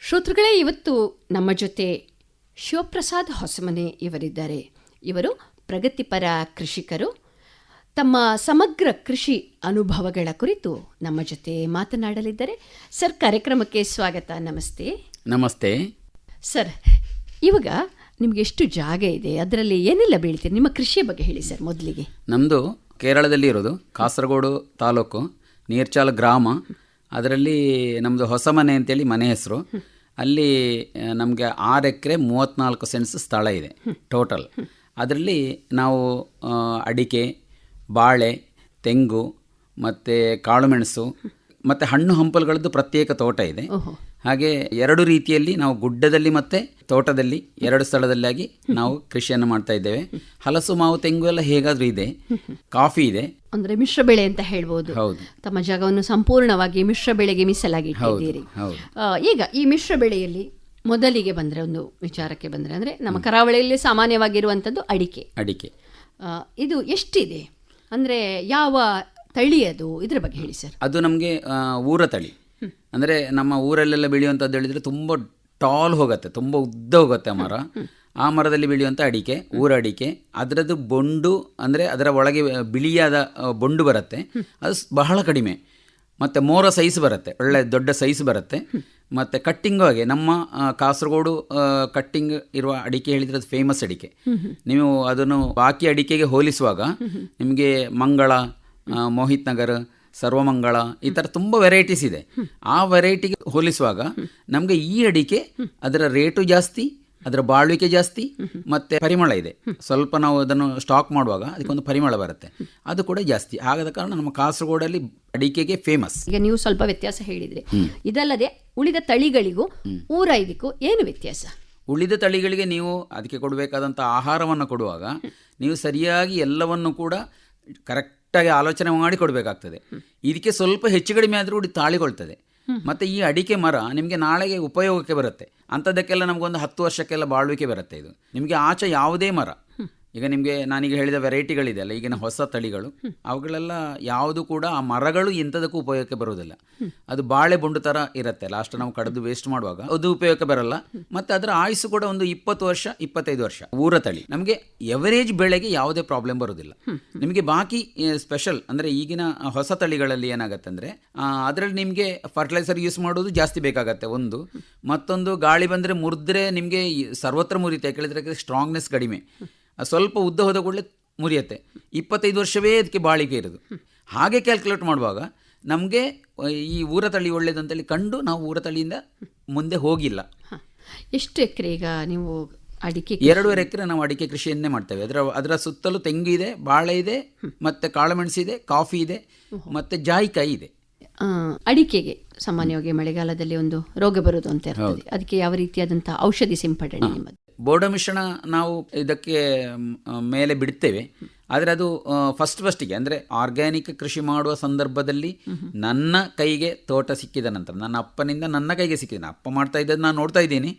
ಶ್ರೋತೃಗಳೇ, ಇವತ್ತು ನಮ್ಮ ಜೊತೆ ಶಿವಪ್ರಸಾದ್ ಹೊಸಮನೆ ಇವರಿದ್ದಾರೆ. ಇವರು ಪ್ರಗತಿಪರ ಕೃಷಿಕರು. ತಮ್ಮ ಸಮಗ್ರ ಕೃಷಿ ಅನುಭವಗಳ ಕುರಿತು ನಮ್ಮ ಜೊತೆ ಮಾತನಾಡಲಿದ್ದಾರೆ. ಸರ್, ಕಾರ್ಯಕ್ರಮಕ್ಕೆ ಸ್ವಾಗತ. ನಮಸ್ತೆ. ನಮಸ್ತೆ ಸರ್. ಇವಾಗ ನಿಮಗೆ ಎಷ್ಟು ಜಾಗ ಇದೆ, ಅದರಲ್ಲಿ ಏನೆಲ್ಲ ಬೆಳಿತೀರಿ? ನಿಮ್ಮ ಕೃಷಿಯ ಬಗ್ಗೆ ಹೇಳಿ ಸರ್. ಮೊದಲಿಗೆ ನಮ್ಮದು ಕೇರಳದಲ್ಲಿ ಇರೋದು, ಕಾಸರಗೋಡು ತಾಲೂಕು, ನೀರ್ಚಾಲ ಗ್ರಾಮ. ಅದರಲ್ಲಿ ನಮ್ಮದು ಹೊಸಮನೆ ಅಂತೇಳಿ ಮನೆ ಹೆಸರು. ಅಲ್ಲಿ ನಮಗೆ 6 ಎಕರೆ 34 ಸೆಂಟ್ಸ್ ಸ್ಥಳ ಇದೆ ಟೋಟಲ್. ಅದರಲ್ಲಿ ನಾವು ಅಡಿಕೆ, ಬಾಳೆ, ತೆಂಗು ಮತ್ತು ಕಾಳುಮೆಣಸು ಮತ್ತು ಹಣ್ಣು ಹಂಪಲುಗಳದ್ದು ಪ್ರತ್ಯೇಕ ತೋಟ ಇದೆ. ಹಾಗೆ 2 ರೀತಿಯಲ್ಲಿ ನಾವು ಗುಡ್ಡದಲ್ಲಿ ಮತ್ತು ತೋಟದಲ್ಲಿ 2 ಸ್ಥಳದಲ್ಲಾಗಿ ನಾವು ಕೃಷಿಯನ್ನು ಮಾಡ್ತಾ ಇದ್ದೇವೆ. ಹಲಸು, ಮಾವು, ತೆಂಗು ಎಲ್ಲ ಹೇಗಾದರೂ ಇದೆ. ಕಾಫಿ ಇದೆ. ಅಂದರೆ ಮಿಶ್ರ ಬೆಳೆ ಅಂತ ಹೇಳ್ಬೋದು. ಹೌದು. ತಮ್ಮ ಜಾಗವನ್ನು ಸಂಪೂರ್ಣವಾಗಿ ಮಿಶ್ರ ಬೆಳೆಗೆ ಮೀಸಲಾಗಿ ಇಟ್ಟಿದ್ದೀರಿ. ಈಗ ಈ ಮಿಶ್ರ ಬೆಳೆಯಲ್ಲಿ ಮೊದಲಿಗೆ ಬಂದರೆ, ಒಂದು ವಿಚಾರಕ್ಕೆ ಬಂದರೆ, ಅಂದರೆ ನಮ್ಮ ಕರಾವಳಿಯಲ್ಲಿ ಸಾಮಾನ್ಯವಾಗಿರುವಂಥದ್ದು ಅಡಿಕೆ. ಇದು ಎಷ್ಟಿದೆ, ಅಂದರೆ ಯಾವ ತಳಿ ಅದು, ಇದರ ಬಗ್ಗೆ ಹೇಳಿ ಸರ್. ಅದು ನಮಗೆ ಊರ ತಳಿ. ಅಂದರೆ ನಮ್ಮ ಊರಲ್ಲೆಲ್ಲ ಬೆಳೆಯುವಂಥದ್ದು ಹೇಳಿದರೆ ತುಂಬ ಟಾಲ್ ಹೋಗುತ್ತೆ, ತುಂಬ ಉದ್ದ ಹೋಗುತ್ತೆ ಮರ. ಆ ಮರದಲ್ಲಿ ಬೆಳೆಯುವಂಥ ಅಡಿಕೆ ಊರ ಅಡಿಕೆ. ಅದರದ್ದು ಬೊಂಡು ಅಂದರೆ ಅದರ ಒಳಗೆ ಬಿಳಿಯಾದ ಬೊಂಡು ಬರುತ್ತೆ, ಅದು ಬಹಳ ಕಡಿಮೆ. ಮತ್ತು ಮೋರ ಸೈಜ್ ಬರುತ್ತೆ, ಒಳ್ಳೆ ದೊಡ್ಡ ಸೈಜ್ ಬರುತ್ತೆ. ಮತ್ತು ಕಟ್ಟಿಂಗು ಹಾಗೆ ನಮ್ಮ ಕಾಸರಗೋಡು ಕಟ್ಟಿಂಗ್ ಇರುವ ಅಡಿಕೆ ಹೇಳಿದರೆ ಅದು ಫೇಮಸ್ ಅಡಿಕೆ. ನೀವು ಅದನ್ನು ಬಾಕಿ ಅಡಿಕೆಗೆ ಹೋಲಿಸುವಾಗ ನಿಮಗೆ ಮಂಗಳ, ಮೋಹಿತ್ ನಗರ್, ಸರ್ವಮಂಗಳ, ಈ ಥರ ತುಂಬ ವೆರೈಟೀಸ್ ಇದೆ. ಆ ವೆರೈಟಿಗೆ ಹೋಲಿಸುವಾಗ ನಮಗೆ ಈ ಅಡಿಕೆ ಅದರ ರೇಟು ಜಾಸ್ತಿ, ಅದರ ಬಾಳ್ವಿಕೆ ಜಾಸ್ತಿ, ಮತ್ತು ಪರಿಮಳ ಇದೆ. ಸ್ವಲ್ಪ ನಾವು ಅದನ್ನು ಸ್ಟಾಕ್ ಮಾಡುವಾಗ ಅದಕ್ಕೊಂದು ಪರಿಮಳ ಬರುತ್ತೆ, ಅದು ಕೂಡ ಜಾಸ್ತಿ. ಆಗದ ಕಾರಣ ನಮ್ಮ ಕಾಸರಗೋಡಲ್ಲಿ ಅಡಿಕೆಗೆ ಫೇಮಸ್. ಈಗ ನೀವು ಸ್ವಲ್ಪ ವ್ಯತ್ಯಾಸ ಹೇಳಿದರೆ, ಇದಲ್ಲದೆ ಉಳಿದ ತಳಿಗಳಿಗೂ ಊರ ಇದಕ್ಕೂ ಏನು ವ್ಯತ್ಯಾಸ? ಉಳಿದ ತಳಿಗಳಿಗೆ ನೀವು ಅದಕ್ಕೆ ಕೊಡಬೇಕಾದಂಥ ಆಹಾರವನ್ನು ಕೊಡುವಾಗ ನೀವು ಸರಿಯಾಗಿ ಎಲ್ಲವನ್ನು ಕೂಡ ಕರೆಕ್ಟಾಗಿ ಆಲೋಚನೆ ಮಾಡಿ ಕೊಡಬೇಕಾಗ್ತದೆ. ಇದಕ್ಕೆ ಸ್ವಲ್ಪ ಹೆಚ್ಚು ಕಡಿಮೆ ಆದರೂ ಕೂಡ ತಾಳಿಕೊಳ್ತದೆ. ಮತ್ತು ಈ ಅಡಿಕೆ ಮರ ನಿಮಗೆ ನಾಳೆಗೆ ಉಪಯೋಗಕ್ಕೆ ಬರುತ್ತೆ. ಅಂಥದ್ದಕ್ಕೆಲ್ಲ ನಮಗೊಂದು 10 ವರ್ಷಕ್ಕೆಲ್ಲ ಬಾಳ್ವಿಕೆ ಬರುತ್ತೆ. ಇದು ನಿಮಗೆ ಆಚೆ ಯಾವುದೇ ಮರ, ಈಗ ನಿಮಗೆ ನಾನೀಗ ಹೇಳಿದ ವೆರೈಟಿಗಳಿದೆಯಲ್ಲ, ಈಗಿನ ಹೊಸ ತಳಿಗಳು, ಅವುಗಳೆಲ್ಲ ಯಾವುದು ಕೂಡ ಆ ಮರಗಳು ಇಂಥದಕ್ಕೂ ಉಪಯೋಗಕ್ಕೆ ಬರುವುದಿಲ್ಲ. ಅದು ಬಾಳೆ ಬೊಂಡು ಥರ ಇರುತ್ತೆ, ಲಾಸ್ಟ್ ನಾವು ಕಡಿದು ವೇಸ್ಟ್ ಮಾಡುವಾಗ ಅದು ಉಪಯೋಗಕ್ಕೆ ಬರಲ್ಲ. ಮತ್ತು ಅದರ ಆಯುಸ್ಸು ಕೂಡ ಒಂದು 20 ವರ್ಷ 25 ವರ್ಷ. ಊರ ತಳಿ ನಮಗೆ ಎವರೇಜ್ ಬೆಳೆಗೆ ಯಾವುದೇ ಪ್ರಾಬ್ಲಮ್ ಬರೋದಿಲ್ಲ. ನಿಮಗೆ ಬಾಕಿ ಸ್ಪೆಷಲ್ ಅಂದರೆ ಈಗಿನ ಹೊಸ ತಳಿಗಳಲ್ಲಿ ಏನಾಗುತ್ತೆ ಅಂದರೆ ಅದರಲ್ಲಿ ನಿಮಗೆ ಫರ್ಟಿಲೈಸರ್ ಯೂಸ್ ಮಾಡೋದು ಜಾಸ್ತಿ ಬೇಕಾಗತ್ತೆ ಒಂದು. ಮತ್ತೊಂದು ಗಾಳಿ ಬಂದರೆ ಮುರಿದ್ರೆ ನಿಮಗೆ ಸರ್ವತ್ರ ಮುರಿಯುತ್ತೆ, ಕೇಳಿದ್ರೆ ಸ್ಟ್ರಾಂಗ್ನೆಸ್ ಕಡಿಮೆ. ಸ್ವಲ್ಪ ಉದ್ದ ಹೋದ ಕೂಡಲೇ ಮುರಿಯುತ್ತೆ. 25 ವರ್ಷವೇ ಅದಕ್ಕೆ ಬಾಳಿಕೆ ಇರೋದು. ಹಾಗೆ ಕ್ಯಾಲ್ಕುಲೇಟ್ ಮಾಡುವಾಗ ನಮಗೆ ಈ ಊರ ತಳಿ ಒಳ್ಳೇದಂತೇಳಿ ಕಂಡು ನಾವು ಊರ ತಳಿಯಿಂದ ಮುಂದೆ ಹೋಗಿಲ್ಲ. ಎಷ್ಟು ಎಕರೆ ಈಗ ನೀವು ಅಡಿಕೆ? 2.5 ಎಕರೆ ನಾವು ಅಡಿಕೆ ಕೃಷಿಯನ್ನೇ ಮಾಡ್ತೇವೆ. ಅದರ ಸುತ್ತಲೂ ತೆಂಗು ಇದೆ, ಬಾಳೆ ಇದೆ, ಮತ್ತು ಕಾಳುಮೆಣಸಿದೆ, ಕಾಫಿ ಇದೆ, ಮತ್ತು ಜಾಯಿಕಾಯಿ ಇದೆ. ಅಡಿಕೆಗೆ ಸಾಮಾನ್ಯವಾಗಿ ಮಳೆಗಾಲದಲ್ಲಿ ಒಂದು ರೋಗ ಬರುವುದು ಅಂತ ಇರ್ತದೆ, ಅದಕ್ಕೆ ಯಾವ ರೀತಿಯಾದಂಥ ಔಷಧಿ ಸಿಂಪಡಣೆ ನಿಮ್ಮದು? ಬೋರ್ಡ ಮಿಶ್ರಣ ನಾವು ಇದಕ್ಕೆ ಮೇಲೆ ಬಿಡ್ತೇವೆ. ಆದರೆ ಅದು ಫಸ್ಟಿಗೆ ಅಂದರೆ ಆರ್ಗ್ಯಾನಿಕ್ ಕೃಷಿ ಮಾಡುವ ಸಂದರ್ಭದಲ್ಲಿ ನನ್ನ ಕೈಗೆ ತೋಟ ಸಿಕ್ಕಿದ ನಂತರ, ನನ್ನ ಅಪ್ಪನಿಂದ ನನ್ನ ಕೈಗೆ ಸಿಕ್ಕಿದೆ, ಅಪ್ಪ ಮಾಡ್ತಾ ಇದ್ದದ್ದು ನಾನು ನೋಡ್ತಾ ಇದ್ದೀನಿ.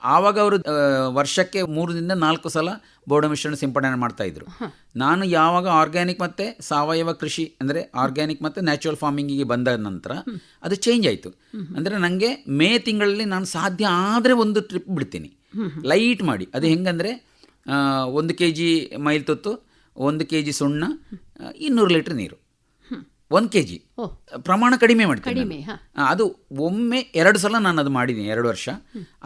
ಆವಾಗ ಅವರು ವರ್ಷಕ್ಕೆ 3ರಿಂದ 4 ಸಲ ಬೋರ್ಡ ಮಿಶ್ರಣ ಸಿಂಪಡಣೆ ಮಾಡ್ತಾಯಿದ್ರು. ನಾನು ಯಾವಾಗ ಆರ್ಗ್ಯಾನಿಕ್ ಮತ್ತು ಸಾವಯವ ಕೃಷಿ ಅಂದರೆ ಆರ್ಗ್ಯಾನಿಕ್ ಮತ್ತು ನ್ಯಾಚುರಲ್ ಫಾರ್ಮಿಂಗಿಗೆ ಬಂದ ನಂತರ ಅದು ಚೇಂಜ್ ಆಯಿತು. ಅಂದರೆ ನನಗೆ ಮೇ ತಿಂಗಳಲ್ಲಿ ನಾನು ಸಾಧ್ಯ ಆದರೆ ಒಂದು ಟ್ರಿಪ್ ಬಿಡ್ತೀನಿ ಲೈಟ್ ಮಾಡಿ. ಅದು ಹೆಂಗಂದರೆ 1 kg ಮೈಲ್ ತುತ್ತು, 1 kg ಸುಣ್ಣ, 200 ಲೀಟ್ರ್ ನೀರು, 1 kg ಪ್ರಮಾಣ ಕಡಿಮೆ ಮಾಡ್ತೀನಿ. ಅದು ಒಮ್ಮೆ 2 ಸಲ ನಾನು ಅದು ಮಾಡಿದ್ದೀನಿ 2 ವರ್ಷ.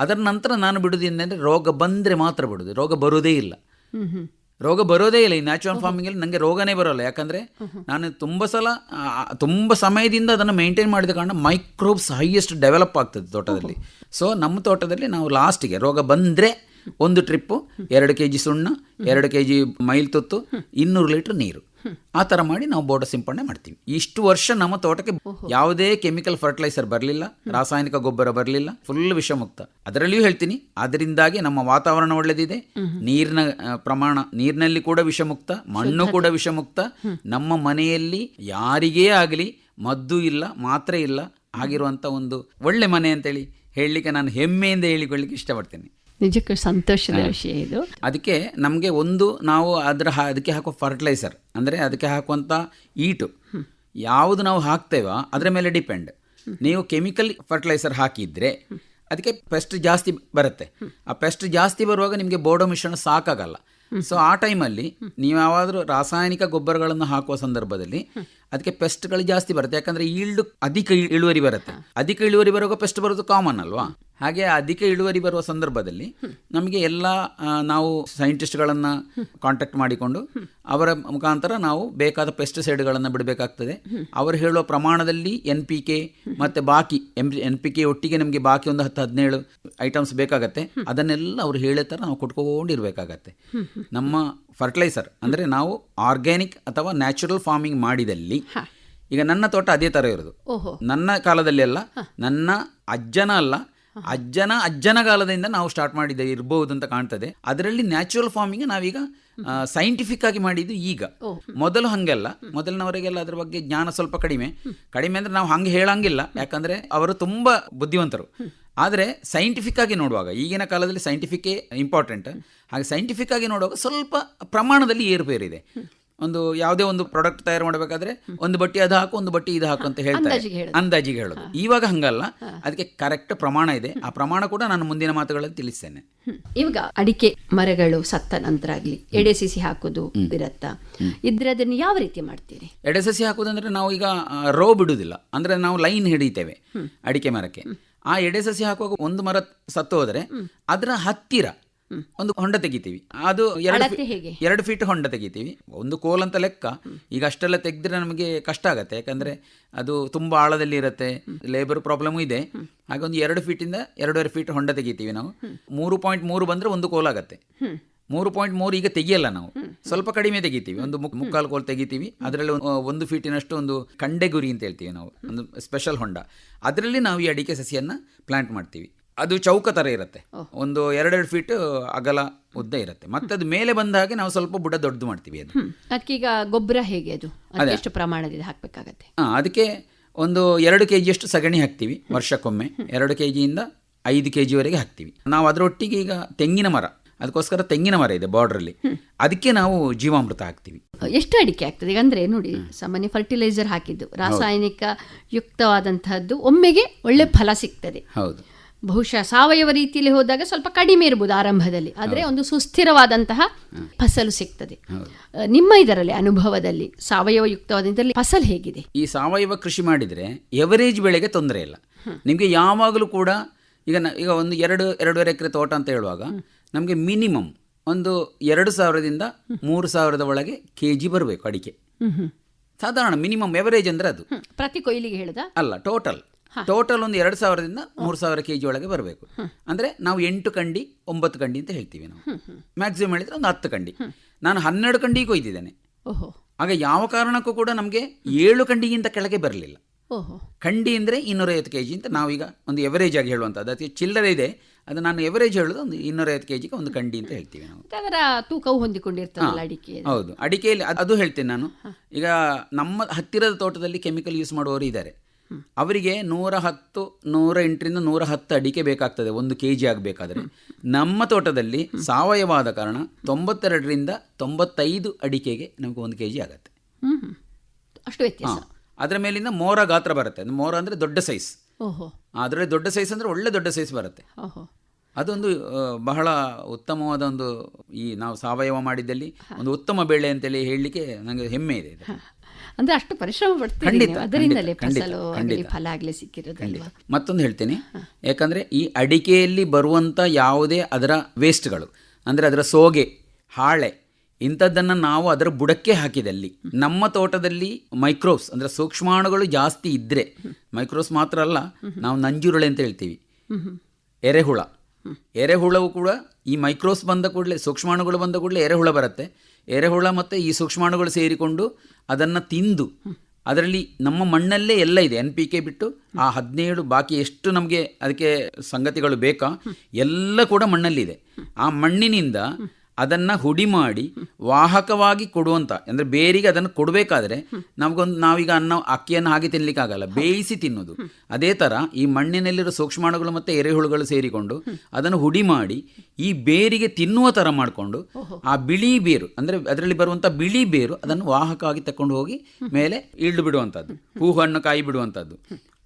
ಅದರ ನಂತರ ನಾನು ಬಿಡೋದು ಏನಂದರೆ ರೋಗ ಬಂದರೆ ಮಾತ್ರ ಬಿಡೋದು. ರೋಗ ಬರೋದೇ ಇಲ್ಲ ಈ ನ್ಯಾಚುರಲ್ ಫಾರ್ಮಿಂಗಲ್ಲಿ. ನನಗೆ ರೋಗನೇ ಬರೋಲ್ಲ, ಯಾಕಂದರೆ ನಾನು ತುಂಬ ಸಮಯದಿಂದ ಅದನ್ನು ಮೇಂಟೈನ್ ಮಾಡಿದ ಕಾರಣ ಮೈಕ್ರೋಬ್ಸ್ ಹೈಯೆಸ್ಟ್ ಡೆವಲಪ್ ಆಗ್ತದೆ ತೋಟದಲ್ಲಿ. ಸೊ ನಮ್ಮ ತೋಟದಲ್ಲಿ ನಾವು ಲಾಸ್ಟಿಗೆ ರೋಗ ಬಂದರೆ 1 ಟ್ರಿಪ್ಪು, 2 kg ಸುಣ್ಣ, 2 kg ಮೈಲ್ ತುತ್ತು, 200 ಲೀಟ್ರ್ ನೀರು, ಆ ಥರ ಮಾಡಿ ನಾವು ಬೋರ್ಡ ಸಿಂಪಡಣೆ ಮಾಡ್ತೀವಿ. ಇಷ್ಟು ವರ್ಷ ನಮ್ಮ ತೋಟಕ್ಕೆ ಯಾವುದೇ ಕೆಮಿಕಲ್ ಫರ್ಟಿಲೈಸರ್ ಬರಲಿಲ್ಲ, ರಾಸಾಯನಿಕ ಗೊಬ್ಬರ ಬರಲಿಲ್ಲ, ಫುಲ್ ವಿಷಮುಕ್ತ. ಅದರಲ್ಲಿಯೂ ಹೇಳ್ತೀನಿ, ಅದರಿಂದಾಗಿ ನಮ್ಮ ವಾತಾವರಣ ಒಳ್ಳೆದಿದೆ, ನೀರಿನ ಪ್ರಮಾಣ, ನೀರಿನಲ್ಲಿ ಕೂಡ ವಿಷಮುಕ್ತ, ಮಣ್ಣು ಕೂಡ ವಿಷಮುಕ್ತ. ನಮ್ಮ ಮನೆಯಲ್ಲಿ ಯಾರಿಗೇ ಆಗಲಿ ಮದ್ದು ಇಲ್ಲ, ಮಾತ್ರೆ ಇಲ್ಲ ಆಗಿರುವಂಥ ಒಂದು ಒಳ್ಳೆ ಮನೆ ಅಂತೇಳಿ ಹೇಳಲಿಕ್ಕೆ ನಾನು ಹೆಮ್ಮೆಯಿಂದ ಹೇಳಿಕೊಳ್ಳಿಕ್ಕೆ ಇಷ್ಟಪಡ್ತೀನಿ. ನಿಜಕ್ಕೂ ಸಂತೋಷದ ವಿಷಯ ಇದು. ಅದಕ್ಕೆ ನಮಗೆ ನಾವು ಅದಕ್ಕೆ ಹಾಕುವ ಫರ್ಟಿಲೈಸರ್ ಅಂದರೆ ಅದಕ್ಕೆ ಹಾಕುವಂಥ ಈಟು ಯಾವುದು ನಾವು ಹಾಕ್ತೇವೋ ಅದರ ಮೇಲೆ ಡಿಪೆಂಡ್. ನೀವು ಕೆಮಿಕಲ್ ಫರ್ಟಿಲೈಸರ್ ಹಾಕಿದರೆ ಅದಕ್ಕೆ ಪೆಸ್ಟ್ ಜಾಸ್ತಿ ಬರುತ್ತೆ. ಆ ಪೆಸ್ಟ್ ಜಾಸ್ತಿ ಬರುವಾಗ ನಿಮಗೆ ಬೋಡೋ ಮಿಶ್ರಣ ಸಾಕಾಗಲ್ಲ. ಸೊ ಆ ಟೈಮಲ್ಲಿ ನೀವು ಯಾವಾದರೂ ರಾಸಾಯನಿಕ ಗೊಬ್ಬರಗಳನ್ನು ಹಾಕುವ ಸಂದರ್ಭದಲ್ಲಿ ಅದಕ್ಕೆ ಪೆಸ್ಟ್ಗಳು ಜಾಸ್ತಿ ಬರುತ್ತೆ. ಯಾಕಂದರೆ ಅಧಿಕ ಇಳುವರಿ ಬರುತ್ತೆ. ಅಧಿಕ ಇಳುವರಿ ಬರುವಾಗ ಪೆಸ್ಟ್ ಬರೋದು ಕಾಮನ್ ಅಲ್ವಾ. ಹಾಗೆ ಅಧಿಕ ಇಳುವರಿ ಬರುವ ಸಂದರ್ಭದಲ್ಲಿ ನಮಗೆ ಎಲ್ಲ ನಾವು ಸೈಂಟಿಸ್ಟ್ಗಳನ್ನು ಕಾಂಟ್ಯಾಕ್ಟ್ ಮಾಡಿಕೊಂಡು ಅವರ ಮುಖಾಂತರ ನಾವು ಬೇಕಾದ ಪೆಸ್ಟಿಸೈಡ್ಗಳನ್ನು ಬಿಡಬೇಕಾಗ್ತದೆ. ಅವರು ಹೇಳುವ ಪ್ರಮಾಣದಲ್ಲಿ NPK ಮತ್ತು ಬಾಕಿ NPK ಒಟ್ಟಿಗೆ ನಮಗೆ ಬಾಕಿ ಒಂದು 10-17 ಐಟಮ್ಸ್ ಬೇಕಾಗತ್ತೆ. ಅದನ್ನೆಲ್ಲ ಅವರು ಹೇಳೋ ಥರ ನಾವು ಕೊಟ್ಕೊಂಡಿರಬೇಕಾಗತ್ತೆ. ನಮ್ಮ ಫರ್ಟಿಲೈಸರ್ ಅಂದರೆ ನಾವು ಆರ್ಗ್ಯಾನಿಕ್ ಅಥವಾ ನ್ಯಾಚುರಲ್ ಫಾರ್ಮಿಂಗ್ ಮಾಡಿದಲ್ಲಿ, ಈಗ ನನ್ನ ತೋಟ ಅದೇ ಥರ ಇರೋದು. ನನ್ನ ಕಾಲದಲ್ಲಿ ಅಲ್ಲ, ನನ್ನ ಅಜ್ಜನ ಕಾಲದಿಂದ ನಾವು ಸ್ಟಾರ್ಟ್ ಮಾಡಿದ್ದೆ ಇರ್ಬೋದು ಅಂತ ಕಾಣ್ತದೆ. ಅದರಲ್ಲಿ ನ್ಯಾಚುರಲ್ ಫಾರ್ಮಿಂಗ್ ನಾವೀಗ ಸೈಂಟಿಫಿಕ್ ಆಗಿ ಮಾಡಿದ್ದು ಈಗ. ಮೊದಲು ಹಂಗೆಲ್ಲ, ಮೊದಲಿನವರಿಗೆಲ್ಲ ಅದ್ರ ಬಗ್ಗೆ ಜ್ಞಾನ ಸ್ವಲ್ಪ ಕಡಿಮೆ ಅಂದರೆ ನಾವು ಹಂಗೆ ಹೇಳಂಗಿಲ್ಲ, ಯಾಕಂದರೆ ಅವರು ತುಂಬ ಬುದ್ಧಿವಂತರು. ಆದರೆ ಸೈಂಟಿಫಿಕ್ ಆಗಿ ನೋಡುವಾಗ, ಈಗಿನ ಕಾಲದಲ್ಲಿ ಸೈಂಟಿಫಿಕ್ಕೇ ಇಂಪಾರ್ಟೆಂಟ್. ಹಾಗೆ ಸೈಂಟಿಫಿಕ್ ಆಗಿ ನೋಡುವಾಗ ಸ್ವಲ್ಪ ಪ್ರಮಾಣದಲ್ಲಿ ಏರುಪೇರಿದೆ. ಒಂದು ಯಾವುದೇ ಒಂದು ಪ್ರಾಡಕ್ಟ್ ತಯಾರು ಮಾಡಬೇಕಾದ್ರೆ ಒಂದು ಬಟ್ಟಿ ಅದು ಹಾಕು, ಒಂದು ಬಟ್ಟಿ ಇದು ಹಾಕು ಅಂತ ಹೇಳ್ತಾರೆ, ಅಂದಾಜಿಗೆ ಹೇಳೋದು. ಇವಾಗ ಹಂಗಲ್ಲ, ಅದಕ್ಕೆ ಕರೆಕ್ಟ್ ಪ್ರಮಾಣ ಇದೆ. ಆ ಪ್ರಮಾಣ ಕೂಡ ನಾನು ಮುಂದಿನ ಮಾತುಗಳಲ್ಲಿ ತಿಳಿಸ್ತೇನೆ. ಇವಾಗ ಅಡಿಕೆ ಮರಗಳು ಸತ್ತ ನಂತರ ಆಗಲಿ ಎಡೆ ಸಸಿ ಹಾಕೋದು ಇರತ್ತಾ ಇದ್ರೆ ಅದನ್ನು ಯಾವ ರೀತಿ ಮಾಡ್ತೀರಿ? ಎಡೆ ಸಸಿ ಹಾಕೋದಂದ್ರೆ ನಾವು ಈಗ ರೋ ಬಿಡುವುದಿಲ್ಲ, ಅಂದ್ರೆ ನಾವು ಲೈನ್ ಹಿಡಿತೇವೆ ಅಡಿಕೆ ಮರಕ್ಕೆ. ಆ ಎಡೆ ಸಸಿ ಹಾಕುವಾಗ ಒಂದು ಮರ ಸತ್ತು ಹೋದರೆ ಅದರ ಹತ್ತಿರ ಒಂದು ಹೊಂಡ ತೆಗಿತೀವಿ. ಅದು 2 ಫೀಟ್ ಹೊಂಡ ತೆಗಿತೀವಿ. ಒಂದು ಕೋಲ್ ಅಂತ ಲೆಕ್ಕ. ಈಗ ಅಷ್ಟೆಲ್ಲ ತೆಗೆದ್ರೆ ನಮಗೆ ಕಷ್ಟ ಆಗತ್ತೆ, ಯಾಕಂದ್ರೆ ಅದು ತುಂಬಾ ಆಳದಲ್ಲಿ ಇರುತ್ತೆ, ಲೇಬರ್ ಪ್ರಾಬ್ಲಮ್ ಇದೆ. ಹಾಗೆ ಒಂದು 2 ಫೀಟಿಂದ 2.5 ಫೀಟ್ ಹೊಂಡ ತೆಗಿತೀವಿ ನಾವು. 3.3 ಬಂದ್ರೆ ಒಂದು ಕೋಲ್ ಆಗತ್ತೆ. 3.3 ಈಗ ತೆಗಿಯಲ್ಲ ನಾವು, ಸ್ವಲ್ಪ ಕಡಿಮೆ ತೆಗಿತೀವಿ. ಒಂದು ಮುಕ್ಕಾಲು ಕೋಲ್ ತೆಗಿತೀವಿ. ಅದರಲ್ಲಿ 1 ಫೀಟಿನಷ್ಟು ಒಂದು ಕಂಡೆಗುರಿ ಅಂತ ಹೇಳ್ತೀವಿ ನಾವು, ಒಂದು ಸ್ಪೆಷಲ್ ಹೊಂಡ. ಅದರಲ್ಲಿ ನಾವು ಈ ಅಡಿಕೆ ಸಸಿಯನ್ನು ಪ್ಲಾಂಟ್ ಮಾಡ್ತೀವಿ. ಅದು ಚೌಕ ಥರ ಇರುತ್ತೆ, ಒಂದು 2 ಫೀಟ್ ಅಗಲ ಉದ್ದ ಇರುತ್ತೆ. ಮತ್ತೆ ಅದು ಮೇಲೆ ಬಂದ ಹಾಗೆ ನಾವು ಸ್ವಲ್ಪ ಬುಡ ದೊಡ್ಡದು ಮಾಡ್ತೀವಿ. ಅದು ಅದಕ್ಕೀಗ ಗೊಬ್ಬರ ಹೇಗೆ, ಅದು ಎಷ್ಟು ಪ್ರಮಾಣದಲ್ಲಿ ಹಾಕಬೇಕಾಗತ್ತೆ? ಅದಕ್ಕೆ ಒಂದು 2 kg ಸಗಣಿ ಹಾಕ್ತೀವಿ ವರ್ಷಕ್ಕೊಮ್ಮೆ. 2 kg-ಯಿಂದ 5 kg ಹಾಕ್ತೀವಿ ನಾವು. ಅದರೊಟ್ಟಿಗೆ ಈಗ ತೆಂಗಿನ ಮರ, ಅದಕ್ಕೋಸ್ಕರ ತೆಂಗಿನ ಮರ ಇದೆ ಬಾರ್ಡ್ರಲ್ಲಿ, ಅದಕ್ಕೆ ನಾವು ಜೀವಾಮೃತ ಹಾಕ್ತೀವಿ. ಎಷ್ಟು ಅಡಿಕೆ ಆಗ್ತದೆ ಈಗ ಅಂದ್ರೆ ನೋಡಿ, ಸಾಮಾನ್ಯ ಫರ್ಟಿಲೈಸರ್ ಹಾಕಿದ್ದು ರಾಸಾಯನಿಕ ಯುಕ್ತವಾದಂತಹದ್ದು ಒಮ್ಮೆಗೆ ಒಳ್ಳೆ ಫಲ ಸಿಗ್ತದೆ. ಹೌದು, ಬಹುಶಃ ಸಾವಯವ ರೀತಿಯಲ್ಲಿ ಹೋದಾಗ ಸ್ವಲ್ಪ ಕಡಿಮೆ ಇರ್ಬೋದು ಆರಂಭದಲ್ಲಿ, ಆದರೆ ಒಂದು ಸುಸ್ಥಿರವಾದಂತಹ ಫಸಲು ಸಿಗ್ತದೆ. ನಿಮ್ಮ ಇದರಲ್ಲಿ ಅನುಭವದಲ್ಲಿ ಸಾವಯವ ಯುಕ್ತವಾದ ಫಸಲು ಹೇಗಿದೆ? ಈ ಸಾವಯವ ಕೃಷಿ ಮಾಡಿದರೆ ಎವರೇಜ್ ಬೆಳೆಗೆ ತೊಂದರೆ ಇಲ್ಲ. ನಿಮಗೆ ಯಾವಾಗಲೂ ಕೂಡ ಈಗ ಒಂದು 2.5 ಎಕರೆ ತೋಟ ಅಂತ ಹೇಳುವಾಗ ನಮಗೆ ಮಿನಿಮಮ್ ಒಂದು 2,000ದಿಂದ 3,000 ಒಳಗೆ kg ಬರಬೇಕು ಅಡಿಕೆ. ಸಾಧಾರಣ ಮಿನಿಮಮ್ ಎವರೇಜ್ ಅಂದ್ರೆ ಅದು ಪ್ರತಿ ಕೊಯ್ಲಿಗೆ ಹೇಳದ ಅಲ್ಲ, ಟೋಟಲ್ ಒಂದು 2,000ದಿಂದ 3,000 kg ಒಳಗೆ ಬರಬೇಕು. ಅಂದರೆ ನಾವು 8 ಕಂಡಿ 9 ಕಂಡಿ ಅಂತ ಹೇಳ್ತೀವಿ ನಾವು. ಮ್ಯಾಕ್ಸಿಮಮ್ ಹೇಳಿದ್ರೆ ಒಂದು 10 ಕಂಡಿ. ನಾನು 12 ಕಂಡಿ ಕೊಯ್ದಿದ್ದೇನೆ. ಆಗ ಯಾವ ಕಾರಣಕ್ಕೂ ಕೂಡ ನಮಗೆ 7 ಕಂಡಿಗಿಂತ ಕೆಳಗೆ ಬರಲಿಲ್ಲ. ಕಂಡಿ ಅಂದರೆ 250 kg ಅಂತ ನಾವೀಗ ಒಂದು ಎವರೇಜ್ ಆಗಿ ಹೇಳುವಂಥದ್ದು. ಅದಕ್ಕೆ ಚಿಲ್ಲರೆ ಇದೆ, ಅದು ನಾನು ಎವರೇಜ್ ಹೇಳೋದು ಒಂದು 250 kg ಒಂದು ಕಂಡಿ ಅಂತ ಹೇಳ್ತೀವಿ ನಾವು. ಅದರ ತೂಕವು ಹೊಂದಿಕೊಂಡಿರ್ತದೆ ಅಡಿಕೆ. ಹೌದು, ಅಡಿಕೆಯಲ್ಲಿ ಅದು ಹೇಳ್ತೇನೆ ನಾನು. ಈಗ ನಮ್ಮ ಹತ್ತಿರದ ತೋಟದಲ್ಲಿ ಕೆಮಿಕಲ್ ಯೂಸ್ ಮಾಡುವವರು ಇದ್ದಾರೆ. ಅವರಿಗೆ 108ರಿಂದ 110 ಅಡಿಕೆ ಬೇಕಾಗ್ತದೆ 1 kg ಆಗಬೇಕಾದ್ರೆ. ನಮ್ಮ ತೋಟದಲ್ಲಿ ಸಾವಯವಾದ ಕಾರಣ 92ರಿಂದ 95 ಅಡಿಕೆಗೆ ನಮಗೆ 1 kg ಆಗುತ್ತೆ. ಅಷ್ಟು ವ್ಯತ್ಯಾಸ. ಅದರ ಮೇಲಿಂದ ಮೋರ ಗಾತ್ರ ಬರುತ್ತೆ. ಮೋರ ಅಂದರೆ ದೊಡ್ಡ ಸೈಜ್. ಅದರಲ್ಲಿ ದೊಡ್ಡ ಸೈಜ್ ಅಂದರೆ ಒಳ್ಳೆ ದೊಡ್ಡ ಸೈಜ್ ಬರುತ್ತೆ. ಅದೊಂದು ಬಹಳ ಉತ್ತಮವಾದ ಒಂದು, ಈ ನಾವು ಸಾವಯವ ಮಾಡಿದ್ದಲ್ಲಿ ಒಂದು ಉತ್ತಮ ಬೆಳೆ ಅಂತೇಳಿ ಹೇಳಲಿಕ್ಕೆ ನನಗೆ ಹೆಮ್ಮೆ ಇದೆ. ಅಂದ್ರೆ ಅಷ್ಟು ಪರಿಶ್ರಮ ಪಡ್ತೀವಿ, ಅದರಿಂದಲೇ ಫಲ ಆಗಲೇ ಸಿಕ್ಕಿರೋದಲ್ವಾ. ಮತ್ತೊಂದು ಹೇಳ್ತೀನಿ, ಯಾಕಂದರೆ ಈ ಅಡಿಕೆಯಲ್ಲಿ ಬರುವಂಥ ಯಾವುದೇ ಅದರ ವೇಸ್ಟ್ಗಳು, ಅಂದರೆ ಅದರ ಸೋಗೆ, ಹಾಳೆ, ಇಂಥದ್ದನ್ನು ನಾವು ಅದರ ಬುಡಕ್ಕೆ ಹಾಕಿದಲ್ಲಿ ನಮ್ಮ ತೋಟದಲ್ಲಿ ಮೈಕ್ರೋಬ್ಸ್ ಅಂದರೆ ಸೂಕ್ಷ್ಮಾಣುಗಳು ಜಾಸ್ತಿ ಇದ್ದರೆ, ಮೈಕ್ರೋಬ್ಸ್ ಮಾತ್ರ ಅಲ್ಲ, ನಾವು ನಂಜುರುಳೆ ಅಂತ ಹೇಳ್ತೀವಿ, ಎರೆಹುಳವು ಕೂಡ ಈ ಮೈಕ್ರೋಬ್ಸ್ ಬಂದ ಕೂಡಲೇ, ಸೂಕ್ಷ್ಮಾಣುಗಳು ಬಂದ ಕೂಡಲೇ ಎರೆಹುಳ ಬರುತ್ತೆ. ಎರೆಹುಳ ಮತ್ತು ಈ ಸೂಕ್ಷ್ಮಾಣುಗಳು ಸೇರಿಕೊಂಡು ಅದನ್ನು ತಿಂದು, ಅದರಲ್ಲಿ ನಮ್ಮ ಮಣ್ಣಲ್ಲೇ ಎಲ್ಲ ಇದೆ, NPK ಬಿಟ್ಟು ಆ 17 ಬಾಕಿ ಎಷ್ಟು ನಮಗೆ ಅದಕ್ಕೆ ಸಂಗತಿಗಳು ಬೇಕಾ ಎಲ್ಲ ಕೂಡ ಮಣ್ಣಲ್ಲಿದೆ. ಆ ಮಣ್ಣಿನಿಂದ ಅದನ್ನು ಹುಡಿ ಮಾಡಿ ವಾಹಕವಾಗಿ ಕೊಡುವಂಥ, ಅಂದರೆ ಬೇರಿಗೆ ಅದನ್ನು ಕೊಡಬೇಕಾದ್ರೆ ನಾವೀಗ ಅಕ್ಕಿಯನ್ನು ಹಾಗೆ ತಿನ್ನಲಿಕ್ಕಾಗಲ್ಲ, ಬೇಯಿಸಿ ತಿನ್ನೋದು. ಅದೇ ಥರ ಈ ಮಣ್ಣಿನಲ್ಲಿರೋ ಸೂಕ್ಷ್ಮಾಣುಗಳು ಮತ್ತು ಎರೆಹುಳುಗಳು ಸೇರಿಕೊಂಡು ಅದನ್ನು ಹುಡಿ ಮಾಡಿ ಈ ಬೇರಿಗೆ ತಿನ್ನುವ ಥರ ಮಾಡಿಕೊಂಡು ಆ ಬಿಳಿ ಬೇರು, ಅಂದರೆ ಅದರಲ್ಲಿ ಬರುವಂಥ ಬಿಳಿ ಬೇರು ಅದನ್ನು ವಾಹಕವಾಗಿ ತಕೊಂಡು ಹೋಗಿ ಮೇಲೆ ಇಳ್ದು ಬಿಡುವಂಥದ್ದು, ಹೂ ಹಣ್ಣು ಕಾಯಿ ಬಿಡುವಂಥದ್ದು.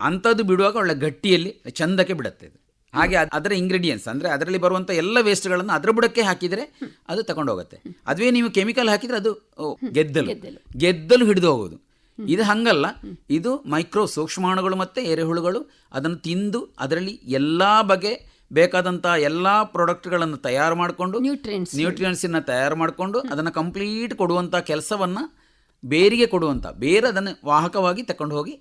ಅಂಥದ್ದು ಬಿಡುವಾಗ ಒಳ್ಳೆ ಗಟ್ಟಿಯಲ್ಲಿ ಚಂದಕ್ಕೆ ಬಿಡುತ್ತೆ. ಹಾಗೆ ಅದರ ಇಂಗ್ರೀಡಿಯೆಂಟ್ಸ್ ಅಂದರೆ ಅದರಲ್ಲಿ ಬರುವಂಥ ಎಲ್ಲ ವೇಸ್ಟ್ಗಳನ್ನು ಅದರ ಬುಡಕ್ಕೆ ಹಾಕಿದರೆ ಅದು ತಗೊಂಡು ಹೋಗುತ್ತೆ. ಅದುವೇ ನೀವು ಕೆಮಿಕಲ್ ಹಾಕಿದರೆ ಅದು ಗೆದ್ದಲು ಹಿಡಿದು ಹೋಗೋದು. ಇದು ಹಂಗಲ್ಲ, ಇದು ಮೈಕ್ರೋ ಸೂಕ್ಷ್ಮಾಣುಗಳು ಮತ್ತು ಎರೆಹುಳುಗಳು ಅದನ್ನು ತಿಂದು ಅದರಲ್ಲಿ ಎಲ್ಲ ಬಗೆ ಬೇಕಾದಂಥ ಎಲ್ಲ ಪ್ರಾಡಕ್ಟ್ಗಳನ್ನು ತಯಾರು ಮಾಡಿಕೊಂಡು ನ್ಯೂಟ್ರಿಯೆಂಟ್ಸನ್ನು ತಯಾರು ಮಾಡಿಕೊಂಡು ಅದನ್ನು ಕಂಪ್ಲೀಟ್ ಕೊಡುವಂಥ ಕೆಲಸವನ್ನು ಬೇರಿಗೆ ಕೊಡುವಂಥ, ಬೇರೆ ಅದನ್ನು ವಾಹಕವಾಗಿ ತಕೊಂಡು ಹೋಗಿ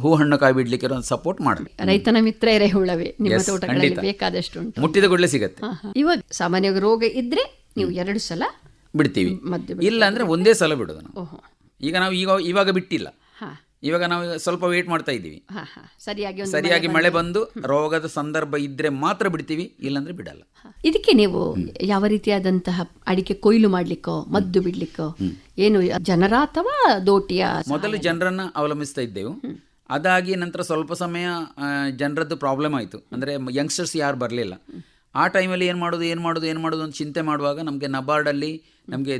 ಹೂ ಹಣ್ಣು ಕಾಯಿ ಬಿಡ್ಲಿಕ್ಕೆ ಸಪೋರ್ಟ್ ಮಾಡಿ. ರೈತನ ಮಿತ್ರ ಎರೆಹುಳವೇ ನಿಮ್ಮ ತೋಟಗಳಲ್ಲಿ ಬೇಕಾದಷ್ಟು ಉಂಟು, ಮುಟ್ಟಿದ ಕೂಡಲೇ ಸಿಗುತ್ತೆ. ಇವಾಗ ಸಾಮಾನ್ಯವಾಗಿ ರೋಗ ಇದ್ರೆ ನೀವು 2 ಸಲ ಬಿಡ್ತೀವಿ, ಇಲ್ಲ ಅಂದ್ರೆ ಒಂದೇ ಸಲ ಬಿಡೋದು ನಾವು. ಈಗ ನಾವು ಇವಾಗ ಬಿಟ್ಟಿಲ್ಲ, ಇವಾಗ ನಾವು ಸ್ವಲ್ಪ ವೇಟ್ ಮಾಡ್ತಾ ಇದ್ದೀವಿ. ಸರಿಯಾಗಿ ಮಳೆ ಬಂದು ರೋಗದ ಸಂದರ್ಭ ಇದ್ರೆ ಮಾತ್ರ ಬಿಡ್ತೀವಿ, ಇಲ್ಲಾಂದ್ರೆ ಬಿಡಲ್ಲ. ಇದಕ್ಕೆ ನೀವು ಯಾವ ರೀತಿಯಾದಂತಹ ಅಡಿಕೆ ಕೊಯ್ಲು ಮಾಡ್ಲಿಕ್ಕೋ ಮದ್ದು ಬಿಡ್ಲಿಕ್ಕೋ ಏನು ಜನರ ಅಥವಾ ದೋಟಿಯ? ಮೊದಲು ಜನರನ್ನ ಅವಲಂಬಿಸ್ತಾ ಇದ್ದೆವು. ಅದಾಗಿ ನಂತರ ಸ್ವಲ್ಪ ಸಮಯ ಜನರದ್ದು ಪ್ರಾಬ್ಲಮ್ ಆಯಿತು, ಅಂದರೆ ಯಂಗ್ಸ್ಟರ್ಸ್ ಯಾರು ಬರಲಿಲ್ಲ. ಆ ಟೈಮಲ್ಲಿ ಏನು ಮಾಡೋದು ಅಂತ ಚಿಂತೆ ಮಾಡುವಾಗ ನಮಗೆ ನಬಾರ್ಡಲ್ಲಿ ನಮಗೆ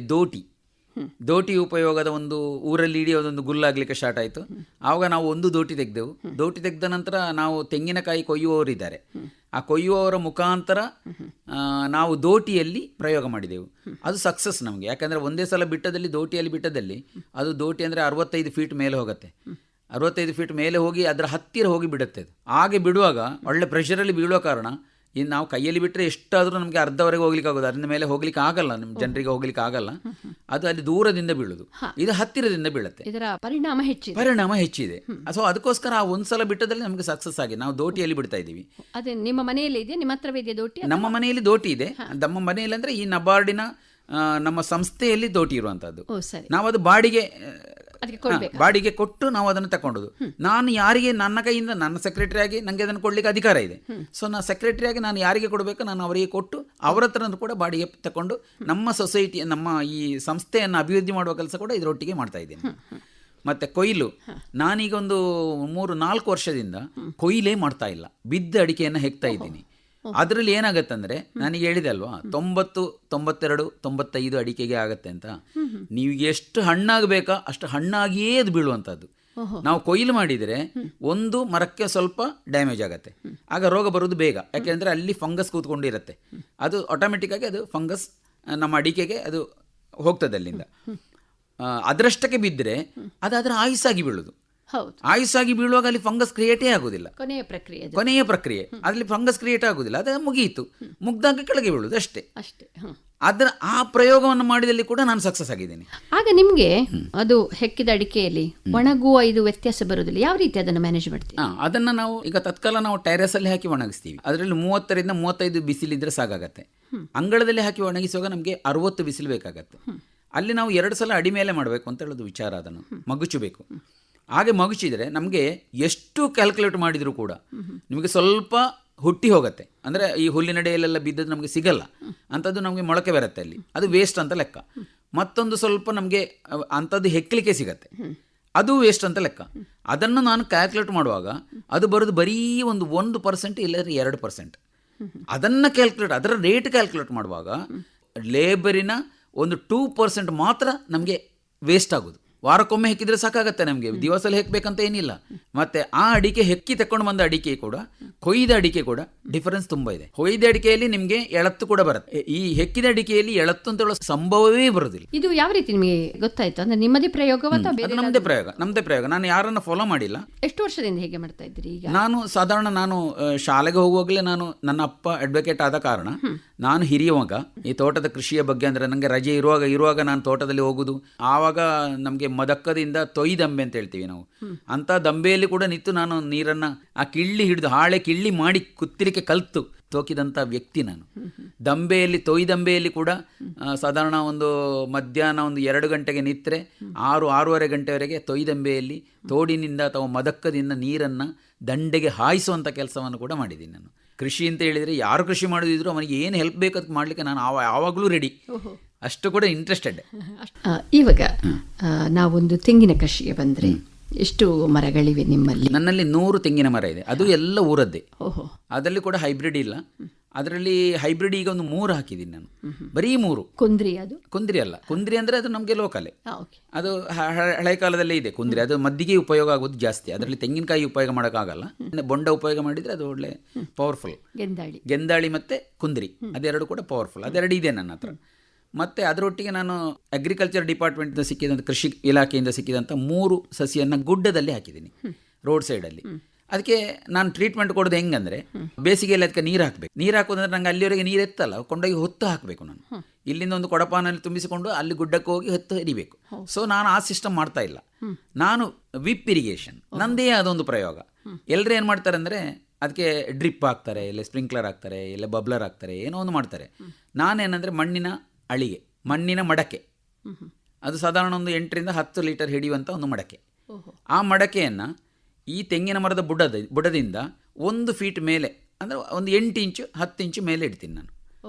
ದೋಟಿ ಉಪಯೋಗದ ಒಂದು ಊರಲ್ಲಿ ಇಡೀ ಅದೊಂದು ಗುಲ್ಲಾಗಲಿಕ್ಕೆ ಸ್ಟಾರ್ಟ್ ಆಯಿತು. ಆವಾಗ ನಾವು ಒಂದು ದೋಟಿ ತೆಗೆದೆವು. ದೋಟಿ ತೆಗೆದ ನಂತರ ನಾವು ತೆಂಗಿನಕಾಯಿ ಕೊಯ್ಯುವವರಿದ್ದಾರೆ, ಆ ಕೊಯ್ಯುವವರ ಮುಖಾಂತರ ನಾವು ದೋಟಿಯಲ್ಲಿ ಪ್ರಯೋಗ ಮಾಡಿದೆವು. ಅದು ಸಕ್ಸಸ್ ನಮಗೆ, ಯಾಕಂದರೆ ಒಂದೇ ಸಲ ದೋಟಿಯಲ್ಲಿ ಬಿಟ್ಟದಲ್ಲಿ ಅದು ದೋಟಿ ಅಂದರೆ 65 ಫೀಟ್ ಮೇಲೆ ಹೋಗುತ್ತೆ. 65 ಫೀಟ್ ಮೇಲೆ ಹೋಗಿ ಅದರ ಹತ್ತಿರ ಹೋಗಿ ಬಿಡುತ್ತೆ. ಅದು ಹಾಗೆ ಬಿಡುವಾಗ ಒಳ್ಳೆ ಪ್ರೆಷರಲ್ಲಿ ಬೀಳುವ ಕಾರಣ ಇನ್ನು ನಾವು ಕೈಯಲ್ಲಿ ಬಿಟ್ಟರೆ ಎಷ್ಟಾದರೂ ನಮಗೆ ಅರ್ಧವರೆಗೆ ಹೋಗ್ಲಿಕ್ಕೆ ಆಗೋದು, ಅದರಿಂದ ಮೇಲೆ ಹೋಗ್ಲಿಕ್ಕೆ ಆಗಲ್ಲ, ನಮ್ಮ ಜನರಿಗೆ ಹೋಗ್ಲಿಕ್ಕೆ ಆಗಲ್ಲ. ಅದು ಅಲ್ಲಿ ದೂರದಿಂದ ಬೀಳುದು, ಇದು ಹತ್ತಿರದಿಂದ ಬೀಳುತ್ತೆ. ಇದರ ಪರಿಣಾಮ ಹೆಚ್ಚಿದೆ. ಸೊ ಅದಕ್ಕೋಸ್ಕರ ಆ ಒಂದ್ಸಲ ಬಿಟ್ಟದಲ್ಲಿ ನಮಗೆ ಸಕ್ಸಸ್ ಆಗಿ ನಾವು ದೋಟಿಯಲ್ಲಿ ಬಿಡ್ತಾ ಇದ್ದೀವಿ. ಅದೇ ನಿಮ್ಮ ಮನೆಯಲ್ಲಿ ಇದೆ, ನಿಮ್ಮ ಹತ್ರವೇ ಇದೆ ದೋಟಿ? ನಮ್ಮ ಮನೆಯಲ್ಲಿ ದೋಟಿ ಇದೆ. ನಮ್ಮ ಮನೆಯಲ್ಲಿ ಅಂದರೆ ಈ ನಬಾರ್ಡಿನ ನಮ್ಮ ಸಂಸ್ಥೆಯಲ್ಲಿ ದೋಟಿ ಇರುವಂತದ್ದು. ನಾವು ಅದು ಬಾಡಿಗೆ ಕೊಟ್ಟು ನಾವು ಅದನ್ನು ತಗೊಂಡದು. ನಾನು ಯಾರಿಗೆ ನನ್ನ ಕೈಯಿಂದ, ನನ್ನ ಸೆಕ್ರೆಟರಿ ಆಗಿ ನನಗೆ ಅದನ್ನು ಕೊಡ್ಲಿಕ್ಕೆ ಅಧಿಕಾರ ಇದೆ. ಸೊ ನಾನು ಸೆಕ್ರೆಟರಿ ಆಗಿ ನಾನು ಯಾರಿಗೆ ಕೊಡಬೇಕು ನಾನು ಅವರಿಗೆ ಕೊಟ್ಟು ಅವರ ಹತ್ರ ಕೂಡ ಬಾಡಿಗೆ ತಗೊಂಡು ನಮ್ಮ ಸೊಸೈಟಿ, ನಮ್ಮ ಈ ಸಂಸ್ಥೆಯನ್ನು ಅಭಿವೃದ್ಧಿ ಮಾಡುವ ಕೆಲಸ ಕೂಡ ಇದರೊಟ್ಟಿಗೆ ಮಾಡ್ತಾ ಇದ್ದೀನಿ. ಮತ್ತು ಕೊಯ್ಲು, ನಾನೀಗ ಒಂದು 3-4 ವರ್ಷದಿಂದ ಕೊಯ್ಲೇ ಮಾಡ್ತಾ ಇಲ್ಲ, ಬಿದ್ದ ಅಡಿಕೆಯನ್ನು ಹೆಕ್ತಾ ಇದ್ದೀನಿ. ಅದರಲ್ಲಿ ಏನಾಗತ್ತಂದ್ರೆ, ನನಗೆ ಹೇಳಿದೆ ಅಲ್ವಾ 90, 92, 95 ಅಡಿಕೆಗೆ ಆಗತ್ತೆ ಅಂತ. ನೀವು ಎಷ್ಟು ಹಣ್ಣಾಗಬೇಕಾ ಅಷ್ಟು ಹಣ್ಣಾಗಿಯೇ ಅದು ಬೀಳುವಂಥದ್ದು. ನಾವು ಕೊಯ್ಲು ಮಾಡಿದರೆ ಒಂದು ಮರಕ್ಕೆ ಸ್ವಲ್ಪ ಡ್ಯಾಮೇಜ್ ಆಗುತ್ತೆ, ಆಗ ರೋಗ ಬರೋದು ಬೇಗ. ಯಾಕೆಂದರೆ ಅಲ್ಲಿ ಫಂಗಸ್ ಕೂತ್ಕೊಂಡಿರುತ್ತೆ, ಅದು ಆಟೋಮೆಟಿಕ್ಕಾಗಿ ಅದು ಫಂಗಸ್ ನಮ್ಮ ಅಡಿಕೆಗೆ ಅದು ಹೋಗ್ತದೆ ಅಲ್ಲಿಂದ. ಅದರಷ್ಟಕ್ಕೆ ಬಿದ್ದರೆ ಅದು ಅದರ ಆಯುಸ್ಸಾಗಿ ಬೀಳೋದು. ಆಯುಸ್ಸಾಗಿ ಬೀಳುವಾಗ ಅಲ್ಲಿ ಫಂಗಸ್ ಕ್ರಿಯೇಟೇ ಆಗುದಿಲ್ಲ, ಕೊನೆಯ ಪ್ರಕ್ರಿಯೆ ಅಲ್ಲಿ ಫಂಗಸ್ ಕ್ರಿಯೇಟ್ ಆಗುದಿಲ್ಲ, ಅದು ಮುಗಿಯಿತು, ಮುಗ್ದಾಗ ಕೆಳಗೆ ಬೀಳುವುದು ಅಷ್ಟೇ. ಅದರ ಆ ಪ್ರಯೋಗವನ್ನು ಮಾಡಿದಲ್ಲಿ ಕೂಡ ನಾನು ಸಕ್ಸಸ್ ಆಗಿದ್ದೇನೆ. ಆಗ ನಿಮಗೆ ಅದು ಹೆಕ್ಕಿದ ಅಡಿಕೆಯಲ್ಲಿ ಒಣಗುವ ಇದು ವ್ಯತ್ಯಾಸ ಬರುವುದಿಲ್ಲ, ಯಾವ ರೀತಿ ಅದನ್ನು ಮ್ಯಾನೇಜ್ ಮಾಡ್ತೀವಿ? ಅದನ್ನು ನಾವು ಈಗ ತತ್ಕಾಲ ನಾವು ಟೆರೆಸ್ ಅಲ್ಲಿ ಹಾಕಿ ಒಣಗಿಸ್ತೀವಿ. ಅದರಲ್ಲಿ 30ರಿಂದ 35 ಬಿಸಿಲಿದ್ರೆ ಸಾಕಾಗತ್ತೆ. ಅಂಗಳದಲ್ಲಿ ಹಾಕಿ ಒಣಗಿಸುವಾಗ ನಮಗೆ 60 ಬಿಸಿಲು ಬೇಕಾಗತ್ತೆ. ಅಲ್ಲಿ ನಾವು 2 ಸಲ ಅಡಿ ಮೇಲೆ ಮಾಡಬೇಕು ಅಂತ ಹೇಳೋದು ವಿಚಾರ. ಅದನ್ನು ಮಗುಚಬೇಕು. ಹಾಗೆ ಮಗುಚಿದರೆ ನಮಗೆ ಎಷ್ಟು ಕ್ಯಾಲ್ಕುಲೇಟ್ ಮಾಡಿದರೂ ಕೂಡ ನಿಮಗೆ ಸ್ವಲ್ಪ ಹುಟ್ಟಿ ಹೋಗುತ್ತೆ. ಅಂದರೆ ಈ ಹುಲ್ಲಿನಡೆಯಲ್ಲೆಲ್ಲ ಬಿದ್ದದ್ದು ನಮಗೆ ಸಿಗಲ್ಲ ಅಂಥದ್ದು, ನಮಗೆ ಮೊಳಕೆ ಬರುತ್ತೆ ಅಲ್ಲಿ, ಅದು ವೇಸ್ಟ್ ಅಂತ ಲೆಕ್ಕ. ಮತ್ತೊಂದು ಸ್ವಲ್ಪ ನಮಗೆ ಅಂಥದ್ದು ಹೆಕ್ಕಲಿಕ್ಕೆ ಸಿಗತ್ತೆ, ಅದು ವೇಸ್ಟ್ ಅಂತ ಲೆಕ್ಕ. ಅದನ್ನು ನಾನು ಕ್ಯಾಲ್ಕುಲೇಟ್ ಮಾಡುವಾಗ ಅದು ಬರೋದು ಬರೀ ಒಂದು 1% ಇಲ್ಲದ್ರೆ 2%. ಅದನ್ನು ಅದರ ರೇಟ್ ಕ್ಯಾಲ್ಕುಲೇಟ್ ಮಾಡುವಾಗ ಲೇಬರಿನ ಒಂದು 2% ಮಾತ್ರ ನಮಗೆ ವೇಸ್ಟ್ ಆಗೋದು. ವಾರಕ್ಕೊಮ್ಮೆ ಹೆಕ್ಕಿದ್ರೆ ಸಾಕಾಗತ್ತೆ ನಮಗೆ, ದಿವಸಲ್ಲಿ ಹೆಕ್ಕಬೇಕಂತ ಏನಿಲ್ಲ. ಮತ್ತು ಆ ಅಡಿಕೆ ಹೆಕ್ಕಿ ತಕೊಂಡು ಬಂದ ಅಡಿಕೆ ಕೂಡ ಕೊಯ್ದ ಅಡಿಕೆ ಕೂಡ ಡಿಫರೆನ್ಸ್ ತುಂಬ ಇದೆ. ಕೊಯ್ದ ಅಡಿಕೆಯಲ್ಲಿ ನಿಮಗೆ ಎಳತ್ತು ಕೂಡ ಬರುತ್ತೆ, ಈ ಹೆಕ್ಕಿದ ಅಡಿಕೆಯಲ್ಲಿ ಎಳತ್ತು ಅಂತ ಹೇಳೋ ಸಂಭವವೇ ಬರೋದಿಲ್ಲ. ಇದು ಯಾವ ರೀತಿ ನಿಮಗೆ ಗೊತ್ತಾಯ್ತು? ಅಂದ್ರೆ ನಿಮ್ಮದೇ ಪ್ರಯೋಗ? ನಮ್ಮದೇ ಪ್ರಯೋಗ. ನಾನು ಯಾರನ್ನು ಫಾಲೋ ಮಾಡಿಲ್ಲ. ಎಷ್ಟು ವರ್ಷದಿಂದ ಹೇಗೆ ಮಾಡ್ತಾ ಇದ್ರಿ? ಈಗ ನಾನು ಸಾಧಾರಣ ಶಾಲೆಗೆ ಹೋಗುವಾಗಲೇ ನನ್ನ ಅಪ್ಪ ಅಡ್ವೊಕೇಟ್ ಆದ ಕಾರಣ ನಾನು ಹಿರಿಯ ಮಗ. ಈ ತೋಟದ ಕೃಷಿಯ ಬಗ್ಗೆ ಅಂದರೆ ನನಗೆ ರಜೆ ಇರುವಾಗ ನಾನು ತೋಟದಲ್ಲಿ ಹೋಗುದು. ಆವಾಗ ನಮಗೆ ಮದಕ್ಕದಿಂದ ತೊಯ್ದಂಬೆ ಅಂತ ಹೇಳ್ತೀವಿ ನಾವು, ಅಂತ ದಂಬೆಯಲ್ಲಿ ಕೂಡ ನಿಂತು ನಾನು ನೀರನ್ನು ಆ ಕಿಳ್ಳಿ ಹಿಡಿದು ಹಾಳೆ ಕಿಳ್ಳಿ ಮಾಡಿ ಕುತ್ತಿಲಿಕ್ಕೆ ಕಲ್ತು ತೋಕಿದಂಥ ವ್ಯಕ್ತಿ ನಾನು. ತೊಯ್ದಂಬೆಯಲ್ಲಿ ಕೂಡ ಸಾಧಾರಣ ಒಂದು ಮಧ್ಯಾಹ್ನ 2 ಗಂಟೆಗೆ ನಿಂತರೆ 6-6:30 ಗಂಟೆವರೆಗೆ ತೊಯ್ದಂಬೆಯಲ್ಲಿ ತೋಡಿನಿಂದ ಅಥವಾ ಮದಕ್ಕದಿಂದ ನೀರನ್ನು ದಂಡೆಗೆ ಹಾಯಿಸುವಂಥ ಕೆಲಸವನ್ನು ಕೂಡ ಮಾಡಿದ್ದೀನಿ ನಾನು. ಕೃಷಿ ಅಂತ ಹೇಳಿದರೆ ಯಾರು ಕೃಷಿ ಮಾಡೋದಿದ್ರು ಅವನಿಗೆ ಏನು ಹೆಲ್ಪ್ ಬೇಕು ಅದಕ್ಕೆ ಮಾಡಲಿಕ್ಕೆ ನಾನು ಯಾವಾಗಲೂ ರೆಡಿ, ಅಷ್ಟು ಕೂಡ ಇಂಟ್ರೆಸ್ಟೆಡ್. ಇವಾಗ ನಾವೊಂದು ತೆಂಗಿನ ಕೃಷಿಗೆ ಬಂದರೆ ಎಷ್ಟು ಮರಗಳಿವೆ ನಿಮ್ಮಲ್ಲಿ? ನನ್ನಲ್ಲಿ 100 ತೆಂಗಿನ ಮರ ಇದೆ, ಅದು ಎಲ್ಲ ಊರದ್ದೇ. ಅದರಲ್ಲಿ ಕೂಡ ಹೈಬ್ರಿಡ್ ಇಲ್ಲ. ಅದರಲ್ಲಿ ಹೈಬ್ರಿಡ್ ಈಗ ಒಂದು 3 ಹಾಕಿದ್ದೀನಿ ನಾನು, ಬರೀ 3. ಕುಂದ್ರಿ ಅದು ಕುಂದ್ರಿ ಅಲ್ಲ, ಕುಂದ್ರಿ ಅಂದರೆ ಅದು ನಮಗೆ ಲೋಕಲೇ, ಓಕೆ. ಅದು ಹಳೆ ಕಾಲದಲ್ಲೇ ಇದೆ ಕುಂದ್ರಿ. ಅದು ಮದ್ದಿಗೆ ಉಪಯೋಗ ಆಗೋದು ಜಾಸ್ತಿ, ಅದರಲ್ಲಿ ತೆಂಗಿನಕಾಯಿ ಉಪಯೋಗ ಮಾಡೋಕ್ಕಾಗಲ್ಲ. ಬೊಂಡ ಉಪಯೋಗ ಮಾಡಿದರೆ ಅದು ಒಳ್ಳೆ ಪವರ್ಫುಲ್. ಗೆಂದಾಳಿ ಮತ್ತು ಕುಂದ್ರಿ ಅದೆರಡು ಕೂಡ ಪವರ್ಫುಲ್, ಅದೆರಡು ಇದೆ ನನ್ನ ಹತ್ರ. ಮತ್ತು ಅದರೊಟ್ಟಿಗೆ ನಾನು ಅಗ್ರಿಕಲ್ಚರ್ ಡಿಪಾರ್ಟ್ಮೆಂಟಿಂದ ಸಿಕ್ಕಿದಂಥ, ಕೃಷಿ ಇಲಾಖೆಯಿಂದ ಸಿಕ್ಕಿದಂಥ 3 ಸಸಿಯನ್ನು ಗುಡ್ಡದಲ್ಲಿ ಹಾಕಿದ್ದೀನಿ, ರೋಡ್ ಸೈಡಲ್ಲಿ. ಅದಕ್ಕೆ ನಾನು ಟ್ರೀಟ್ಮೆಂಟ್ ಕೊಡೋದು ಹೆಂಗಂದರೆ, ಬೇಸಿಗೆಯಲ್ಲಿ ಅದಕ್ಕೆ ನೀರು ಹಾಕಬೇಕು. ನೀರು ಹಾಕೋದಂದ್ರೆ ನಂಗೆ ಅಲ್ಲಿವರೆಗೆ ನೀರು ಎತ್ತಲ್ಲ, ಕೊಂಡೋಗಿ ಹೊತ್ತು ಹಾಕಬೇಕು. ನಾನು ಇಲ್ಲಿಂದ ಒಂದು ಕೊಡಪಾನಲ್ಲಿ ತುಂಬಿಸಿಕೊಂಡು ಅಲ್ಲಿ ಗುಡ್ಡಕ್ಕೆ ಹೋಗಿ ಹೊತ್ತು ಹರಿಬೇಕು. ಸೊ ನಾನು ಆ ಸಿಸ್ಟಮ್ ಮಾಡ್ತಾ ಇಲ್ಲ. ನಾನು ವಿಪ್ ಇರಿಗೇಷನ್, ನಂದೇ ಅದೊಂದು ಪ್ರಯೋಗ. ಎಲ್ಲರೂ ಏನು ಮಾಡ್ತಾರೆ ಅಂದರೆ ಅದಕ್ಕೆ ಡ್ರಿಪ್ ಹಾಕ್ತಾರೆ, ಇಲ್ಲ ಸ್ಪ್ರಿಂಕ್ಲರ್ ಹಾಕ್ತಾರೆ, ಇಲ್ಲ ಬಬ್ಲರ್ ಹಾಕ್ತಾರೆ, ಏನೋ ಒಂದು ಮಾಡ್ತಾರೆ. ನಾನೇನಂದರೆ ಮಣ್ಣಿನ ಅಳಿಗೆ, ಮಣ್ಣಿನ ಮಡಕೆ, ಅದು ಸಾಧಾರಣ ಒಂದು 8 ರಿಂದ 10 ಲೀಟರ್ ಹಿಡಿಯುವಂಥ ಒಂದು ಮಡಕೆ. ಆ ಮಡಕೆಯನ್ನು ಈ ತೆಂಗಿನ ಮರದ ಬುಡದಿಂದ 1 ಫೀಟ್ ಮೇಲೆ, ಅಂದರೆ ಒಂದು 8 ಇಂಚು 10 ಇಂಚು ಮೇಲೆ ಇಡ್ತೀನಿ ನಾನು.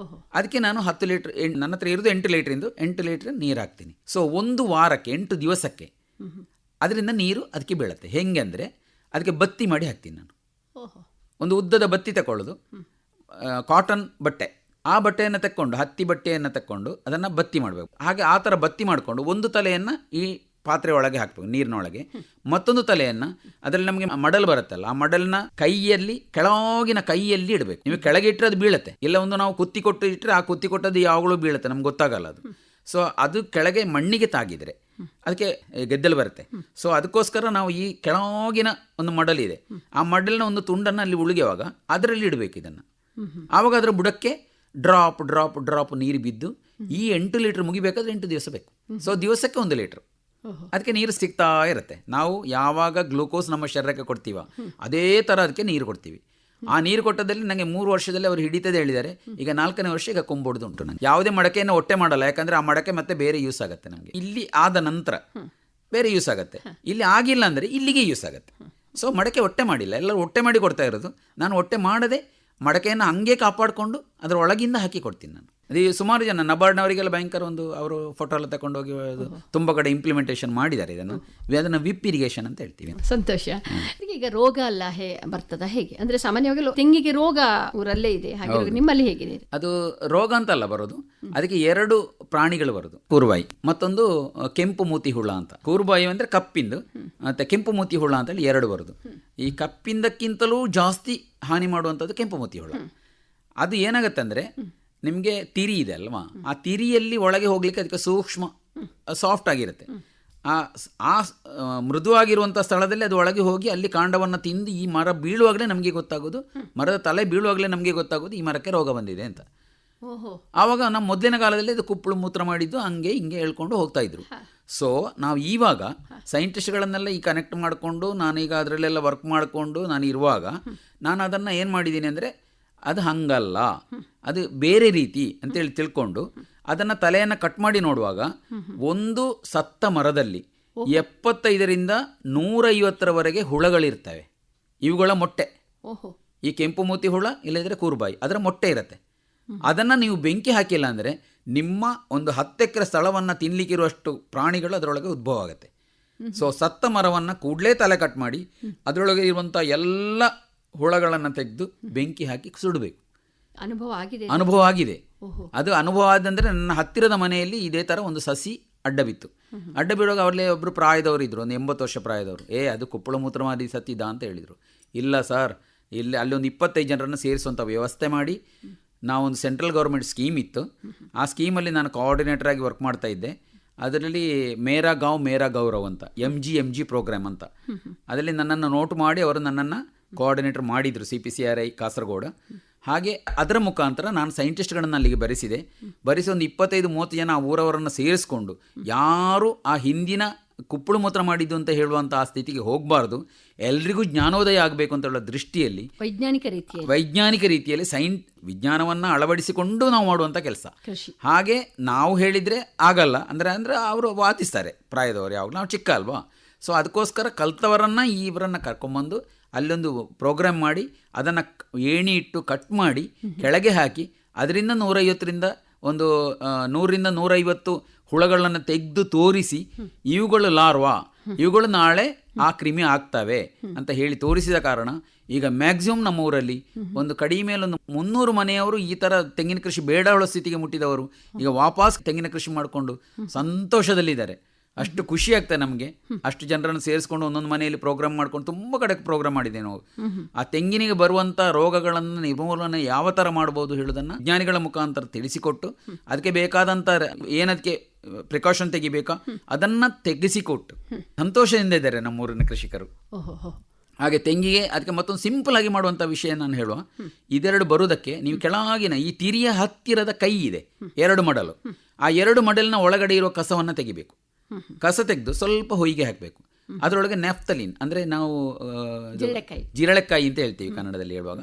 ಅದಕ್ಕೆ ನಾನು 10 ಲೀಟ್ರ್, ನನ್ನ ಹತ್ರ ಇರೋದು 8 ಲೀಟ್ರಿಂದ 8 ಲೀಟ್ರ್ ನೀರು ಹಾಕ್ತೀನಿ. ಸೊ 1 ವಾರಕ್ಕೆ 8 ದಿವಸಕ್ಕೆ ಅದರಿಂದ ನೀರು ಅದಕ್ಕೆ ಬೀಳುತ್ತೆ. ಹೆಂಗೆ ಅಂದರೆ ಅದಕ್ಕೆ ಬತ್ತಿ ಮಾಡಿ ಹಾಕ್ತೀನಿ ನಾನು. ಒಂದು ಉದ್ದದ ಬತ್ತಿ ತಗೊಳ್ಳೋದು, ಕಾಟನ್ ಬಟ್ಟೆ, ಆ ಬಟ್ಟೆಯನ್ನು ತಕ್ಕೊಂಡು, ಹತ್ತಿ ಬಟ್ಟೆಯನ್ನು ತಕ್ಕೊಂಡು ಅದನ್ನು ಬತ್ತಿ ಮಾಡಬೇಕು. ಹಾಗೆ ಆ ಥರ ಬತ್ತಿ ಮಾಡಿಕೊಂಡು ಒಂದು ತಲೆಯನ್ನು ಈ ಪಾತ್ರೆ ಒಳಗೆ ಹಾಕಬೇಕು, ನೀರಿನೊಳಗೆ. ಮತ್ತೊಂದು ತಲೆಯನ್ನು ಅದರಲ್ಲಿ ನಮಗೆ ಮಡಲ್ ಬರುತ್ತಲ್ಲ, ಆ ಮಡಲ್ನ ಕೈಯಲ್ಲಿ, ಕೆಳಗಿನ ಕೈಯಲ್ಲಿ ಇಡಬೇಕು. ನೀವು ಕೆಳಗೆ ಇಟ್ಟರೆ ಅದು ಬೀಳುತ್ತೆ, ಇಲ್ಲ ಒಂದು ನಾವು ಕುತ್ತಿ ಕೊಟ್ಟು ಇಟ್ಟರೆ ಆ ಕುತ್ತಿ ಕೊಟ್ಟದ್ದು ಯಾವಾಗಲೂ ಬೀಳುತ್ತೆ, ನಮ್ಗೆ ಗೊತ್ತಾಗಲ್ಲ ಅದು. ಸೊ ಅದು ಕೆಳಗೆ ಮಣ್ಣಿಗೆ ತಾಗಿದರೆ ಅದಕ್ಕೆ ಗೆದ್ದಲು ಬರುತ್ತೆ. ಸೊ ಅದಕ್ಕೋಸ್ಕರ ನಾವು ಈ ಕೆಳಗಿನ ಒಂದು ಮಡಲ್ ಇದೆ, ಆ ಮಡಲಿನ ಒಂದು ತುಂಡನ್ನು ಅಲ್ಲಿ ಉಳಿಯುವಾಗ ಅದರಲ್ಲಿ ಇಡಬೇಕು ಇದನ್ನು. ಆವಾಗ ಅದರ ಬುಡಕ್ಕೆ ಡ್ರಾಪ್ ಡ್ರಾಪ್ ಡ್ರಾಪ್ ನೀರು ಬಿದ್ದು ಈ 8 ಲೀಟ್ರ್ ಮುಗಿಬೇಕಾದ್ರೆ 8 ದಿವಸ ಬೇಕು. ಸೊ ದಿವಸಕ್ಕೆ 1 ಲೀಟ್ರ್ ಅದಕ್ಕೆ ನೀರು ಸಿಗ್ತಾ ಇರುತ್ತೆ. ನಾವು ಯಾವಾಗ ಗ್ಲೂಕೋಸ್ ನಮ್ಮ ಶರೀರಕ್ಕೆ ಕೊಡ್ತೀವ ಅದೇ ಥರ ಅದಕ್ಕೆ ನೀರು ಕೊಡ್ತೀವಿ. ಆ ನೀರು ಕೊಟ್ಟದಲ್ಲಿ ನನಗೆ 3 ವರ್ಷದಲ್ಲಿ ಅವರು ಹಿಡಿತದೆ ಹೇಳಿದ್ದಾರೆ. ಈಗ 4ನೇ ವರ್ಷ ಈಗ ಕೊಂಬೋಡ್ದು ಉಂಟು. ನನಗೆ ಯಾವುದೇ ಮಡಕೆಯನ್ನು ಒಟ್ಟೆ ಮಾಡಲ್ಲ, ಯಾಕಂದರೆ ಆ ಮಡಕೆ ಮತ್ತೆ ಬೇರೆ ಯೂಸ್ ಆಗುತ್ತೆ. ನಮಗೆ ಇಲ್ಲಿ ಆದ ನಂತರ ಬೇರೆ ಯೂಸ್ ಆಗುತ್ತೆ, ಇಲ್ಲಿ ಆಗಿಲ್ಲ ಅಂದರೆ ಇಲ್ಲಿಗೆ ಯೂಸ್ ಆಗುತ್ತೆ. ಸೊ ಮಡಕೆ ಒಟ್ಟೆ ಮಾಡಿಲ್ಲ, ಎಲ್ಲರೂ ಒಟ್ಟೆ ಮಾಡಿ ಕೊಡ್ತಾ ಇರೋದು. ನಾನು ಒಟ್ಟೆ ಮಾಡದೆ ಮಡಕೆಯನ್ನು ಹಂಗೆ ಕಾಪಾಡಿಕೊಂಡು ಅದರ ಒಳಗಿಂದ ಹಾಕಿ ಕೊಡ್ತೀನಿ ನಾನು. ಅದು ಸುಮಾರು ಜನ ನಬಾರ್ಡ್ನವರಿಗೆಲ್ಲ ಭಯಂಕರ ಒಂದು ಅವರು ಫೋಟೋ ಎಲ್ಲ ತಗೊಂಡೋಗಿ ತುಂಬ ಕಡೆ ಇಂಪ್ಲಿಮೆಂಟೇಷನ್ ಮಾಡಿದ್ದಾರೆ ಅದನ್ನು ವಿಪ್ ಇರಿಗೇಷನ್ ಅಂತ ಹೇಳ್ತೀವಿ. ಸಂತೋಷ. ಈಗ ರೋಗ ಎಲ್ಲ ಬರ್ತದ ಹೇಗೆ ಅಂದರೆ ಸಾಮಾನ್ಯವಾಗಿ ತೆಂಗಿಗೆ ರೋಗ ಊರಲ್ಲೇ ಇದೆ, ಹಾಗೆ ನಿಮ್ಮಲ್ಲಿ ಹೇಗಿದೆ? ಅದು ರೋಗ ಅಂತಲ್ಲ ಬರೋದು, ಅದಕ್ಕೆ 2 ಪ್ರಾಣಿಗಳು ಬರೋದು, ಕೂರ್ಬಾಯಿ ಮತ್ತೊಂದು ಕೆಂಪು ಮೂತಿ ಹುಳ ಅಂತ. ಕೂರ್ಬಾಯಿ ಅಂದರೆ ಕಪ್ಪಿಂದು, ಮತ್ತು ಕೆಂಪು ಮೂತಿ ಹುಳ ಅಂತೇಳಿ 2 ಬರೋದು. ಈ ಕಪ್ಪಿಂದಕ್ಕಿಂತಲೂ ಜಾಸ್ತಿ ಹಾನಿ ಮಾಡುವಂಥದ್ದು ಕೆಂಪು ಮೂತಿ ಹುಳ. ಅದು ಏನಾಗುತ್ತೆ ಅಂದರೆ ನಿಮಗೆ ತಿರಿ ಇದೆ ಅಲ್ವಾ, ಆ ತಿರಿಯಲ್ಲಿ ಒಳಗೆ ಹೋಗ್ಲಿಕ್ಕೆ ಅದಕ್ಕೆ ಸೂಕ್ಷ್ಮ ಸಾಫ್ಟ್ ಆಗಿರುತ್ತೆ. ಆ ಮೃದುವಾಗಿರುವಂಥ ಸ್ಥಳದಲ್ಲಿ ಅದು ಒಳಗೆ ಹೋಗಿ ಅಲ್ಲಿ ಕಾಂಡವನ್ನು ತಿಂದು ಈ ಮರ ಬೀಳುವಾಗಲೇ ನಮಗೆ ಗೊತ್ತಾಗೋದು, ಮರದ ತಲೆ ಬೀಳುವಾಗಲೇ ನಮಗೆ ಗೊತ್ತಾಗೋದು ಈ ಮರಕ್ಕೆ ರೋಗ ಬಂದಿದೆ ಅಂತ. ಆವಾಗ ನಮ್ಮ ಮೊದಲಿನ ಕಾಲದಲ್ಲಿ ಅದು ಕುಪ್ಪಳು ಮೂತ್ರ ಮಾಡಿದ್ದು ಹಂಗೆ ಹಿಂಗೆ ಹೇಳ್ಕೊಂಡು ಹೋಗ್ತಾ ಇದ್ರು. ಸೊ ನಾವು ಇವಾಗ ಸೈಂಟಿಸ್ಟ್ಗಳನ್ನೆಲ್ಲ ಈ ಕನೆಕ್ಟ್ ಮಾಡಿಕೊಂಡು ನಾನೀಗ ಅದರಲ್ಲೆಲ್ಲ ವರ್ಕ್ ಮಾಡಿಕೊಂಡು ನಾನು ಇರುವಾಗ ನಾನು ಅದನ್ನು ಏನು ಮಾಡಿದ್ದೀನಿ ಅಂದರೆ ಅದು ಹಂಗಲ್ಲ, ಅದು ಬೇರೆ ರೀತಿ ಅಂತೇಳಿ ತಿಳ್ಕೊಂಡು ಅದನ್ನು ತಲೆಯನ್ನು ಕಟ್ ಮಾಡಿ ನೋಡುವಾಗ ಒಂದು ಸತ್ತ ಮರದಲ್ಲಿ 75 ರಿಂದ 150 ಹುಳಗಳಿರ್ತವೆ. ಇವುಗಳ ಮೊಟ್ಟೆ, ಈ ಕೆಂಪು ಮೂತಿ ಹುಳ ಇಲ್ಲದಿದ್ದರೆ ಕೂರ್ಬಾಯಿ, ಅದರ ಮೊಟ್ಟೆ ಇರುತ್ತೆ. ಅದನ್ನು ನೀವು ಬೆಂಕಿ ಹಾಕಿಲ್ಲ ಅಂದರೆ ನಿಮ್ಮ ಒಂದು 10 ಎಕರೆ ಸ್ಥಳವನ್ನು ತಿನ್ನಲಿಕ್ಕಿರುವಷ್ಟು ಪ್ರಾಣಿಗಳು ಅದರೊಳಗೆ ಉದ್ಭವ ಆಗುತ್ತೆ. ಸೊ ಸತ್ತ ಮರವನ್ನು ಕೂಡಲೇ ತಲೆ ಕಟ್ ಮಾಡಿ ಅದರೊಳಗೆ ಇರುವಂಥ ಎಲ್ಲ ಹುಳಗಳನ್ನು ತೆಗೆದು ಬೆಂಕಿ ಹಾಕಿ ಸುಡಬೇಕು. ಅನುಭವ ಆಗಿದೆ. ಅದು ಅನುಭವ ಆದಂದರೆ ನನ್ನ ಹತ್ತಿರದ ಮನೆಯಲ್ಲಿ ಇದೇ ಥರ ಒಂದು ಸಸಿ ಅಡ್ಡ ಬಿತ್ತು. ಅಡ್ಡ ಬಿಡುವಾಗ ಅವರಲ್ಲೇ ಒಬ್ಬರು ಪ್ರಾಯದವರು ಇದ್ದರು, ಒಂದು 80 ವರ್ಷ ಪ್ರಾಯದವರು. ಅದು ಕುಪ್ಪಳ ಮೂತ್ರ ಮಾಡಿ ಸತ್ತಿದ್ದ ಅಂತ ಹೇಳಿದರು. ಇಲ್ಲ ಸರ್, ಇಲ್ಲಿ ಅಲ್ಲಿ ಒಂದು 25 ಜನರನ್ನು ಸೇರಿಸುವಂಥ ವ್ಯವಸ್ಥೆ ಮಾಡಿ ನಾವೊಂದು ಸೆಂಟ್ರಲ್ ಗೌರ್ಮೆಂಟ್ ಸ್ಕೀಮ್ ಇತ್ತು, ಆ ಸ್ಕೀಮಲ್ಲಿ ನಾನು ಕೋಆರ್ಡಿನೇಟರ್ ಆಗಿ ವರ್ಕ್ ಮಾಡ್ತಾ ಇದ್ದೆ. ಅದರಲ್ಲಿ ಮೇರಾ ಗಾಂವ್ ಮೇರಾ ಗೌರವ್ ಅಂತ MG ಪ್ರೋಗ್ರಾಮ್ ಅಂತ, ಅದರಲ್ಲಿ ನನ್ನನ್ನು ನೋಟ್ ಮಾಡಿ ಅವರು ನನ್ನನ್ನು ಕೋಆರ್ಡಿನೇಟರ್ ಮಾಡಿದರು, CPCRI ಕಾಸರಗೋಡು. ಹಾಗೆ ಅದರ ಮುಖಾಂತರ ನಾನು ಸೈಂಟಿಸ್ಟ್ಗಳನ್ನು ಅಲ್ಲಿಗೆ ಬರೆಸಿ ಒಂದು 25-30 ಜನ ಆ ಊರವರನ್ನು ಸೇರಿಸ್ಕೊಂಡು ಯಾರು ಆ ಹಿಂದಿನ ಕುಪ್ಪಳು ಮೂತ್ರ ಮಾಡಿದ್ದು ಅಂತ ಹೇಳುವಂಥ ಆ ಸ್ಥಿತಿಗೆ ಹೋಗಬಾರ್ದು, ಎಲ್ರಿಗೂ ಜ್ಞಾನೋದಯ ಆಗಬೇಕು ಅಂತ ಹೇಳೋ ದೃಷ್ಟಿಯಲ್ಲಿ ವೈಜ್ಞಾನಿಕ ರೀತಿಯಲ್ಲಿ ವಿಜ್ಞಾನವನ್ನು ಅಳವಡಿಸಿಕೊಂಡು ನಾವು ಮಾಡುವಂಥ ಕೆಲಸ. ಹಾಗೆ ನಾವು ಹೇಳಿದರೆ ಆಗಲ್ಲ ಅಂದರೆ ಅವರು ವಾದಿಸ್ತಾರೆ ಪ್ರಾಯದವರು, ಯಾವಾಗ ನಾವು ಚಿಕ್ಕ ಅಲ್ವಾ. ಸೊ ಅದಕ್ಕೋಸ್ಕರ ಕಲ್ತವರನ್ನು ಇವರನ್ನು ಕರ್ಕೊಂಬಂದು ಅಲ್ಲೊಂದು ಪ್ರೋಗ್ರಾಮ್ ಮಾಡಿ ಅದನ್ನು ಏಣಿ ಇಟ್ಟು ಕಟ್ ಮಾಡಿ ಕೆಳಗೆ ಹಾಕಿ ಅದರಿಂದ 150 ರಿಂದ 150 ಹುಳಗಳನ್ನು ತೆಗೆದು ತೋರಿಸಿ ಇವುಗಳು ಲಾರ್ವಾ, ಇವುಗಳು ನಾಳೆ ಆ ಕ್ರಿಮಿ ಆಗ್ತವೆ ಅಂತ ಹೇಳಿ ತೋರಿಸಿದ ಕಾರಣ ಈಗ ಮ್ಯಾಕ್ಸಿಮಮ್ ನಮ್ಮ ಊರಲ್ಲಿ ಒಂದು ಕಡಿಮೆ ಒಂದು 300 ಮನೆಯವರು ಈ ಥರ ತೆಂಗಿನ ಕೃಷಿ ಬೇಡ ಹೇಳೋ ಸ್ಥಿತಿಗೆ ಮುಟ್ಟಿದವರು ಈಗ ವಾಪಸ್ ತೆಂಗಿನ ಕೃಷಿ ಮಾಡಿಕೊಂಡು ಸಂತೋಷದಲ್ಲಿದ್ದಾರೆ. ಅಷ್ಟು ಖುಷಿ ಆಗ್ತದೆ ನಮಗೆ. ಅಷ್ಟು ಜನರನ್ನು ಸೇರಿಸ್ಕೊಂಡು ಒಂದೊಂದು ಮನೆಯಲ್ಲಿ ಪ್ರೋಗ್ರಾಮ್ ಮಾಡ್ಕೊಂಡು ತುಂಬ ಕಡೆ ಪ್ರೋಗ್ರಾಮ್ ಮಾಡಿದ್ದೇವೆ ನಾವು. ಆ ತೆಂಗಿನಿಗೆ ಬರುವಂಥ ರೋಗಗಳನ್ನು ನಿರ್ಮೂಲನೆ ಯಾವ ಥರ ಮಾಡ್ಬೋದು ಹೇಳೋದನ್ನು ವಿಜ್ಞಾನಿಗಳ ಮುಖಾಂತರ ತಿಳಿಸಿಕೊಟ್ಟು ಅದಕ್ಕೆ ಬೇಕಾದಂಥ ಏನದಕ್ಕೆ ಪ್ರಿಕಾಷನ್ ತೆಗಿಬೇಕಾ ಅದನ್ನು ತೆಗೆಸಿಕೊಟ್ಟು ಸಂತೋಷದಿಂದ ಇದ್ದಾರೆ ನಮ್ಮೂರಿನ ಕೃಷಿಕರು. ಹಾಗೆ ತೆಂಗಿಗೆ ಅದಕ್ಕೆ ಮತ್ತೊಂದು ಸಿಂಪಲ್ ಆಗಿ ಮಾಡುವಂಥ ವಿಷಯ ನಾನು ಹೇಳುವ, ಇದೆರಡು ಬರುವುದಕ್ಕೆ ನೀವು ಕೆಳಗಿನ ಈ ತಿರಿಯ ಹತ್ತಿರದ ಕೈ ಇದೆ 2 ಮಡಲು, ಆ 2 ಮಡಲಿನ ಒಳಗಡೆ ಇರುವ ಕಸವನ್ನು ತೆಗಿಬೇಕು. ಕಸ ತೆಗೆದು ಸ್ವಲ್ಪ ಹೊಯ್ಗೆ ಹಾಕಬೇಕು. ಅದರೊಳಗೆ ನ್ಯಾಫ್ತಲಿನ್ ಅಂದರೆ ನಾವು ಜಿರಳೆಕಾಯಿ ಅಂತ ಹೇಳ್ತೀವಿ ಕನ್ನಡದಲ್ಲಿ ಹೇಳುವಾಗ,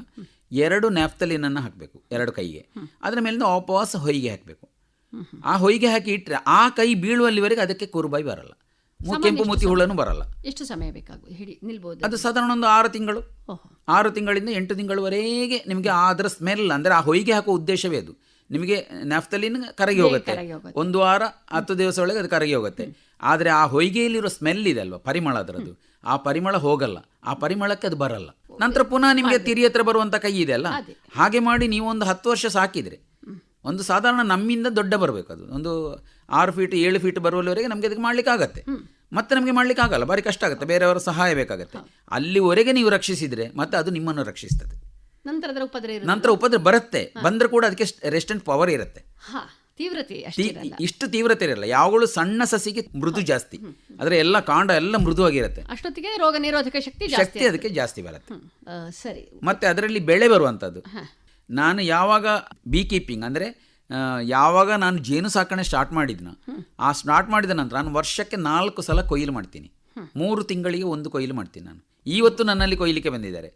2 ನ್ಯಾಫ್ತಲಿನನ್ನು ಹಾಕಬೇಕು 2 ಕೈಗೆ. ಅದರ ಮೇಲಿಂದ ವಾಪಸ್ ಹೊಯ್ಗೆ ಹಾಕಬೇಕು. ಆ ಹೊಯ್ಗೆ ಹಾಕಿ ಇಟ್ಟರೆ ಆ ಕೈ ಬೀಳುವಲ್ಲಿವರೆಗೆ ಅದಕ್ಕೆ ಕುರುಬಾಯಿ ಬರಲ್ಲ, ಕೆಂಪು ಮೂತಿ ಹುಳನು ಬರಲ್ಲ. ಎಷ್ಟು ಸಮಯ ಬೇಕಾಗುತ್ತೆ? ಅದು ಸಾಧಾರಣ ಒಂದು 6 ತಿಂಗಳು, 6 ತಿಂಗಳಿಂದ 8 ತಿಂಗಳವರೆಗೆ ನಿಮಗೆ ಅದರ ಸ್ಮೆಲ್ ಅಂದರೆ ಆ ಹೊಯ್ಗೆ ಹಾಕುವ ಉದ್ದೇಶವೇ ಅದು. ನಿಮಗೆ ನ್ಯಾಫ್ತಲಿನ್ ಕರಗಿ ಹೋಗುತ್ತೆ, 1 ವಾರ 10 ದಿವಸ ಒಳಗೆ ಅದು ಕರಗಿ ಹೋಗುತ್ತೆ. ಆದರೆ ಆ ಹೊಯ್ಗೆಯಲ್ಲಿರೋ ಸ್ಮೆಲ್ ಇದೆ ಅಲ್ವಾ, ಪರಿಮಳ ಅದರದ್ದು, ಆ ಪರಿಮಳ ಹೋಗಲ್ಲ, ಆ ಪರಿಮಳಕ್ಕೆ ಅದು ಬರಲ್ಲ. ನಂತರ ಪುನಃ ನಿಮಗೆ ತಿರಿ ಹತ್ರ ಬರುವಂಥ ಕೈ ಇದೆ ಅಲ್ಲ, ಹಾಗೆ ಮಾಡಿ ನೀವು ಒಂದು 10 ವರ್ಷ ಸಾಕಿದರೆ ಒಂದು ಸಾಧಾರಣ ನಮ್ಮಿಂದ ದೊಡ್ಡ ಬರಬೇಕು. ಅದು ಒಂದು 6 ಫೀಟ್ 7 ಫೀಟ್ ಬರುವವರೆಗೆ ನಮಗೆ ಅದಕ್ಕೆ ಮಾಡ್ಲಿಕ್ಕೆ ಆಗುತ್ತೆ. ಮತ್ತೆ ನಮಗೆ ಮಾಡ್ಲಿಕ್ಕೆ ಆಗಲ್ಲ, ಭಾರಿ ಕಷ್ಟ ಆಗುತ್ತೆ, ಬೇರೆಯವರ ಸಹಾಯ ಬೇಕಾಗುತ್ತೆ. ಅಲ್ಲಿವರೆಗೆ ನೀವು ರಕ್ಷಿಸಿದರೆ ಮತ್ತೆ ಅದು ನಿಮ್ಮನ್ನು ರಕ್ಷಿಸ್ತದೆ. ನಂತರ ಉಪದ್ರ ಬರುತ್ತೆ, ಬಂದರೂ ಕೂಡ ಅದಕ್ಕೆ ರೆಸ್ಟೆಂಟ್ ಪವರ್ ಇರುತ್ತೆ, ಇಷ್ಟು ತೀವ್ರತೆ ಇರಲ್ಲ. ಯಾವಾಗಲೂ ಸಣ್ಣ ಸಸಿಗೆ ಮೃದು ಜಾಸ್ತಿ, ಆದರೆ ಎಲ್ಲ ಕಾಂಡ ಎಲ್ಲ ಮೃದುವಾಗಿರುತ್ತೆ, ಅಷ್ಟೊತ್ತಿಗೆ ರೋಗ ನಿರೋಧಕ ಶಕ್ತಿ ಅದಕ್ಕೆ ಜಾಸ್ತಿ ಬರುತ್ತೆ. ಸರಿ, ಮತ್ತೆ ಅದರಲ್ಲಿ ಬೆಳೆ ಬರುವಂಥದ್ದು. ನಾನು ಯಾವಾಗ ಬೀ ಕೀಪಿಂಗ್ ಅಂದರೆ ಯಾವಾಗ ನಾನು ಜೇನು ಸಾಕಣೆ ಸ್ಟಾರ್ಟ್ ಮಾಡಿದ್ನ, ಆ ಸ್ಟಾರ್ಟ್ ಮಾಡಿದ ನಂತರ ನಾನು ವರ್ಷಕ್ಕೆ 4 ಸಲ ಕೊಯ್ಲು ಮಾಡ್ತೀನಿ. 3 ತಿಂಗಳಿಗೆ 1 ಕೊಯ್ಲು ಮಾಡ್ತೀನಿ ನಾನು. ಇವತ್ತು ನನ್ನಲ್ಲಿ ಕೊಯ್ಲಿಕ್ಕೆ ಬಂದಿದ್ದಾರೆ,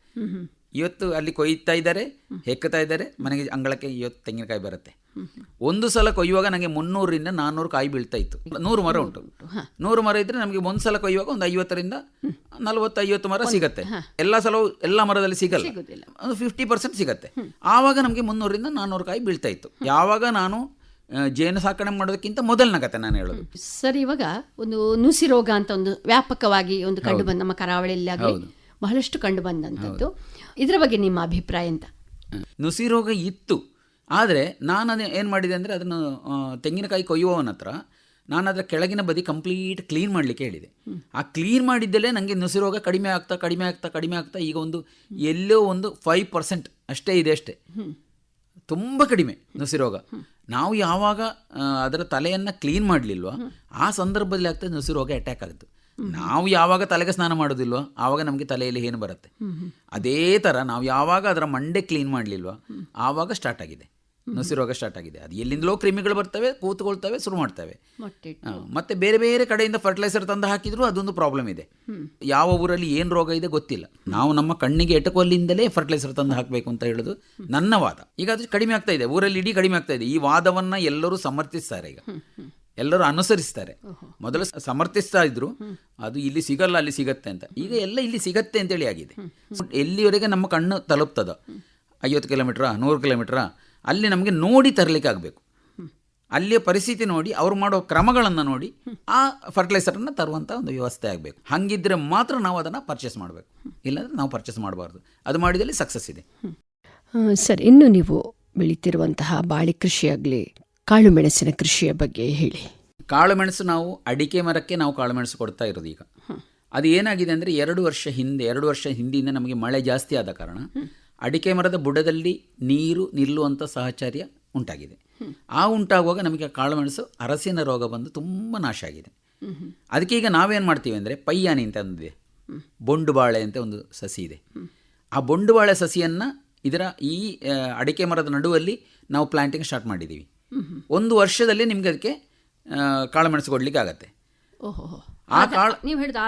ಇವತ್ತು ಅಲ್ಲಿ ಕೊಯ್ತಾ ಇದ್ದಾರೆ, ಹೆಕ್ಕುತ್ತಾ ಇದ್ದಾರೆ, ಮನೆಗೆ ಅಂಗಳಕ್ಕೆ ಇವತ್ತು ತೆಂಗಿನಕಾಯಿ ಬರುತ್ತೆ. 1 ಸಲ ಕೊಯ್ಯುವಾಗ ನನಗೆ 300ರಿಂದ 400 ಕಾಯಿ ಬೀಳ್ತಾ ಇತ್ತು. 100 ಮರ ಉಂಟು, 100 ಮರ ಇದ್ದರೆ ನಮಗೆ ಒಂದು ಸಲ ಕೊಯ್ಯುವಾಗ ಒಂದು 50ರಿಂದ 40-50 ಮರ ಸಿಗುತ್ತೆ. ಎಲ್ಲ ಸಲ ಎಲ್ಲ ಮರದಲ್ಲಿ ಸಿಗಲ್ಲ, ಒಂದು 50% ಸಿಗುತ್ತೆ. ಆವಾಗ ನಮಗೆ 300ರಿಂದ 400 ಕಾಯಿ ಬೀಳ್ತಾ ಇತ್ತು, ಯಾವಾಗ ನಾನು ಜೇನು ಸಾಕಣೆ ಮಾಡೋದಕ್ಕಿಂತ ಮೊದಲನ ಕತೆ ನಾನು ಹೇಳೋದು. ಸರ್, ಇವಾಗ ಒಂದು ನುಸಿ ರೋಗ ಅಂತ ಒಂದು ವ್ಯಾಪಕವಾಗಿ ಒಂದು ಕಂಡು ಬಂದ ನಮ್ಮ ಕರಾವಳಿಯಲ್ಲಿ ಬಹಳಷ್ಟು ಕಂಡು ಬಂದಂಥದ್ದು, ಇದರ ಬಗ್ಗೆ ನಿಮ್ಮ ಅಭಿಪ್ರಾಯ ಅಂತ? ನುಸಿ ರೋಗ ಇತ್ತು, ಆದರೆ ನಾನು ಏನು ಮಾಡಿದೆ ಅಂದರೆ ಅದನ್ನು ತೆಂಗಿನಕಾಯಿ ಕೊಯ್ಯುವವನ ಹತ್ರ ನಾನು ಅದರ ಕೆಳಗಿನ ಬದಿ ಕಂಪ್ಲೀಟ್ ಕ್ಲೀನ್ ಮಾಡಲಿಕ್ಕೆ ಹೇಳಿದೆ. ಆ ಕ್ಲೀನ್ ಮಾಡಿದ್ದಲ್ಲೇ ನನಗೆ ನುಸಿ ರೋಗ ಕಡಿಮೆ ಆಗ್ತಾ ಈಗ ಒಂದು ಎಲ್ಲೋ ಒಂದು 5% ಅಷ್ಟೇ ಇದೆ, ಅಷ್ಟೇ, ತುಂಬ ಕಡಿಮೆ ನುಸಿ ರೋಗ. ನಾವು ಯಾವಾಗ ಅದರ ತಲೆಯನ್ನು ಕ್ಲೀನ್ ಮಾಡಲಿಲ್ವ ಆ ಸಂದರ್ಭದಲ್ಲಿ ಆಗ್ತದೆ ನುಸಿ ರೋಗ ಅಟ್ಯಾಕ್ ಆಗುತ್ತೆ. ನಾವು ಯಾವಾಗ ತಲೆಗೆ ಸ್ನಾನ ಮಾಡೋದಿಲ್ವ ಆವಾಗ ನಮಗೆ ತಲೆಯಲ್ಲಿ ಏನು ಬರುತ್ತೆ. ಅದೇ ಥರ ನಾವು ಯಾವಾಗ ಅದರ ಮಂಡೆ ಕ್ಲೀನ್ ಮಾಡಲಿಲ್ವ ಆವಾಗ ಸ್ಟಾರ್ಟ್ ಆಗಿದೆ ನುಸಿ ರೋಗ ಸ್ಟಾರ್ಟ್ ಆಗಿದೆ. ಅದು ಎಲ್ಲಿಂದಲೋ ಕ್ರಿಮಿಗಳು ಬರ್ತವೆ, ಕೂತ್ಕೊಳ್ತವೆ, ಶುರು ಮಾಡ್ತವೆ. ಮತ್ತೆ ಬೇರೆ ಬೇರೆ ಕಡೆಯಿಂದ ಫರ್ಟಿಲೈಸರ್ ತಂದು ಹಾಕಿದ್ರು ಅದೊಂದು ಪ್ರಾಬ್ಲಮ್ ಇದೆ. ಯಾವ ಊರಲ್ಲಿ ಏನು ರೋಗ ಇದೆ ಗೊತ್ತಿಲ್ಲ. ನಾವು ನಮ್ಮ ಕಣ್ಣಿಗೆ ಎಟಕುವಲ್ಲಿಂದಲೇ ಫರ್ಟಿಲೈಸರ್ ತಂದು ಹಾಕಬೇಕು ಅಂತ ಹೇಳೋದು ನನ್ನ ವಾದ. ಈಗ ಅದು ಕಡಿಮೆ ಆಗ್ತಾ ಇದೆ, ಊರಲ್ಲಿ ಇಡೀ ಕಡಿಮೆ ಆಗ್ತಾ ಇದೆ. ಈ ವಾದವನ್ನು ಎಲ್ಲರೂ ಸಮರ್ಥಿಸ್ತಾರೆ, ಈಗ ಎಲ್ಲರೂ ಅನುಸರಿಸ್ತಾರೆ. ಮೊದಲು ಸಮರ್ಥಿಸ್ತಾ ಇದ್ರು, ಅದು ಇಲ್ಲಿ ಸಿಗಲ್ಲ ಅಲ್ಲಿ ಸಿಗತ್ತೆ ಅಂತ. ಈಗ ಎಲ್ಲ ಇಲ್ಲಿ ಸಿಗತ್ತೆ ಅಂತೇಳಿ ಆಗಿದೆ. ಎಲ್ಲಿವರೆಗೆ ನಮ್ಮ ಕಣ್ಣು ತಲುಪ್ತದ, 50 ಕಿಲೋಮೀಟ್ರಾ 100 ಕಿಲೋಮೀಟ್ರಾ, ಅಲ್ಲಿ ನಮಗೆ ನೋಡಿ ತರಲಿಕ್ಕೆ ಆಗಬೇಕು. ಅಲ್ಲಿಯ ಪರಿಸ್ಥಿತಿ ನೋಡಿ, ಅವ್ರು ಮಾಡೋ ಕ್ರಮಗಳನ್ನು ನೋಡಿ ಆ ಫರ್ಟಿಲೈಸರನ್ನು ತರುವಂಥ ಒಂದು ವ್ಯವಸ್ಥೆ ಆಗಬೇಕು. ಹಾಗಿದ್ದರೆ ಮಾತ್ರ ನಾವು ಅದನ್ನು ಪರ್ಚೇಸ್ ಮಾಡಬೇಕು, ಇಲ್ಲಾಂದರೆ ನಾವು ಪರ್ಚೇಸ್ ಮಾಡಬಾರ್ದು. ಅದು ಮಾಡಿದಲ್ಲಿ ಸಕ್ಸಸ್ ಇದೆ. ಸರ್, ಇನ್ನು ನೀವು ಬೆಳೀತಿರುವಂತಹ ಬಾಳೆ ಕೃಷಿಯಾಗಲಿ ಕಾಳು ಮೆಣಸಿನ ಕೃಷಿಯ ಬಗ್ಗೆ ಹೇಳಿ. ಕಾಳು ಮೆಣಸು ನಾವು ಅಡಿಕೆ ಮರಕ್ಕೆ ನಾವು ಕಾಳು ಮೆಣಸು ಕೊಡ್ತಾ ಇರೋದು. ಈಗ ಅದು ಏನಾಗಿದೆ ಅಂದರೆ 2 ವರ್ಷ ಹಿಂದಿನಿಂದ ನಮಗೆ ಮಳೆ ಜಾಸ್ತಿ ಆದ ಕಾರಣ ಅಡಿಕೆ ಮರದ ಬುಡದಲ್ಲಿ ನೀರು ನಿಲ್ಲುವಂಥ ಸಾಹಚರ್ಯ ಉಂಟಾಗಿದೆ. ಆ ಉಂಟಾಗುವಾಗ ನಮಗೆ ಕಾಳು ಮೆಣಸು ಅರಸಿನ ರೋಗ ಬಂದು ತುಂಬ ನಾಶ ಆಗಿದೆ. ಅದಕ್ಕೆ ಈಗ ನಾವೇನು ಮಾಡ್ತೀವಿ ಅಂದರೆ ಪಯ್ಯಾನಿ ಅಂತ ಅಂದಿದೆ, ಬೊಂಡು ಬಾಳೆ ಅಂತ ಒಂದು ಸಸಿ ಇದೆ. ಆ ಬೊಂಡು ಬಾಳೆ ಸಸಿಯನ್ನು ಇದರ ಈ ಅಡಿಕೆ ಮರದ ನಡುವಲ್ಲಿ ನಾವು ಪ್ಲಾಂಟಿಂಗ್ ಸ್ಟಾರ್ಟ್ ಮಾಡಿದ್ದೀವಿ. 1 ವರ್ಷದಲ್ಲಿ ನಿಮ್ಗೆ ಅದಕ್ಕೆ ಕಾಳು ಮೆಣಸು ಕೊಡಲಿಕ್ಕೆ ಆಗತ್ತೆ. ಆ ಕಾಳು ನೀವು ಹೇಳಿದ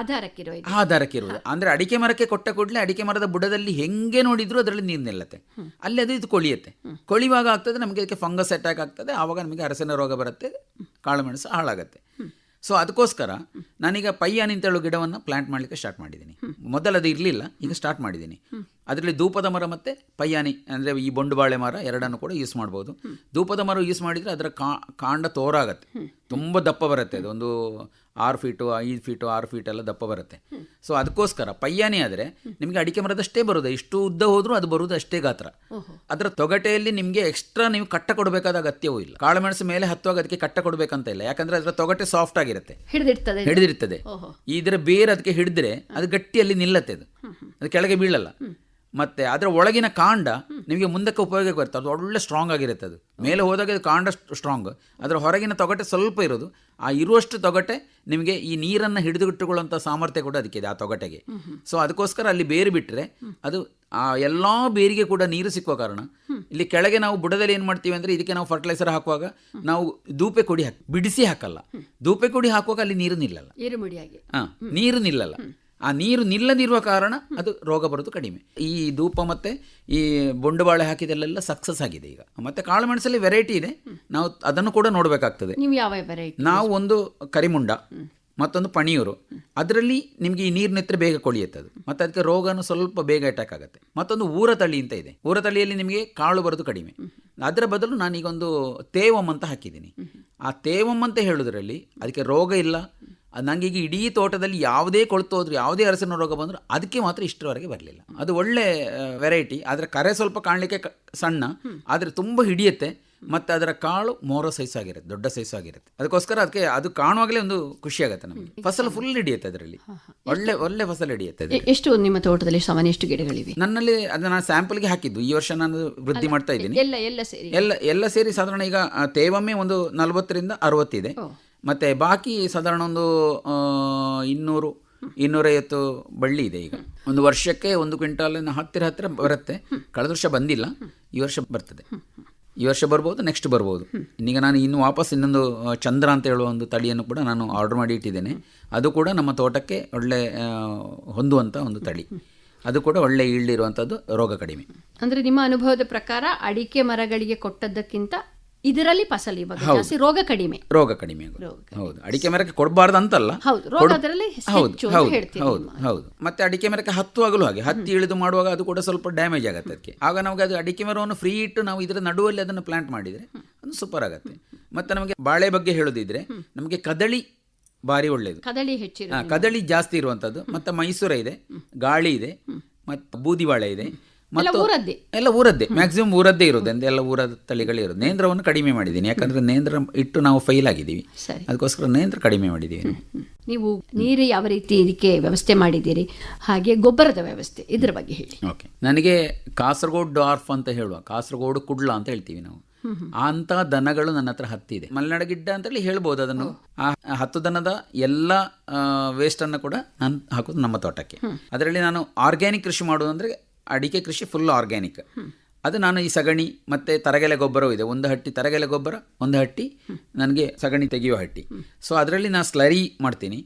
ಆಧಾರಕ್ಕಿರುವುದು ಅಂದರೆ ಅಡಿಕೆ ಮರಕ್ಕೆ ಕೊಟ್ಟ ಕೂಡಲೇ ಅಡಿಕೆ ಮರದ ಬುಡದಲ್ಲಿ ಹೆಂಗೆ ನೋಡಿದ್ರು ಅದರಲ್ಲಿ ನೀರು ನಿಲ್ಲತ್ತೆ, ಅಲ್ಲಿ ಅದು ಇದು ಕೊಳಿಯುತ್ತೆ. ಕೊಳಿವಾಗ ಆಗ್ತದೆ ನಮಗೆ ಅದಕ್ಕೆ ಫಂಗಸ್ ಅಟ್ಯಾಕ್ ಆಗ್ತದೆ, ಆವಾಗ ನಮಗೆ ಅರಸಿನ ರೋಗ ಬರುತ್ತೆ, ಕಾಳು ಮೆಣಸು ಹಾಳಾಗತ್ತೆ. ಸೊ ಅದಕ್ಕೋಸ್ಕರ ನಾನೀಗ ಪಯ್ಯಾನಿ ಅಂತ ಹೇಳೋ ಗಿಡವನ್ನು ಪ್ಲಾಂಟ್ ಮಾಡಲಿಕ್ಕೆ ಸ್ಟಾರ್ಟ್ ಮಾಡಿದ್ದೀನಿ. ಮೊದಲದು ಇರಲಿಲ್ಲ, ಈಗ ಸ್ಟಾರ್ಟ್ ಮಾಡಿದ್ದೀನಿ. ಅದರಲ್ಲಿ ಧೂಪದ ಮರ ಮತ್ತು ಪಯ್ಯಾನಿ ಅಂದರೆ ಈ ಬೊಂಡುಬಾಳೆ ಮರ ಎರಡನ್ನು ಕೂಡ ಯೂಸ್ ಮಾಡ್ಬೋದು. ಧೂಪದ ಮರ ಯೂಸ್ ಮಾಡಿದರೆ ಅದರ ಕಾಂಡ ತೋರಾಗತ್ತೆ, ತುಂಬ ದಪ್ಪ ಬರುತ್ತೆ. ಅದು ಒಂದು 6 ಫೀಟು 5 ಫೀಟು 6 ಫೀಟ್ ಎಲ್ಲ ದಪ್ಪ ಬರುತ್ತೆ. ಸೊ ಅದಕ್ಕೋಸ್ಕರ ಪಯ್ಯಾನಿ ಆದರೆ ನಿಮಗೆ ಅಡಿಕೆ ಮರದಷ್ಟೇ ಬರೋದು, ಇಷ್ಟು ಉದ್ದ ಹೋದರೂ ಅದು ಬರುವುದು ಅಷ್ಟೇ ಗಾತ್ರ. ಅದರ ತೊಗಟೆಯಲ್ಲಿ ನಿಮಗೆ ಎಕ್ಸ್ಟ್ರಾ ನೀವು ಕಟ್ಟ ಕೊಡಬೇಕಾದ ಅಗತ್ಯವೂ ಇಲ್ಲ. ಕಾಳುಮೆಣಸು ಮೇಲೆ ಹತ್ತುವಾಗ ಅದಕ್ಕೆ ಕಟ್ಟ ಕೊಡಬೇಕಂತ ಇಲ್ಲ, ಯಾಕಂದರೆ ಅದರ ತೊಗಟೆ ಸಾಫ್ಟ್ ಆಗಿರುತ್ತೆ, ಹಿಡಿದಿರ್ತದೆ. ಇದರ ಬೇರೆ ಅದಕ್ಕೆ ಹಿಡಿದ್ರೆ ಅದು ಗಟ್ಟಿಯಲ್ಲಿ ನಿಲ್ಲತ್ತೆ, ಅದು ಕೆಳಗೆ ಬೀಳಲ್ಲ. ಮತ್ತು ಅದರ ಒಳಗಿನ ಕಾಂಡ ನಿಮಗೆ ಮುಂದಕ್ಕೆ ಉಪಯೋಗಕ್ಕೆ ಬರುತ್ತೆ, ಅದು ಒಳ್ಳೆ ಸ್ಟ್ರಾಂಗ್ ಆಗಿರುತ್ತೆ. ಅದು ಮೇಲೆ ಹೋದಾಗ ಅದು ಕಾಂಡ ಸ್ಟ್ರಾಂಗ್, ಅದರ ಹೊರಗಿನ ತೊಗಟೆ ಸ್ವಲ್ಪ ಇರೋದು. ಆ ಇರುವಷ್ಟು ತೊಗಟೆ ನಿಮಗೆ ಈ ನೀರನ್ನು ಹಿಡಿದುಬಿಟ್ಟುಕೊಳ್ಳುವಂಥ ಸಾಮರ್ಥ್ಯ ಕೂಡ ಅದಕ್ಕಿದೆ ಆ ತೊಗಟೆಗೆ. ಸೊ ಅದಕ್ಕೋಸ್ಕರ ಅಲ್ಲಿ ಬೇರು ಬಿಟ್ಟರೆ ಅದು ಆ ಎಲ್ಲ ಬೇರಿಗೆ ಕೂಡ ನೀರು ಸಿಕ್ಕುವ ಕಾರಣ ಇಲ್ಲಿ ಕೆಳಗೆ ನಾವು ಬುಡದಲ್ಲಿ ಏನು ಮಾಡ್ತೀವಿ ಅಂದರೆ, ಇದಕ್ಕೆ ನಾವು ಫರ್ಟಿಲೈಸರ್ ಹಾಕುವಾಗ ನಾವು ಧೂಪೆ ಕೊಡಿ ಬಿಡಿಸಿ ಹಾಕಲ್ಲ. ಧೂಪೆ ಕೊಡಿ ಹಾಕುವಾಗ ಅಲ್ಲಿ ನೀರು ನಿಲ್ಲಲ್ಲ, ನೀರು ನಿಲ್ಲಲ್ಲ. ಆ ನೀರು ನಿಲ್ಲದಿರುವ ಕಾರಣ ಅದು ರೋಗ ಬರೋದು ಕಡಿಮೆ. ಈ ಧೂಪ ಮತ್ತು ಈ ಬೊಂಡುಬಾಳೆ ಹಾಕಿದಲ್ಲೆಲ್ಲ ಸಕ್ಸಸ್ ಆಗಿದೆ ಈಗ. ಮತ್ತು ಕಾಳುಮೆಣಸಲ್ಲಿ ವೆರೈಟಿ ಇದೆ, ನಾವು ಅದನ್ನು ಕೂಡ ನೋಡಬೇಕಾಗ್ತದೆ. ನಾವು ಒಂದು ಕರಿಮುಂಡ, ಮತ್ತೊಂದು ಪಣಿಯೂರು. ಅದರಲ್ಲಿ ನಿಮಗೆ ಈ ನೀರು ನಿಂತರೆ ಬೇಗ ಕೊಳಿಯುತ್ತೆ ಅದು, ಮತ್ತು ಅದಕ್ಕೆ ರೋಗನೂ ಸ್ವಲ್ಪ ಬೇಗ ಅಟ್ಯಾಕ್ ಆಗುತ್ತೆ. ಮತ್ತೊಂದು ಊರತಳಿ ಅಂತ ಇದೆ, ಊರತಳಿಯಲ್ಲಿ ನಿಮಗೆ ಕಾಳು ಬರೋದು ಕಡಿಮೆ. ಅದರ ಬದಲು ನಾನೀಗೊಂದು ತೇವಮ್ ಅಂತ ಹಾಕಿದ್ದೀನಿ. ಆ ತೇವಮ್ ಅಂತ ಹೇಳೋದ್ರಲ್ಲಿ ಅದಕ್ಕೆ ರೋಗ ಇಲ್ಲ. ನನಗೀಗ ಇಡೀ ತೋಟದಲ್ಲಿ ಯಾವುದೇ ಕೊಳ್ತು ಹೋದ್ರು, ಯಾವುದೇ ಅರಸಿನ ರೋಗ ಬಂದರೂ ಅದಕ್ಕೆ ಮಾತ್ರ ಇಷ್ಟರವರೆಗೆ ಬರಲಿಲ್ಲ. ಅದು ಒಳ್ಳೆ ವೆರೈಟಿ. ಆದರೆ ಕರೆ ಸ್ವಲ್ಪ ಕಾಣಲಿಕ್ಕೆ ಸಣ್ಣ, ಆದರೆ ತುಂಬ ಹಿಡಿಯುತ್ತೆ. ಮತ್ತು ಅದರ ಕಾಳು ಮೋರೋ ಸೈಜ್ ಆಗಿರುತ್ತೆ, ದೊಡ್ಡ ಸೈಜ್ ಆಗಿರುತ್ತೆ. ಅದಕ್ಕೋಸ್ಕರ ಅದಕ್ಕೆ ಅದು ಕಾಣುವಾಗಲೇ ಒಂದು ಖುಷಿ ಆಗುತ್ತೆ ನಮಗೆ. ಫಸಲು ಫುಲ್ ಹಿಡಿಯುತ್ತೆ, ಅದರಲ್ಲಿ ಒಳ್ಳೆ ಫಸಲು ಹಿಡಿಯುತ್ತೆ. ಎಷ್ಟು ನಿಮ್ಮ ತೋಟದಲ್ಲಿ ಸಾಮಾನ್ಯ ಎಷ್ಟು ಗಿಡಗಳಿವೆ? ನನ್ನಲ್ಲಿ ಅದನ್ನು ನಾನು ಸ್ಯಾಂಪಲ್ಗೆ ಹಾಕಿದ್ದು. ಈ ವರ್ಷ ನಾನು ವೃದ್ಧಿ ಮಾಡ್ತಾ ಇದ್ದೀನಿ. ಎಲ್ಲ ಸೇರಿ ಸಾಧಾರಣ ಈಗ ತೇವಮ್ಮೆ ಒಂದು 40ರಿಂದ 60 ಇದೆ. ಮತ್ತು ಬಾಕಿ ಸಾಧಾರಣ ಒಂದು 200-250 ಬಳ್ಳಿ ಇದೆ. ಈಗ ಒಂದು ವರ್ಷಕ್ಕೆ 1 ಕ್ವಿಂಟಾಲಿನ ಹತ್ತಿರ ಬರುತ್ತೆ. ಕಳೆದ ವರ್ಷ ಬಂದಿಲ್ಲ, ಈ ವರ್ಷ ಬರ್ತದೆ. ಈ ವರ್ಷ ಬರ್ಬೋದು, ನೆಕ್ಸ್ಟ್ ಬರ್ಬೋದು. ಈಗ ನಾನು ಇನ್ನು ವಾಪಸ್ ಇನ್ನೊಂದು ಚಂದ್ರ ಅಂತ ಹೇಳುವ ಒಂದು ತಳಿಯನ್ನು ಕೂಡ ನಾನು ಆರ್ಡರ್ ಮಾಡಿ ಇಟ್ಟಿದ್ದೇನೆ. ಅದು ಕೂಡ ನಮ್ಮ ತೋಟಕ್ಕೆ ಒಳ್ಳೆ ಹೊಂದುವಂಥ ಒಂದು ತಳಿ. ಅದು ಕೂಡ ಒಳ್ಳೆ ಈಲ್ಡ್ ಇರುವಂಥದ್ದು, ರೋಗ ಕಡಿಮೆ. ಅಂದರೆ ನಿಮ್ಮ ಅನುಭವದ ಪ್ರಕಾರ ಅಡಿಕೆ ಮರಗಳಿಗೆ ಕೊಟ್ಟದ್ದಕ್ಕಿಂತ ಇದರಲ್ಲಿ ಫಸಲು ಇವಾಗ ಜಾಸ್ತಿ, ರೋಗ ಕಡಿಮೆ. ಹೌದು, ಅಡಿಕೆ ಮರಕ್ಕೆ ಕೊಡಬಾರ್ದು ಅಂತಲ್ಲ, ಹೌದು. ಮತ್ತೆ ಅಡಿಕೆ ಮರಕ್ಕೆ ಹತ್ತುವಾಗಲೂ ಹಾಗೆ, ಹತ್ತಿ ಇಳಿದು ಮಾಡುವಾಗ ಅದು ಕೂಡ ಸ್ವಲ್ಪ ಡ್ಯಾಮೇಜ್ ಆಗುತ್ತೆ ಅದಕ್ಕೆ. ಆಗ ನಮಗೆ ಅದು ಅಡಿಕೆ ಮರವನ್ನು ಫ್ರೀ ಇಟ್ಟು ನಾವು ಇದರ ನಡುವಲ್ಲಿ ಅದನ್ನು ಪ್ಲಾಂಟ್ ಮಾಡಿದರೆ ಅದು ಸೂಪರ್ ಆಗುತ್ತೆ. ಮತ್ತೆ ನಮಗೆ ಬಾಳೆ ಬಗ್ಗೆ ಹೇಳೋದಿದ್ರೆ, ನಮಗೆ ಕದಳಿ ಭಾರಿ ಒಳ್ಳೆಯದು, ಕದಳಿ ಜಾಸ್ತಿ ಇರುವಂಥದ್ದು. ಮತ್ತು ಮೈಸೂರ ಇದೆ, ಗಾಳಿ ಇದೆ, ಮತ್ತು ಬೂದಿ ಬಾಳೆ ಇದೆ. ಎಲ್ಲ ಊರದ್ದೇ, ಮ್ಯಾಕ್ಸಿಮಮ್ ಊರದ್ದೇ ಇರೋದು. ಎಲ್ಲ ಊರದ ತಳಿಗಳೇ ಇರೋದು. ನೇಂದ್ರವನ್ನು ಕಡಿಮೆ ಮಾಡಿದ್ದೀನಿ, ಯಾಕಂದ್ರೆ ನೇಂದ್ರ ಇಟ್ಟು ನಾವು ಫೈಲ್ ಆಗಿದ್ದೀವಿ, ಅದಕ್ಕೋಸ್ಕರ ನೇಂದ್ರ ಕಡಿಮೆ ಮಾಡಿದ್ದೀವಿ. ನೀವು ನೀರು ಯಾವ ರೀತಿ ಇದಕ್ಕೆ ವ್ಯವಸ್ಥೆ ಮಾಡಿದ್ದೀರಿ, ಹಾಗೆ ಗೊಬ್ಬರದ ವ್ಯವಸ್ಥೆ, ಇದ್ರ ಬಗ್ಗೆ ಹೇಳಿ. ಓಕೆ, ನನಗೆ ಕಾಸರಗೋಡು ಡಾರ್ಫ್ ಅಂತ ಹೇಳುವ, ಕಾಸರಗೋಡು ಕುಡ್ಲ ಅಂತ ಹೇಳ್ತೀವಿ ನಾವು, ಅಂತ ದನಗಳು ನನ್ನ ಹತ್ರ ಹತ್ತಿದೆ. ಮಲೆನಾಡ ಗಿಡ್ಡ ಅಂತೇಳಿ ಹೇಳ್ಬೋದು ಅದನ್ನು. ಆ 10 ದನದ ಎಲ್ಲ ವೇಸ್ಟನ್ನು ಕೂಡ ನಾನು ಹಾಕೋದು ನಮ್ಮ ತೋಟಕ್ಕೆ. ಅದರಲ್ಲಿ ನಾನು ಆರ್ಗ್ಯಾನಿಕ್ ಕೃಷಿ ಮಾಡೋದು ಅಂದರೆ ಅಡಿಕೆ ಕೃಷಿ ಫುಲ್ ಆರ್ಗ್ಯಾನಿಕ್. ಅದು ನಾನು ಈ ಸಗಣಿ ಮತ್ತು ತರಗೆಲೆ ಗೊಬ್ಬರವೂ ಇದೆ. 1 ಹಟ್ಟಿ ತರಗೆಲೆ ಗೊಬ್ಬರ, 1 ಹಟ್ಟಿ ನನಗೆ ಸಗಣಿ ತೆಗೆಯುವ ಹಟ್ಟಿ. ಸೊ ಅದರಲ್ಲಿ ನಾನು ಸ್ಲರಿ ಮಾಡ್ತೀನಿ,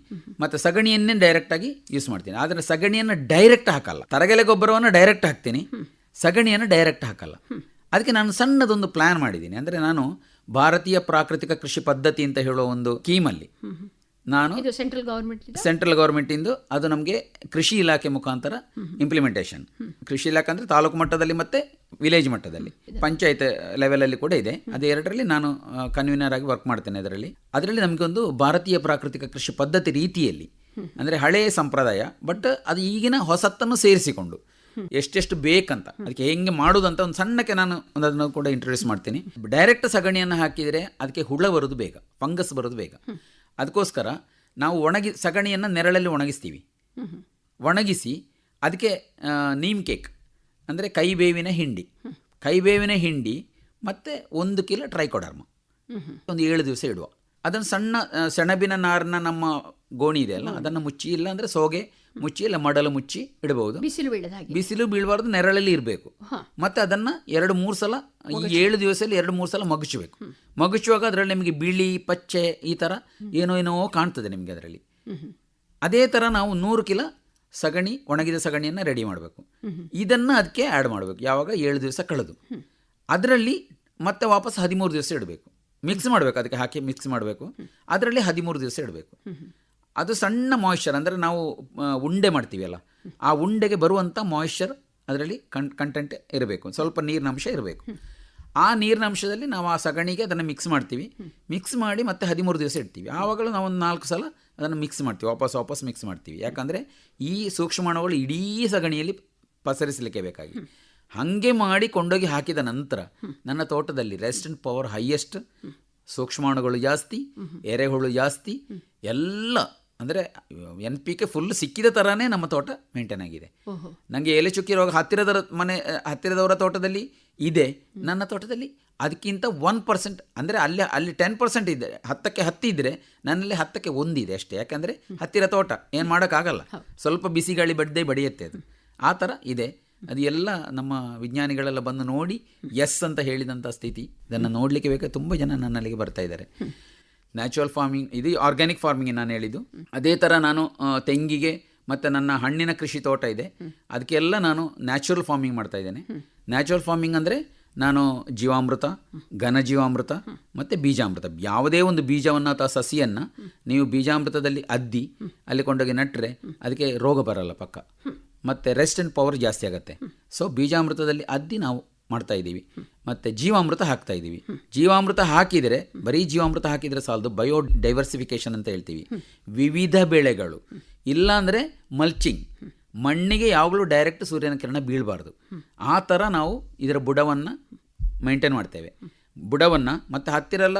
ಮತ್ತು ಸಗಣಿಯನ್ನೇ ಡೈರೆಕ್ಟಾಗಿ ಯೂಸ್ ಮಾಡ್ತೀನಿ. ಆದರೆ ಸಗಣಿಯನ್ನು ಡೈರೆಕ್ಟ್ ಹಾಕಲ್ಲ. ತರಗೆಲೆ ಗೊಬ್ಬರವನ್ನು ಡೈರೆಕ್ಟ್ ಹಾಕ್ತೀನಿ, ಸಗಣಿಯನ್ನು ಡೈರೆಕ್ಟ್ ಹಾಕಲ್ಲ. ಅದಕ್ಕೆ ನಾನು ಸಣ್ಣದೊಂದು ಪ್ಲ್ಯಾನ್ ಮಾಡಿದ್ದೀನಿ. ಅಂದರೆ ನಾನು ಭಾರತೀಯ ಪ್ರಾಕೃತಿಕ ಕೃಷಿ ಪದ್ಧತಿ ಅಂತ ಹೇಳುವ ಒಂದು ಸ್ಕೀಮಲ್ಲಿ ನಾನು ಸೆಂಟ್ರಲ್ ಗೌರ್ಮೆಂಟಿಂದು, ಅದು ನಮಗೆ ಕೃಷಿ ಇಲಾಖೆ ಮುಖಾಂತರ ಇಂಪ್ಲಿಮೆಂಟೇಷನ್. ಕೃಷಿ ಇಲಾಖೆ ಅಂದರೆ ತಾಲೂಕು ಮಟ್ಟದಲ್ಲಿ ಮತ್ತು ವಿಲೇಜ್ ಮಟ್ಟದಲ್ಲಿ, ಪಂಚಾಯತ್ ಲೆವೆಲಲ್ಲಿ ಕೂಡ ಇದೆ. ಅದು 2ರಲ್ಲಿ ನಾನು ಕನ್ವೀನರ್ ಆಗಿ ವರ್ಕ್ ಮಾಡ್ತೇನೆ. ಅದರಲ್ಲಿ ನಮಗೊಂದು ಭಾರತೀಯ ಪ್ರಾಕೃತಿಕ ಕೃಷಿ ಪದ್ಧತಿ ರೀತಿಯಲ್ಲಿ, ಅಂದರೆ ಹಳೆಯ ಸಂಪ್ರದಾಯ, ಬಟ್ ಅದು ಈಗಿನ ಹೊಸತನ್ನು ಸೇರಿಸಿಕೊಂಡು ಎಷ್ಟೆಷ್ಟು ಬೇಕಂತ, ಅದಕ್ಕೆ ಹೆಂಗೆ ಮಾಡೋದಂತ ಒಂದು ಸಣ್ಣಕ್ಕೆ ನಾನು ಅದನ್ನು ಕೂಡ ಇಂಟ್ರೊಡ್ಯೂಸ್ ಮಾಡ್ತೀನಿ. ಡೈರೆಕ್ಟ್ ಸಗಣಿಯನ್ನು ಹಾಕಿದರೆ ಅದಕ್ಕೆ ಹುಳ ಬರೋದು ಬೇಗ, ಫಂಗಸ್ ಬರೋದು ಬೇಗ. ಅದಕ್ಕೋಸ್ಕರ ನಾವು ಸಗಣಿಯನ್ನು ನೆರಳಲ್ಲಿ ಒಣಗಿಸ್ತೀವಿ. ಒಣಗಿಸಿ ಅದಕ್ಕೆ ನೀಮ್ ಕೇಕ್ ಅಂದರೆ ಕೈಬೇವಿನ ಹಿಂಡಿ ಮತ್ತು 1 ಕಿಲೋ ಟ್ರೈಕೋಡರ್ಮ ಒಂದು 7 ದಿವಸ ಇಡುವ. ಅದನ್ನು ಸಣ್ಣ ಸೆಣಬಿನ ನಾರಿನ ನಮ್ಮ ಗೋಣಿ ಇದೆಯಲ್ಲ, ಅದನ್ನು ಮುಚ್ಚಿ, ಇಲ್ಲ ಅಂದರೆ ಸೋಗೆ ಮುಚ್ಚಿ, ಇಲ್ಲ ಮಡಲು ಮುಚ್ಚಿ ಇಡಬಹುದು. ಬಿಸಿಲು ಬೀಳಬಾರ್ದು, ನೆರಳಲ್ಲಿ ಇರಬೇಕು. ಮತ್ತು ಅದನ್ನು 2-3 ಸಲ, ಈ 7 ದಿವಸದಲ್ಲಿ 2-3 ಸಲ ಮಗುಚಬೇಕು. ಮಗುಚುವಾಗ ಅದರಲ್ಲಿ ನಿಮಗೆ ಬಿಳಿ, ಪಚ್ಚೆ ಈ ಥರ ಏನೋ ಕಾಣ್ತದೆ ನಿಮಗೆ ಅದರಲ್ಲಿ. ಅದೇ ಥರ ನಾವು 100 ಕಿಲೋ ಸಗಣಿ, ಒಣಗಿದ ಸಗಣಿಯನ್ನು ರೆಡಿ ಮಾಡಬೇಕು. ಇದನ್ನು ಅದಕ್ಕೆ ಆ್ಯಡ್ ಮಾಡಬೇಕು. ಯಾವಾಗ 7 ದಿವಸ ಕಳೆದು ಅದರಲ್ಲಿ ಮತ್ತೆ ವಾಪಸ್ 13 ದಿವಸ ಇಡಬೇಕು. ಮಿಕ್ಸ್ ಮಾಡಬೇಕು, ಅದಕ್ಕೆ ಹಾಕಿ ಮಿಕ್ಸ್ ಮಾಡಬೇಕು. ಅದರಲ್ಲಿ 13 ದಿವಸ ಇಡಬೇಕು. ಅದು ಸಣ್ಣ ಮಾಯಿಶ್ಚರ್, ಅಂದರೆ ನಾವು ಉಂಡೆ ಮಾಡ್ತೀವಿ ಅಲ್ಲ, ಆ ಉಂಡೆಗೆ ಬರುವಂಥ ಮಾಯಿಶ್ಚರ್ ಅದರಲ್ಲಿ ಕಂಟೆಂಟ್ ಇರಬೇಕು, ಸ್ವಲ್ಪ ನೀರಿನಂಶ ಇರಬೇಕು. ಆ ನೀರಿನಂಶದಲ್ಲಿ ನಾವು ಆ ಸಗಣಿಗೆ ಅದನ್ನು ಮಿಕ್ಸ್ ಮಾಡ್ತೀವಿ. ಮಿಕ್ಸ್ ಮಾಡಿ ಮತ್ತೆ 13 ದಿವಸ ಇಡ್ತೀವಿ. ಆವಾಗಲೂ ನಾವು ಒಂದು 4 ಸಲ ಅದನ್ನು ಮಿಕ್ಸ್ ಮಾಡ್ತೀವಿ, ವಾಪಸ್ ಮಿಕ್ಸ್ ಮಾಡ್ತೀವಿ. ಯಾಕಂದರೆ ಈ ಸೂಕ್ಷ್ಮಾಣುಗಳು ಇಡೀ ಸಗಣಿಯಲ್ಲಿ ಪಸರಿಸಲಿಕ್ಕೆ ಬೇಕಾಗಿ. ಹಾಗೆ ಮಾಡಿ ಕೊಂಡೋಗಿ ಹಾಕಿದ ನಂತರ ನನ್ನ ತೋಟದಲ್ಲಿ ರೆಸಿಸ್ಟೆಂಟ್ ಪವರ್ ಹೈಯೆಸ್ಟ್, ಸೂಕ್ಷ್ಮಾಣುಗಳು ಜಾಸ್ತಿ, ಎರೆಹುಳು ಜಾಸ್ತಿ, ಎಲ್ಲ ಅಂದರೆ NPK ಫುಲ್ ಸಿಕ್ಕಿದ ಥರನೇ ನಮ್ಮ ತೋಟ ಮೇಂಟೈನ್ ಆಗಿದೆ. ನನಗೆ ಎಲೆ ಚುಕ್ಕಿ ರೋಗ ಹತ್ತಿರದವರ ತೋಟದಲ್ಲಿ ಇದೆ, ನನ್ನ ತೋಟದಲ್ಲಿ ಅದಕ್ಕಿಂತ 1%, ಅಂದರೆ ಅಲ್ಲಿ 10% ಇದೆ, 10ಕ್ಕೆ 10 ಇದ್ದರೆ ನನ್ನಲ್ಲಿ 10ಕ್ಕೆ 1 ಇದೆ ಅಷ್ಟೇ. ಯಾಕಂದರೆ ಹತ್ತಿರ ತೋಟ ಏನು ಮಾಡೋಕ್ಕಾಗಲ್ಲ, ಸ್ವಲ್ಪ ಬಿಸಿ ಗಾಳಿ ಬಡಿಯುತ್ತೆ ಅದು, ಆ ಥರ ಇದೆ. ಅದು ಎಲ್ಲ ನಮ್ಮ ವಿಜ್ಞಾನಿಗಳೆಲ್ಲ ಬಂದು ನೋಡಿ ಎಸ್ ಅಂತ ಹೇಳಿದಂಥ ಸ್ಥಿತಿ. ಇದನ್ನು ನೋಡಲಿಕ್ಕೆ ಬೇಕಾದ್ರೆ ತುಂಬ ಜನ ನನ್ನಲ್ಲಿಗೆ ಬರ್ತಾ ಇದ್ದಾರೆ. ನ್ಯಾಚುರಲ್ ಫಾರ್ಮಿಂಗ್ ಇದು ಆರ್ಗ್ಯಾನಿಕ್ ಫಾರ್ಮಿಂಗ್ ನಾನು ಹೇಳಿದ್ದು. ಅದೇ ಥರ ನಾನು ತೆಂಗಿಗೆ ಮತ್ತು ನನ್ನ ಹಣ್ಣಿನ ಕೃಷಿ ತೋಟ ಇದೆ, ಅದಕ್ಕೆಲ್ಲ ನಾನು ನ್ಯಾಚುರಲ್ ಫಾರ್ಮಿಂಗ್ ಮಾಡ್ತಾ ಇದ್ದೇನೆ. ನ್ಯಾಚುರಲ್ ಫಾರ್ಮಿಂಗ್ ಅಂದರೆ ನಾನು ಜೀವಾಮೃತ, ಘನಜೀವಾಮೃತ ಮತ್ತು ಬೀಜಾಮೃತ, ಯಾವುದೇ ಒಂದು ಬೀಜವನ್ನು ಅಥವಾ ಸಸಿಯನ್ನು ನೀವು ಬೀಜಾಮೃತದಲ್ಲಿ ಅದ್ದಿ ಅಲ್ಲಿ ಕೊಂಡೋಗಿ ನೆಟ್ಟರೆ ಅದಕ್ಕೆ ರೋಗ ಬರಲ್ಲ ಪಕ್ಕ, ಮತ್ತು ರೆಸಿಸ್ಟೆಂಟ್ ಪವರ್ ಜಾಸ್ತಿ ಆಗುತ್ತೆ. ಸೊ ಬೀಜಾಮೃತದಲ್ಲಿ ಅದ್ದಿ ನಾವು ಮಾಡ್ತಾ ಇದ್ದೀವಿ. ಮತ್ತು ಜೀವಾಮೃತ ಹಾಕ್ತಾ ಇದ್ದೀವಿ. ಜೀವಾಮೃತ ಹಾಕಿದರೆ ಬರೀ ಜೀವಾಮೃತ ಹಾಕಿದರೆ ಸಾಲದು, ಬಯೋ ಡೈವರ್ಸಿಫಿಕೇಷನ್ ಅಂತ ಹೇಳ್ತೀವಿ, ವಿವಿಧ ಬೆಳೆಗಳು. ಇಲ್ಲಾಂದರೆ ಮಲ್ಚಿಂಗ್, ಮಣ್ಣಿಗೆ ಯಾವಾಗಲೂ ಡೈರೆಕ್ಟ್ ಸೂರ್ಯನ ಕಿರಣ ಬೀಳಬಾರ್ದು. ಆ ಥರ ನಾವು ಇದರ ಬುಡವನ್ನು ಮೇಂಟೈನ್ ಮಾಡ್ತೇವೆ. ಬುಡವನ್ನು ಮತ್ತು ಹತ್ತಿರೆಲ್ಲ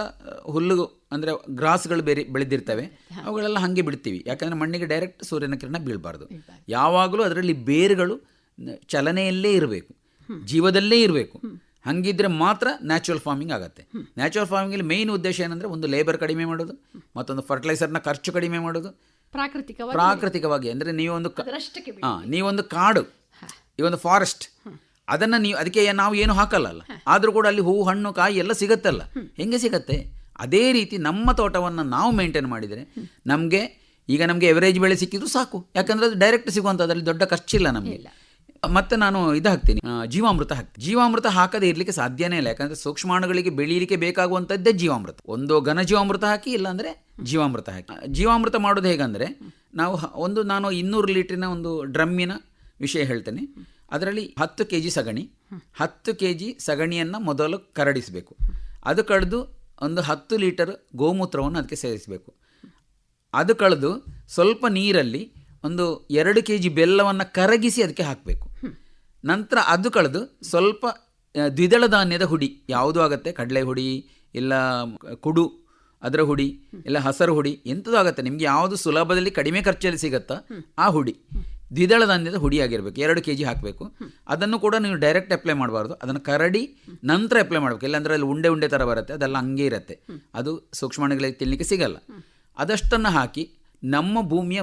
ಹುಲ್ಲು ಅಂದರೆ ಗ್ರಾಸ್ಗಳು ಬೆಳೆದಿರ್ತವೆ, ಅವುಗಳೆಲ್ಲ ಹಾಗೆ ಬಿಡ್ತೀವಿ. ಯಾಕಂದರೆ ಮಣ್ಣಿಗೆ ಡೈರೆಕ್ಟ್ ಸೂರ್ಯನ ಕಿರಣ ಬೀಳಬಾರ್ದು. ಯಾವಾಗಲೂ ಅದರಲ್ಲಿ ಬೇರುಗಳು ಚಲನೆಯಲ್ಲೇ ಇರಬೇಕು, ಜೀವದಲ್ಲೇ ಇರಬೇಕು. ಹಾಗಿದ್ರೆ ಮಾತ್ರ ನ್ಯಾಚುರಲ್ ಫಾರ್ಮಿಂಗ್ ಆಗುತ್ತೆ. ನ್ಯಾಚುರಲ್ ಫಾರ್ಮಿಂಗಲ್ಲಿ ಮೇಯ್ನ್ ಉದ್ದೇಶ ಏನಂದರೆ ಒಂದು ಲೇಬರ್ ಕಡಿಮೆ ಮಾಡೋದು, ಮತ್ತೊಂದು ಫರ್ಟಿಲೈಸರ್ನ ಖರ್ಚು ಕಡಿಮೆ ಮಾಡೋದು. ಪ್ರಾಕೃತಿಕವಾಗಿ ಅಂದರೆ ನೀವೊಂದು ಕಾಡು, ಈ ಒಂದು ಫಾರೆಸ್ಟ್, ಅದನ್ನು ನೀವು ಅದಕ್ಕೆ ನಾವು ಏನು ಹಾಕಲ್ಲ, ಆದರೂ ಕೂಡ ಅಲ್ಲಿ ಹೂವು ಹಣ್ಣು ಕಾಯಿ ಎಲ್ಲ ಸಿಗುತ್ತಲ್ಲ, ಹೆಂಗೆ ಸಿಗತ್ತೆ? ಅದೇ ರೀತಿ ನಮ್ಮ ತೋಟವನ್ನು ನಾವು ಮೇಂಟೈನ್ ಮಾಡಿದರೆ ನಮಗೆ ಎವರೇಜ್ ಬೆಳೆ ಸಿಕ್ಕಿದ್ರು ಸಾಕು. ಯಾಕಂದರೆ ಅದು ಡೈರೆಕ್ಟ್ ಸಿಗುವಂಥದ್ರಲ್ಲಿ ದೊಡ್ಡ ಖರ್ಚಿಲ್ಲ ನಮಗೆ. ಮತ್ತು ನಾನು ಇದು ಹಾಕ್ತೀನಿ, ಜೀವಾಮೃತ ಹಾಕದೇ ಇರಲಿಕ್ಕೆ ಸಾಧ್ಯನೇ ಇಲ್ಲ. ಯಾಕಂದರೆ ಸೂಕ್ಷ್ಮಾಣುಗಳಿಗೆ ಬೆಳೀಲಿಕ್ಕೆ ಬೇಕಾಗುವಂಥದ್ದೇ ಜೀವಾಮೃತ. ಒಂದು ಘನ ಜೀವಾಮೃತ ಹಾಕಿ, ಇಲ್ಲಾಂದರೆ ಜೀವಾಮೃತ ಹಾಕಿ. ಜೀವಾಮೃತ ಮಾಡೋದು ಹೇಗಂದರೆ ನಾನು 200 ಲೀಟ್ರಿನ ಒಂದು ಡ್ರಮ್ಮಿನ ವಿಷಯ ಹೇಳ್ತೇನೆ. ಅದರಲ್ಲಿ 10 kg ಸಗಣಿ, 10 kg ಸಗಣಿಯನ್ನು ಮೊದಲು ಕರಡಿಸಬೇಕು. ಅದು ಕಳೆದು ಒಂದು 10 ಲೀಟರ್ ಗೋಮೂತ್ರವನ್ನು ಅದಕ್ಕೆ ಸೇರಿಸಬೇಕು. ಅದು ಕಳೆದು ಸ್ವಲ್ಪ ನೀರಲ್ಲಿ ಒಂದು 2 kg ಬೆಲ್ಲವನ್ನು ಕರಗಿಸಿ ಅದಕ್ಕೆ ಹಾಕಬೇಕು. ನಂತರ ಅದು ಕಳೆದು ಸ್ವಲ್ಪ ದ್ವಿದಳ ಧಾನ್ಯದ ಹುಡಿ, ಯಾವುದು ಆಗುತ್ತೆ, ಕಡಲೆ ಹುಡಿ ಇಲ್ಲ ಕುಡು ಅದರ ಹುಡಿ ಇಲ್ಲ ಹಸರು ಹುಡಿ, ಎಂಥದ್ದು ಆಗುತ್ತೆ ನಿಮಗೆ, ಯಾವುದು ಸುಲಭದಲ್ಲಿ ಕಡಿಮೆ ಖರ್ಚಲ್ಲಿ ಸಿಗುತ್ತಾ ಆ ಹುಡಿ, ದ್ವಿದಳ ಧಾನ್ಯದ ಹುಡಿ ಆಗಿರಬೇಕು. 2 kg ಹಾಕಬೇಕು. ಅದನ್ನು ಕೂಡ ನೀವು ಡೈರೆಕ್ಟ್ ಅಪ್ಲೈ ಮಾಡಬಾರ್ದು, ಅದನ್ನು ಕರಡಿ ನಂತರ ಅಪ್ಲೈ ಮಾಡಬೇಕು. ಇಲ್ಲಾಂದರೆ ಅಲ್ಲಿ ಉಂಡೆ ಥರ ಬರುತ್ತೆ, ಅದೆಲ್ಲ ಹಂಗೆ ಇರುತ್ತೆ, ಅದು ಸೂಕ್ಷ್ಮಾಣುಗಳಿಗೆ ತಿನ್ನಲಿಕ್ಕೆ ಸಿಗಲ್ಲ. ಅದಷ್ಟನ್ನು ಹಾಕಿ ನಮ್ಮ ಭೂಮಿಯ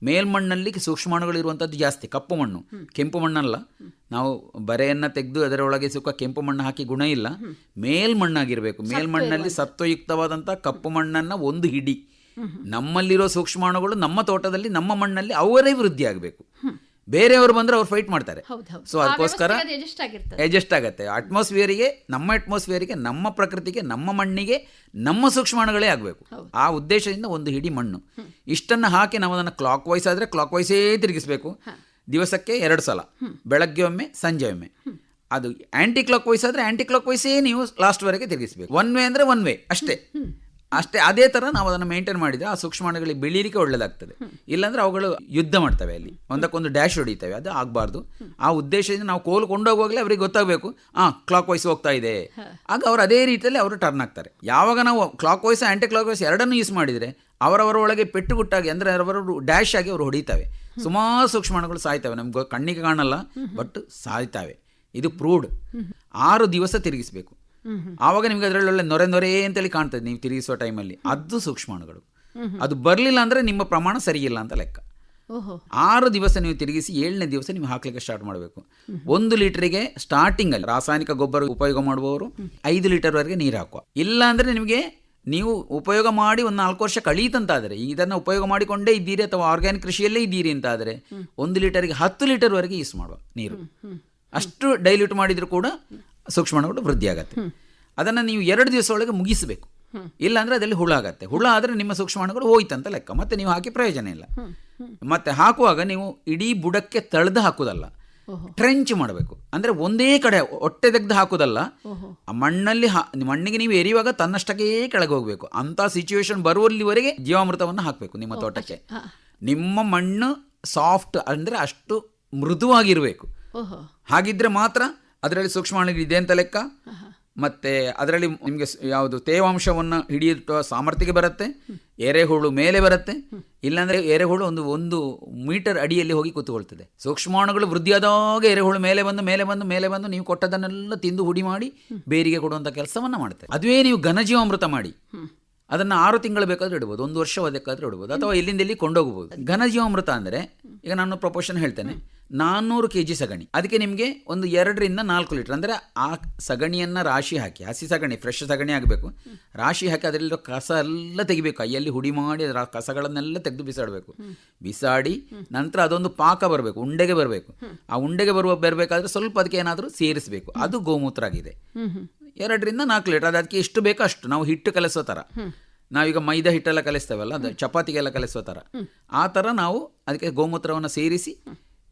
ಮೇಲ್ಮಣ್ಣಲ್ಲಿ ಸೂಕ್ಷ್ಮಾಣುಗಳಿರುವಂಥದ್ದು ಜಾಸ್ತಿ. ಕಪ್ಪು ಮಣ್ಣು, ಕೆಂಪು ಮಣ್ಣಲ್ಲ. ನಾವು ಬರೆಯನ್ನು ತೆಗೆದು ಅದರೊಳಗೆ ಸುಕ್ಕ ಕೆಂಪು ಮಣ್ಣು ಹಾಕಿ ಗುಣ ಇಲ್ಲ. ಮೇಲ್ಮಣ್ಣಾಗಿರಬೇಕು. ಮೇಲ್ಮಣ್ಣಲ್ಲಿ ಸತ್ವಯುಕ್ತವಾದಂಥ ಕಪ್ಪು ಮಣ್ಣನ್ನು ಒಂದು ಹಿಡಿ. ನಮ್ಮಲ್ಲಿರೋ ಸೂಕ್ಷ್ಮಾಣುಗಳು ನಮ್ಮ ತೋಟದಲ್ಲಿ ನಮ್ಮ ಮಣ್ಣಲ್ಲಿ ಅವರೇ ವೃದ್ಧಿ ಆಗಬೇಕು. ಬೇರೆಯವರು ಬಂದರೆ ಅವ್ರು ಫೈಟ್ ಮಾಡ್ತಾರೆ. ಸೊ ಅದಕ್ಕೋಸ್ಕರ ಅಡ್ಜಸ್ಟ್ ಆಗುತ್ತೆ. ನಮ್ಮ ಅಟ್ಮಾಸ್ಫಿಯರಿಗೆ, ನಮ್ಮ ಪ್ರಕೃತಿಗೆ, ನಮ್ಮ ಮಣ್ಣಿಗೆ ನಮ್ಮ ಸೂಕ್ಷ್ಮಾಣುಗಳೇ ಆಗಬೇಕು. ಆ ಉದ್ದೇಶದಿಂದ ಒಂದು ಹಿಡಿ ಮಣ್ಣು ಇಷ್ಟನ್ನು ಹಾಕಿ ನಾವು ಅದನ್ನು ಕ್ಲಾಕ್ ವೈಸ್ ಆದರೆ ಕ್ಲಾಕ್ ವೈಸೇ ತಿರುಗಿಸಬೇಕು. ದಿವಸಕ್ಕೆ 2 ಸಲ, ಬೆಳಗ್ಗೆ ಒಮ್ಮೆ, ಸಂಜೆ ಒಮ್ಮೆ. ಅದು ಆ್ಯಂಟಿ ಕ್ಲಾಕ್ ವೈಸ್ ಆದರೆ ಆ್ಯಂಟಿ ಕ್ಲಾಕ್ ವೈಸೇ ನೀವು ಲಾಸ್ಟ್ವರೆಗೆ ತಿರುಗಿಸಬೇಕು. 1 ವೇ ಅಂದರೆ 1 ವೇ ಅಷ್ಟೇ. ಅದೇ ಥರ ನಾವು ಅದನ್ನು ಮೇಂಟೈನ್ ಮಾಡಿದರೆ ಆ ಸೂಕ್ಷ್ಮಾಣುಗಳಿಗೆ ಬೆಳೀಲಿಕ್ಕೆ ಒಳ್ಳೆಯದಾಗ್ತದೆ. ಇಲ್ಲಾಂದರೆ ಅವುಗಳು ಯುದ್ಧ ಮಾಡ್ತವೆ, ಅಲ್ಲಿ ಒಂದಕ್ಕೊಂದು ಡ್ಯಾಶ್ ಹೊಡಿತವೆ. ಅದು ಆಗಬಾರ್ದು. ಆ ಉದ್ದೇಶದಿಂದ ನಾವು ಕೋಲು ಕೊಂಡೋಗುವಾಗಲೇ ಅವರಿಗೆ ಗೊತ್ತಾಗಬೇಕು, ಕ್ಲಾಕ್ ವೈಸ್ ಹೋಗ್ತಾ ಇದೆ. ಆಗ ಅವರು ಅದೇ ರೀತಿಯಲ್ಲಿ ಅವರು ಟರ್ನ್ ಆಗ್ತಾರೆ. ಯಾವಾಗ ನಾವು clockwise anticlockwise ಎರಡನ್ನೂ ಯೂಸ್ ಮಾಡಿದರೆ ಅವರವರ ಒಳಗೆ ಪೆಟ್ಟುಗುಟ್ಟಾಗಿ, ಅಂದರೆ ಅವರವರು ಡ್ಯಾಶ್ ಆಗಿ ಅವರು ಹೊಡಿತವೆ. ಸುಮಾರು ಸೂಕ್ಷ್ಮಾಣುಗಳು ಸಾಯ್ತವೆ, ನಮ್ಗೆ ಕಣ್ಣಿಗೆ ಕಾಣಲ್ಲ, ಬಟ್ ಸಾಯ್ತವೆ. ಇದು ಪ್ರೂವ್ಡ್. 6 ದಿವಸ ತಿರುಗಿಸಬೇಕು. ಆವಾಗ ನಿಮ್ಗೆ ಅದರಲ್ಲಿ ಒಳ್ಳೆ ನೊರೆ ಅಂತೇಳಿ ಕಾಣ್ತದೆ ನೀವು ತಿರುಗಿಸುವ ಟೈಮಲ್ಲಿ. ಅದು ಸೂಕ್ಷ್ಮಾಣುಗಳು. ಅದು ಬರಲಿಲ್ಲ ಅಂದರೆ ನಿಮ್ಮ ಪ್ರಮಾಣ ಸರಿಯಿಲ್ಲ ಅಂತ ಲೆಕ್ಕ. 6 ದಿವಸ ನೀವು ತಿರುಗಿಸಿ 7ನೇ ದಿವಸ ನೀವು ಹಾಕ್ಲಿಕ್ಕೆ ಸ್ಟಾರ್ಟ್ ಮಾಡಬೇಕು. 1 ಲೀಟರಿಗೆ ಸ್ಟಾರ್ಟಿಂಗಲ್ಲಿ ರಾಸಾಯನಿಕ ಗೊಬ್ಬರ ಉಪಯೋಗ ಮಾಡುವವರು 5 ಲೀಟರ್ವರೆಗೆ ನೀರು ಹಾಕುವ. ಇಲ್ಲ ಅಂದರೆ ನಿಮಗೆ ನೀವು ಉಪಯೋಗ ಮಾಡಿ ಒಂದು 4 ವರ್ಷ ಕಳೀತಂತಾದರೆ, ಇದನ್ನು ಉಪಯೋಗ ಮಾಡಿಕೊಂಡೇ ಇದ್ದೀರಿ ಅಥವಾ ಆರ್ಗ್ಯಾನಿಕ್ ಕೃಷಿಯಲ್ಲೇ ಇದ್ದೀರಿ ಅಂತಾದರೆ 1 ಲೀಟರಿಗೆ 10 ಲೀಟರ್ವರೆಗೆ ಯೂಸ್ ಮಾಡುವ ನೀರು. ಅಷ್ಟು ಡೈಲ್ಯೂಟ್ ಮಾಡಿದರೂ ಕೂಡ ಸೂಕ್ಷ್ಮಾಣುಗಳು ವೃದ್ಧಿ ಆಗುತ್ತೆ. ಅದನ್ನು ನೀವು 2 ದಿವಸ ಒಳಗೆ ಮುಗಿಸಬೇಕು. ಇಲ್ಲಾಂದರೆ ಅದರಲ್ಲಿ ಹುಳ ಆಗುತ್ತೆ. ಹುಳ ಆದರೆ ನಿಮ್ಮ ಸೂಕ್ಷ್ಮಾಣುಗಳು ಹೋಯ್ತಂತ ಲೆಕ್ಕ. ಮತ್ತೆ ನೀವು ಹಾಕಿ ಪ್ರಯೋಜನ ಇಲ್ಲ. ಮತ್ತೆ ಹಾಕುವಾಗ ನೀವು ಇಡೀ ಬುಡಕ್ಕೆ ತಳೆದು ಹಾಕೋದಲ್ಲ, ಟ್ರೆಂಚ್ ಮಾಡಬೇಕು. ಅಂದರೆ ಒಂದೇ ಕಡೆ ಹೊಟ್ಟೆ ತೆಗೆದು ಹಾಕೋದಲ್ಲ, ಆ ಮಣ್ಣಲ್ಲಿ ಮಣ್ಣಿಗೆ ನೀವು ಎರಿಯುವಾಗ ತನ್ನಷ್ಟಕ್ಕೆ ಕೆಳಗೆ ಹೋಗಬೇಕು. ಅಂಥ ಸಿಚುವೇಶನ್ ಬರುವಲ್ಲಿವರೆಗೆ ಜೀವಾಮೃತವನ್ನು ಹಾಕಬೇಕು ನಿಮ್ಮ ತೋಟಕ್ಕೆ. ನಿಮ್ಮ ಮಣ್ಣು ಸಾಫ್ಟ್ ಅಂದರೆ ಅಷ್ಟು ಮೃದುವಾಗಿರಬೇಕು. ಹಾಗಿದ್ರೆ ಮಾತ್ರ ಅದರಲ್ಲಿ ಸೂಕ್ಷ್ಮಾಣುಗಳು ಇದೆ ಅಂತ ಲೆಕ್ಕ. ಮತ್ತು ಅದರಲ್ಲಿ ನಿಮಗೆ ಯಾವುದು ತೇವಾಂಶವನ್ನು ಹಿಡಿಯುವ ಸಾಮರ್ಥ್ಯಕ್ಕೆ ಬರುತ್ತೆ. ಎರೆಹುಳು ಮೇಲೆ ಬರುತ್ತೆ. ಇಲ್ಲಾಂದರೆ ಎರೆಹುಳು ಒಂದು ಮೀಟರ್ ಅಡಿಯಲ್ಲಿ ಹೋಗಿ ಕೂತ್ಕೊಳ್ತದೆ. ಸೂಕ್ಷ್ಮಾಣುಗಳು ವೃದ್ಧಿಯಾದಾಗ ಎರೆಹುಳು ಮೇಲೆ ಬಂದು ನೀವು ಕೊಟ್ಟದನ್ನೆಲ್ಲ ತಿಂದು ಹುಡಿ ಮಾಡಿ ಬೇರಿಗೆ ಕೊಡುವಂಥ ಕೆಲಸವನ್ನು ಮಾಡುತ್ತೆ. ಅದುವೇ ನೀವು ಘನಜೀವಾಮೃತ ಮಾಡಿ ಅದನ್ನು 6 ತಿಂಗಳು ಬೇಕಾದರೂ ಇಡ್ಬೋದು, 1 ವರ್ಷ ಬೇಕಾದರೂ ಇಡ್ಬೋದು, ಅಥವಾ ಎಲ್ಲಿ ಕೊಂಡೋಗ್ಬೋದು. ಘನಜೀವಾಮೃತ ಅಂದರೆ ಈಗ ನಾನು ಪ್ರಪೋರ್ಷನ್ ಹೇಳ್ತೇನೆ, 400 kg ಸಗಣಿ, ಅದಕ್ಕೆ ನಿಮಗೆ ಒಂದು 2 ರಿಂದ 4 ಲೀಟರ್, ಅಂದರೆ ಆ ಸಗಣಿಯನ್ನು ರಾಶಿ ಹಾಕಿ, ಹಸಿ ಸಗಣಿ ಫ್ರೆಶ್ ಸಗಣಿ ಆಗಬೇಕು, ರಾಶಿ ಹಾಕಿ ಅದರಲ್ಲಿರೋ ಕಸ ಎಲ್ಲ ತೆಗಿಬೇಕು, ಕೈಯಲ್ಲಿ ಹುಡಿ ಮಾಡಿ ಅದರ ಕಸಗಳನ್ನೆಲ್ಲ ತೆಗೆದು ಬಿಸಾಡಬೇಕು. ಬಿಸಾಡಿ ನಂತರ ಅದೊಂದು ಪಾಕ ಬರಬೇಕು, ಉಂಡೆಗೆ ಬರಬೇಕು. ಆ ಉಂಡೆಗೆ ಬರಬೇಕಾದ್ರೆ ಸ್ವಲ್ಪ ಅದಕ್ಕೆ ಏನಾದರೂ ಸೇರಿಸಬೇಕು. ಅದು ಗೋಮೂತ್ರ ಆಗಿದೆ. 2 ರಿಂದ 4 ಲೀಟರ್, ಅದಕ್ಕೆ ಎಷ್ಟು ಬೇಕೋ ಅಷ್ಟು. ನಾವು ಹಿಟ್ಟು ಕಲಿಸೋ ಥರ, ನಾವೀಗ ಮೈದಾ ಹಿಟ್ಟೆಲ್ಲ ಕಲಿಸ್ತೇವಲ್ಲ, ಅದು ಚಪಾತಿಗೆಲ್ಲ ಕಲಿಸೋ ಥರ, ಆ ಥರ ನಾವು ಅದಕ್ಕೆ ಗೋಮೂತ್ರವನ್ನು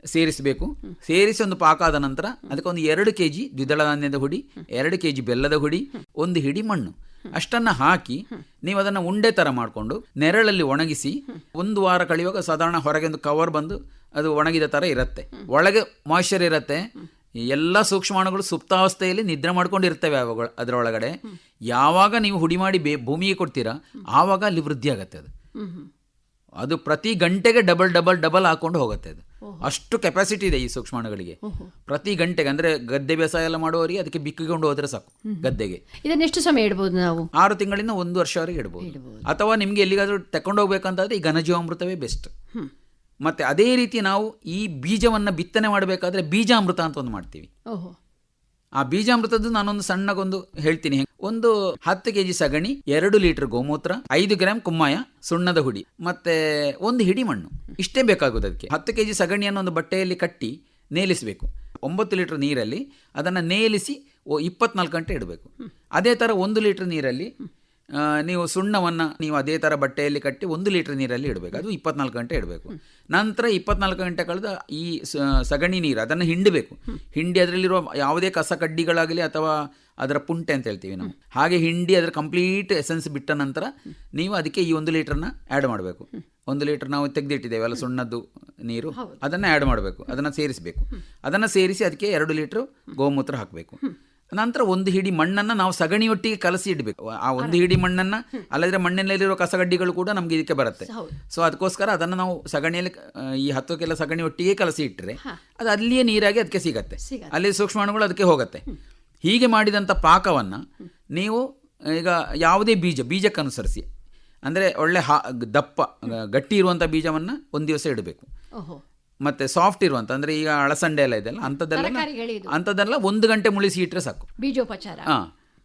ಸೇರಿಸಬೇಕು. ಸೇರಿಸಿ ಒಂದು ಪಾಕ ಆದ ನಂತರ ಅದಕ್ಕೆ ಒಂದು 2 kg ದ್ವಿದಳ ಧಾನ್ಯದ ಹುಡಿ, 2 kg ಬೆಲ್ಲದ ಹುಡಿ, 1 ಹಿಡಿ ಮಣ್ಣು ಅಷ್ಟನ್ನು ಹಾಕಿ ನೀವು ಅದನ್ನು ಉಂಡೆ ಥರ ಮಾಡಿಕೊಂಡು ನೆರಳಲ್ಲಿ ಒಣಗಿಸಿ 1 ವಾರ ಕಳೆಯುವಾಗ ಸಾಧಾರಣ ಹೊರಗೆ ಒಂದು ಕವರ್ ಬಂದು ಅದು ಒಣಗಿದ ಥರ ಇರುತ್ತೆ. ಒಳಗೆ ಮಾಯ್ಶ್ಚರ್ ಇರುತ್ತೆ. ಎಲ್ಲ ಸೂಕ್ಷ್ಮಾಣುಗಳು ಸುಪ್ತಾವಸ್ಥೆಯಲ್ಲಿ ನಿದ್ರೆ ಮಾಡ್ಕೊಂಡಿರ್ತವೆ ಅದರೊಳಗಡೆ. ಯಾವಾಗ ನೀವು ಹುಡಿ ಮಾಡಿ ಭೂಮಿಗೆ ಕೊಡ್ತೀರಾ ಆವಾಗ ಅಲ್ಲಿ ವೃದ್ಧಿ ಆಗುತ್ತೆ. ಅದು ಪ್ರತಿ ಗಂಟೆಗೆ ಡಬಲ್ ಹಾಕೊಂಡು ಹೋಗುತ್ತೆ. ಅದು ಅಷ್ಟು ಕೆಪಾಸಿಟಿ ಇದೆ ಈ ಸೂಕ್ಷ್ಮಾಣುಗಳಿಗೆ. ಪ್ರತಿ ಗಂಟೆಗೆ, ಅಂದರೆ ಗದ್ದೆ ಬೇಸಾಯ ಎಲ್ಲ ಮಾಡುವವರಿಗೆ ಅದಕ್ಕೆ ಬಿಕ್ಕಿಕೊಂಡು ಹೋದ್ರೆ ಸಾಕು ಗದ್ದೆಗೆ. ಇದನ್ನೆಷ್ಟು ಸಮಯ ಇಡ್ಬೋದು ನಾವು? 6 ತಿಂಗಳಿಂದ 1 ವರ್ಷವರೆಗೆ ಇಡ್ಬೋದು. ಅಥವಾ ನಿಮಗೆ ಎಲ್ಲಿಗಾದ್ರೂ ತಗೊಂಡು ಹೋಗ್ಬೇಕಂತಾದ್ರೆ ಈ ಘನಜೀವಾಮೃತವೇ ಬೆಸ್ಟ್. ಮತ್ತು ಅದೇ ರೀತಿ ನಾವು ಈ ಬೀಜವನ್ನು ಬಿತ್ತನೆ ಮಾಡಬೇಕಾದ್ರೆ ಬೀಜಾಮೃತ ಅಂತ ಒಂದು ಮಾಡ್ತೀವಿ. ಆ ಬೀಜಾಮೃತದ್ದು ನಾನೊಂದು ಸಣ್ಣಗೊಂದು ಹೇಳ್ತೀನಿ. ಒಂದು 10 kg ಸಗಣಿ, 2 ಲೀಟರ್ ಗೋಮೂತ್ರ, 5 ಗ್ರಾಮ್ ಕುಮ್ಮಾಯ, ಸುಣ್ಣದ ಹುಡಿ, ಮತ್ತೆ 1 ಹಿಡಿ ಮಣ್ಣು, ಇಷ್ಟೇ ಬೇಕಾಗೋದು. ಅದಕ್ಕೆ 10 kg ಸಗಣಿಯನ್ನು ಒಂದು ಬಟ್ಟೆಯಲ್ಲಿ ಕಟ್ಟಿ ನೇಲಿಸಬೇಕು. 9 ಲೀಟರ್ ನೀರಲ್ಲಿ ಅದನ್ನು ನೇಲಿಸಿ 24 ಗಂಟೆ ಇಡಬೇಕು. ಅದೇ ಥರ 1 ಲೀಟರ್ ನೀರಲ್ಲಿ ನೀವು ಸುಣ್ಣವನ್ನು ನೀವು ಅದೇ ಥರ ಬಟ್ಟೆಯಲ್ಲಿ ಕಟ್ಟಿ 1 ಲೀಟರ್ ನೀರಲ್ಲಿ ಇಡಬೇಕು. ಅದು 24 ಗಂಟೆ ಇಡಬೇಕು. ನಂತರ 24 ಗಂಟೆ ಕಳೆದ ಈ ಸಗಣಿ ನೀರು ಅದನ್ನು ಹಿಂಡಬೇಕು. ಹಿಂಡಿ ಅದರಲ್ಲಿರುವ ಯಾವುದೇ ಕಸ ಕಡ್ಡಿಗಳಾಗಲಿ ಅಥವಾ ಅದರ ಪುಂಟೆ ಅಂತ ಹೇಳ್ತೀವಿ ನಾವು, ಹಾಗೆ ಹಿಂಡಿ ಅದರ ಕಂಪ್ಲೀಟ್ ಎಸೆನ್ಸ್ ಬಿಟ್ಟ ನಂತರ ನೀವು ಅದಕ್ಕೆ ಈ 1 ಲೀಟರ್ನ ಆ್ಯಡ್ ಮಾಡಬೇಕು. 1 ಲೀಟರ್ ನಾವು ತೆಗೆದಿಟ್ಟಿದ್ದೇವೆ ಅಲ್ಲ ಸುಣ್ಣದ್ದು ನೀರು, ಅದನ್ನು ಆ್ಯಡ್ ಮಾಡಬೇಕು. ಅದನ್ನು ಸೇರಿಸಬೇಕು. ಅದನ್ನು ಸೇರಿಸಿ ಅದಕ್ಕೆ 2 ಲೀಟ್ರ್ ಗೋಮೂತ್ರ ಹಾಕಬೇಕು. ನಂತರ 1 ಹಿಡಿ ಮಣ್ಣನ್ನು ನಾವು ಸಗಣಿಯೊಟ್ಟಿಗೆ ಕಲಸಿ ಇಡಬೇಕು. ಆ 1 ಹಿಡಿ ಮಣ್ಣನ್ನು, ಅಲ್ಲದ್ರೆ ಮಣ್ಣಿನಲ್ಲಿರೋ ಕಸಗಡ್ಡಿಗಳು ಕೂಡ ನಮಗೆ ಇದಕ್ಕೆ ಬರುತ್ತೆ. ಸೊ ಅದಕ್ಕೋಸ್ಕರ ಅದನ್ನು ನಾವು ಸಗಣಿಯಲ್ಲಿ ಈ 10 ಕೆಲ ಸಗಣಿ ಒಟ್ಟಿಗೆ ಕಲಸಿ ಇಟ್ಟರೆ ಅದು ಅಲ್ಲಿಯೇ ನೀರಾಗಿ ಅದಕ್ಕೆ ಸಿಗತ್ತೆ. ಅಲ್ಲಿ ಸೂಕ್ಷ್ಮಾಣುಗಳು ಅದಕ್ಕೆ ಹೋಗುತ್ತೆ. ಹೀಗೆ ಮಾಡಿದಂಥ ಪಾಕವನ್ನು ನೀವು ಈಗ ಯಾವುದೇ ಬೀಜಕ್ಕನುಸರಿಸಿ, ಅಂದರೆ ಒಳ್ಳೆ ದಪ್ಪ ಗಟ್ಟಿ ಇರುವಂಥ ಬೀಜವನ್ನು 1 ದಿವಸ ಇಡಬೇಕು. ಮತ್ತೆ ಸಾಫ್ಟ್ ಇರುವಂತ, ಅಂದ್ರೆ ಈಗ ಅಳಸಂಡೆ ಎಲ್ಲ ಇದೆಲ್ಲ ಅಂಥದ್ದೆಲ್ಲ 1 ಗಂಟೆ ಮುಳಿಸಿ ಇಟ್ಟರೆ ಸಾಕು.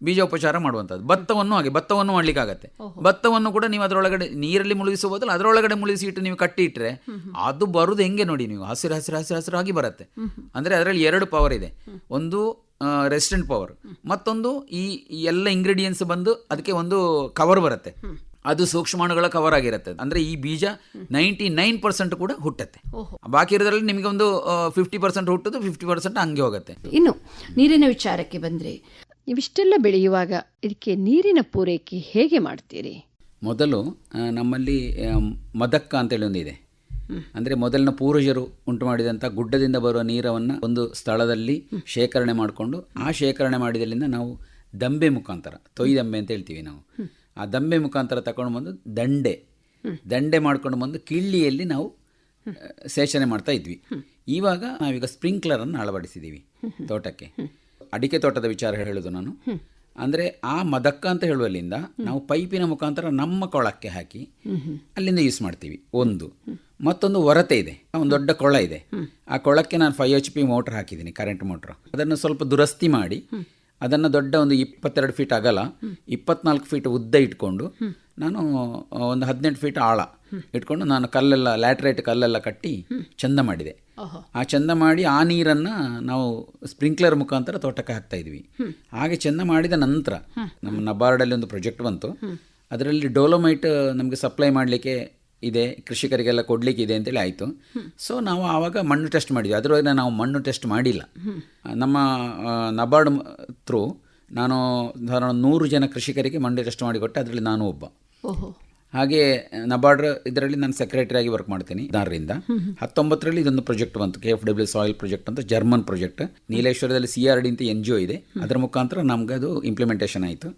ಬೀಜೋಪಚಾರ ಮಾಡುವಂಥದ್ದು. ಭತ್ತವನ್ನು ಮಾಡ್ಲಿಕ್ಕಾಗತ್ತೆ. ಭತ್ತವನ್ನು ಕೂಡ ನೀವು ಅದರೊಳಗಡೆ ನೀರಲ್ಲಿ ಮುಳುಗಿಸುವ ಬದಲು ಅದರೊಳಗಡೆ ಮುಳುಗಿಸಿ ಇಟ್ಟು ನೀವು ಕಟ್ಟಿ ಇಟ್ಟರೆ ಅದು ಬರುವುದು ಹೆಂಗೆ ನೋಡಿ ನೀವು, ಹಸಿರಾಗಿ ಬರುತ್ತೆ. ಅಂದರೆ ಅದರಲ್ಲಿ 2 ಪವರ್ ಇದೆ. ಒಂದು ರೆಸಿಸ್ಟೆಂಟ್ ಪವರ್, ಮತ್ತೊಂದು ಈ ಎಲ್ಲ ಇಂಗ್ರೀಡಿಯೆಂಟ್ಸ್ ಬಂದು ಅದಕ್ಕೆ ಒಂದು ಕವರ್ ಬರುತ್ತೆ. ಅದು ಸೂಕ್ಷ್ಮಾಣುಗಳ ಕವರ್ ಆಗಿರುತ್ತೆ. ಅಂದರೆ ಈ ಬೀಜ 99% ಕೂಡ ಹುಟ್ಟುತ್ತೆ. ಬಾಕಿ ಇರೋದ್ರಲ್ಲಿ ನಿಮಗೆ ಒಂದು 50% ಹುಟ್ಟುದು, 50% ಹಂಗೆ ಹೋಗುತ್ತೆ. ಇನ್ನು ನೀರಿನ ವಿಚಾರಕ್ಕೆ ಬಂದರೆ, ಇವಿಷ್ಟೆಲ್ಲ ಬೆಳೆಯುವಾಗ ಇದಕ್ಕೆ ನೀರಿನ ಪೂರೈಕೆ ಹೇಗೆ ಮಾಡ್ತೀರಿ? ಮೊದಲು ನಮ್ಮಲ್ಲಿ ಮದಕ್ಕ ಅಂತೇಳಿ ಒಂದಿದೆ. ಅಂದರೆ ಮೊದಲಿನ ಪೂರ್ವಜರು ಉಂಟು ಮಾಡಿದಂಥ ಗುಡ್ಡದಿಂದ ಬರುವ ನೀರನ್ನು ಒಂದು ಸ್ಥಳದಲ್ಲಿ ಶೇಖರಣೆ ಮಾಡಿಕೊಂಡು, ಆ ಶೇಖರಣೆ ಮಾಡಿದಲ್ಲಿಂದ ನಾವು ದಂಬೆ ಮುಖಾಂತರ, ತೊಯ್ದಂಬೆ ಅಂತ ಹೇಳ್ತೀವಿ ನಾವು, ಆ ದಂಬೆ ಮುಖಾಂತರ ತಗೊಂಡು ಬಂದು ದಂಡೆ ಮಾಡ್ಕೊಂಡು ಬಂದು ಕಿಳ್ಳಿಯಲ್ಲಿ ನಾವು ಸೇಚನೆ ಮಾಡ್ತಾ ಇದ್ವಿ. ಇವಾಗ ನಾವೀಗ ಸ್ಪ್ರಿಂಕ್ಲರನ್ನು ಅಳವಡಿಸಿದ್ದೀವಿ ತೋಟಕ್ಕೆ. ಅಡಿಕೆ ತೋಟದ ವಿಚಾರ ಹೇಳೋದು ನಾನು. ಅಂದರೆ ಆ ಮದಕ್ಕ ಅಂತ ಹೇಳುವಲ್ಲಿಂದ ನಾವು ಪೈಪಿನ ಮುಖಾಂತರ ನಮ್ಮ ಕೊಳಕ್ಕೆ ಹಾಕಿ ಅಲ್ಲಿಂದ ಯೂಸ್ ಮಾಡ್ತೀವಿ. ಮತ್ತೊಂದು ಹೊರತೆ ಇದೆ, ಒಂದು ದೊಡ್ಡ ಕೊಳ ಇದೆ. ಆ ಕೊಳಕ್ಕೆ ನಾನು 5 HP ಮೋಟ್ರ್ ಹಾಕಿದ್ದೀನಿ, ಕರೆಂಟ್ ಮೋಟ್ರ್. ಅದನ್ನು ಸ್ವಲ್ಪ ದುರಸ್ತಿ ಮಾಡಿ ಅದನ್ನು ದೊಡ್ಡ ಒಂದು 22 ಫೀಟ್ ಅಗಲ, 24 ಫೀಟ್ ಉದ್ದ ಇಟ್ಕೊಂಡು ನಾನು ಒಂದು 18 ಫೀಟ್ ಆಳ ಇಟ್ಕೊಂಡು ನಾನು ಲ್ಯಾಟ್ರೈಟ್ ಕಲ್ಲೆಲ್ಲ ಕಟ್ಟಿ ಚಂದ ಮಾಡಿದೆ. ಆ ಚಂದ ಮಾಡಿ ಆ ನೀರನ್ನು ನಾವು ಸ್ಪ್ರಿಂಕ್ಲರ್ ಮುಖಾಂತರ ತೋಟಕ್ಕೆ ಹಾಕ್ತಾ ಇದ್ವಿ. ಹಾಗೆ ಚಂದ ಮಾಡಿದ ನಂತರ ನಮ್ಮ ನಬಾರ್ಡಲ್ಲಿ ಒಂದು ಪ್ರಾಜೆಕ್ಟ್ ಬಂತು. ಅದರಲ್ಲಿ ಡೋಲೋಮೈಟ್ ನಮಗೆ ಸಪ್ಲೈ ಮಾಡಲಿಕ್ಕೆ ಇದೆ, ಕೃಷಿಕರಿಗೆಲ್ಲ ಕೊಡಲಿಕ್ಕೆ ಇದೆ ಅಂತೇಳಿ ಆಯಿತು. ಸೊ ನಾವು ಆವಾಗ ಮಣ್ಣು ಟೆಸ್ಟ್ ಮಾಡಿದ್ವಿ. ಅದರೊಳಗೆ ನಾವು ಮಣ್ಣು ಟೆಸ್ಟ್ ಮಾಡಿಲ್ಲ. ನಮ್ಮ ನಬಾರ್ಡ್ ಥ್ರೂ ನಾನು ಸಾಧಾರಣ 100 ಜನ ಕೃಷಿಕರಿಗೆ ಮಣ್ಣು ಟೆಸ್ಟ್ ಮಾಡಿಕೊಟ್ಟೆ. ಅದರಲ್ಲಿ ನಾನು ಒಬ್ಬ. ಹಾಗೆ ನಬಾರ್ಡ್ ಇದರಲ್ಲಿ ನಾನು ಸೆಕ್ರೆಟರಿಯಾಗಿ ವರ್ಕ್ ಮಾಡ್ತೀನಿ 16ರಿಂದ. 19ರಲ್ಲಿ ಇದೊಂದು ಪ್ರಾಜೆಕ್ಟ್ ಬಂತು, KFW ಸಾಯಿಲ್ ಪ್ರಾಜೆಕ್ಟ್ ಅಂತ, ಜರ್ಮನ್ ಪ್ರಾಜೆಕ್ಟ್. ನೀಲೇಶ್ವರದಲ್ಲಿ CRD ಅಂತ NGO ಇದೆ, ಅದರ ಮುಖಾಂತರ ನಮ್ಗೆ ಅದು ಇಂಪ್ಲಿಮೆಂಟೇಷನ್ ಆಯಿತು.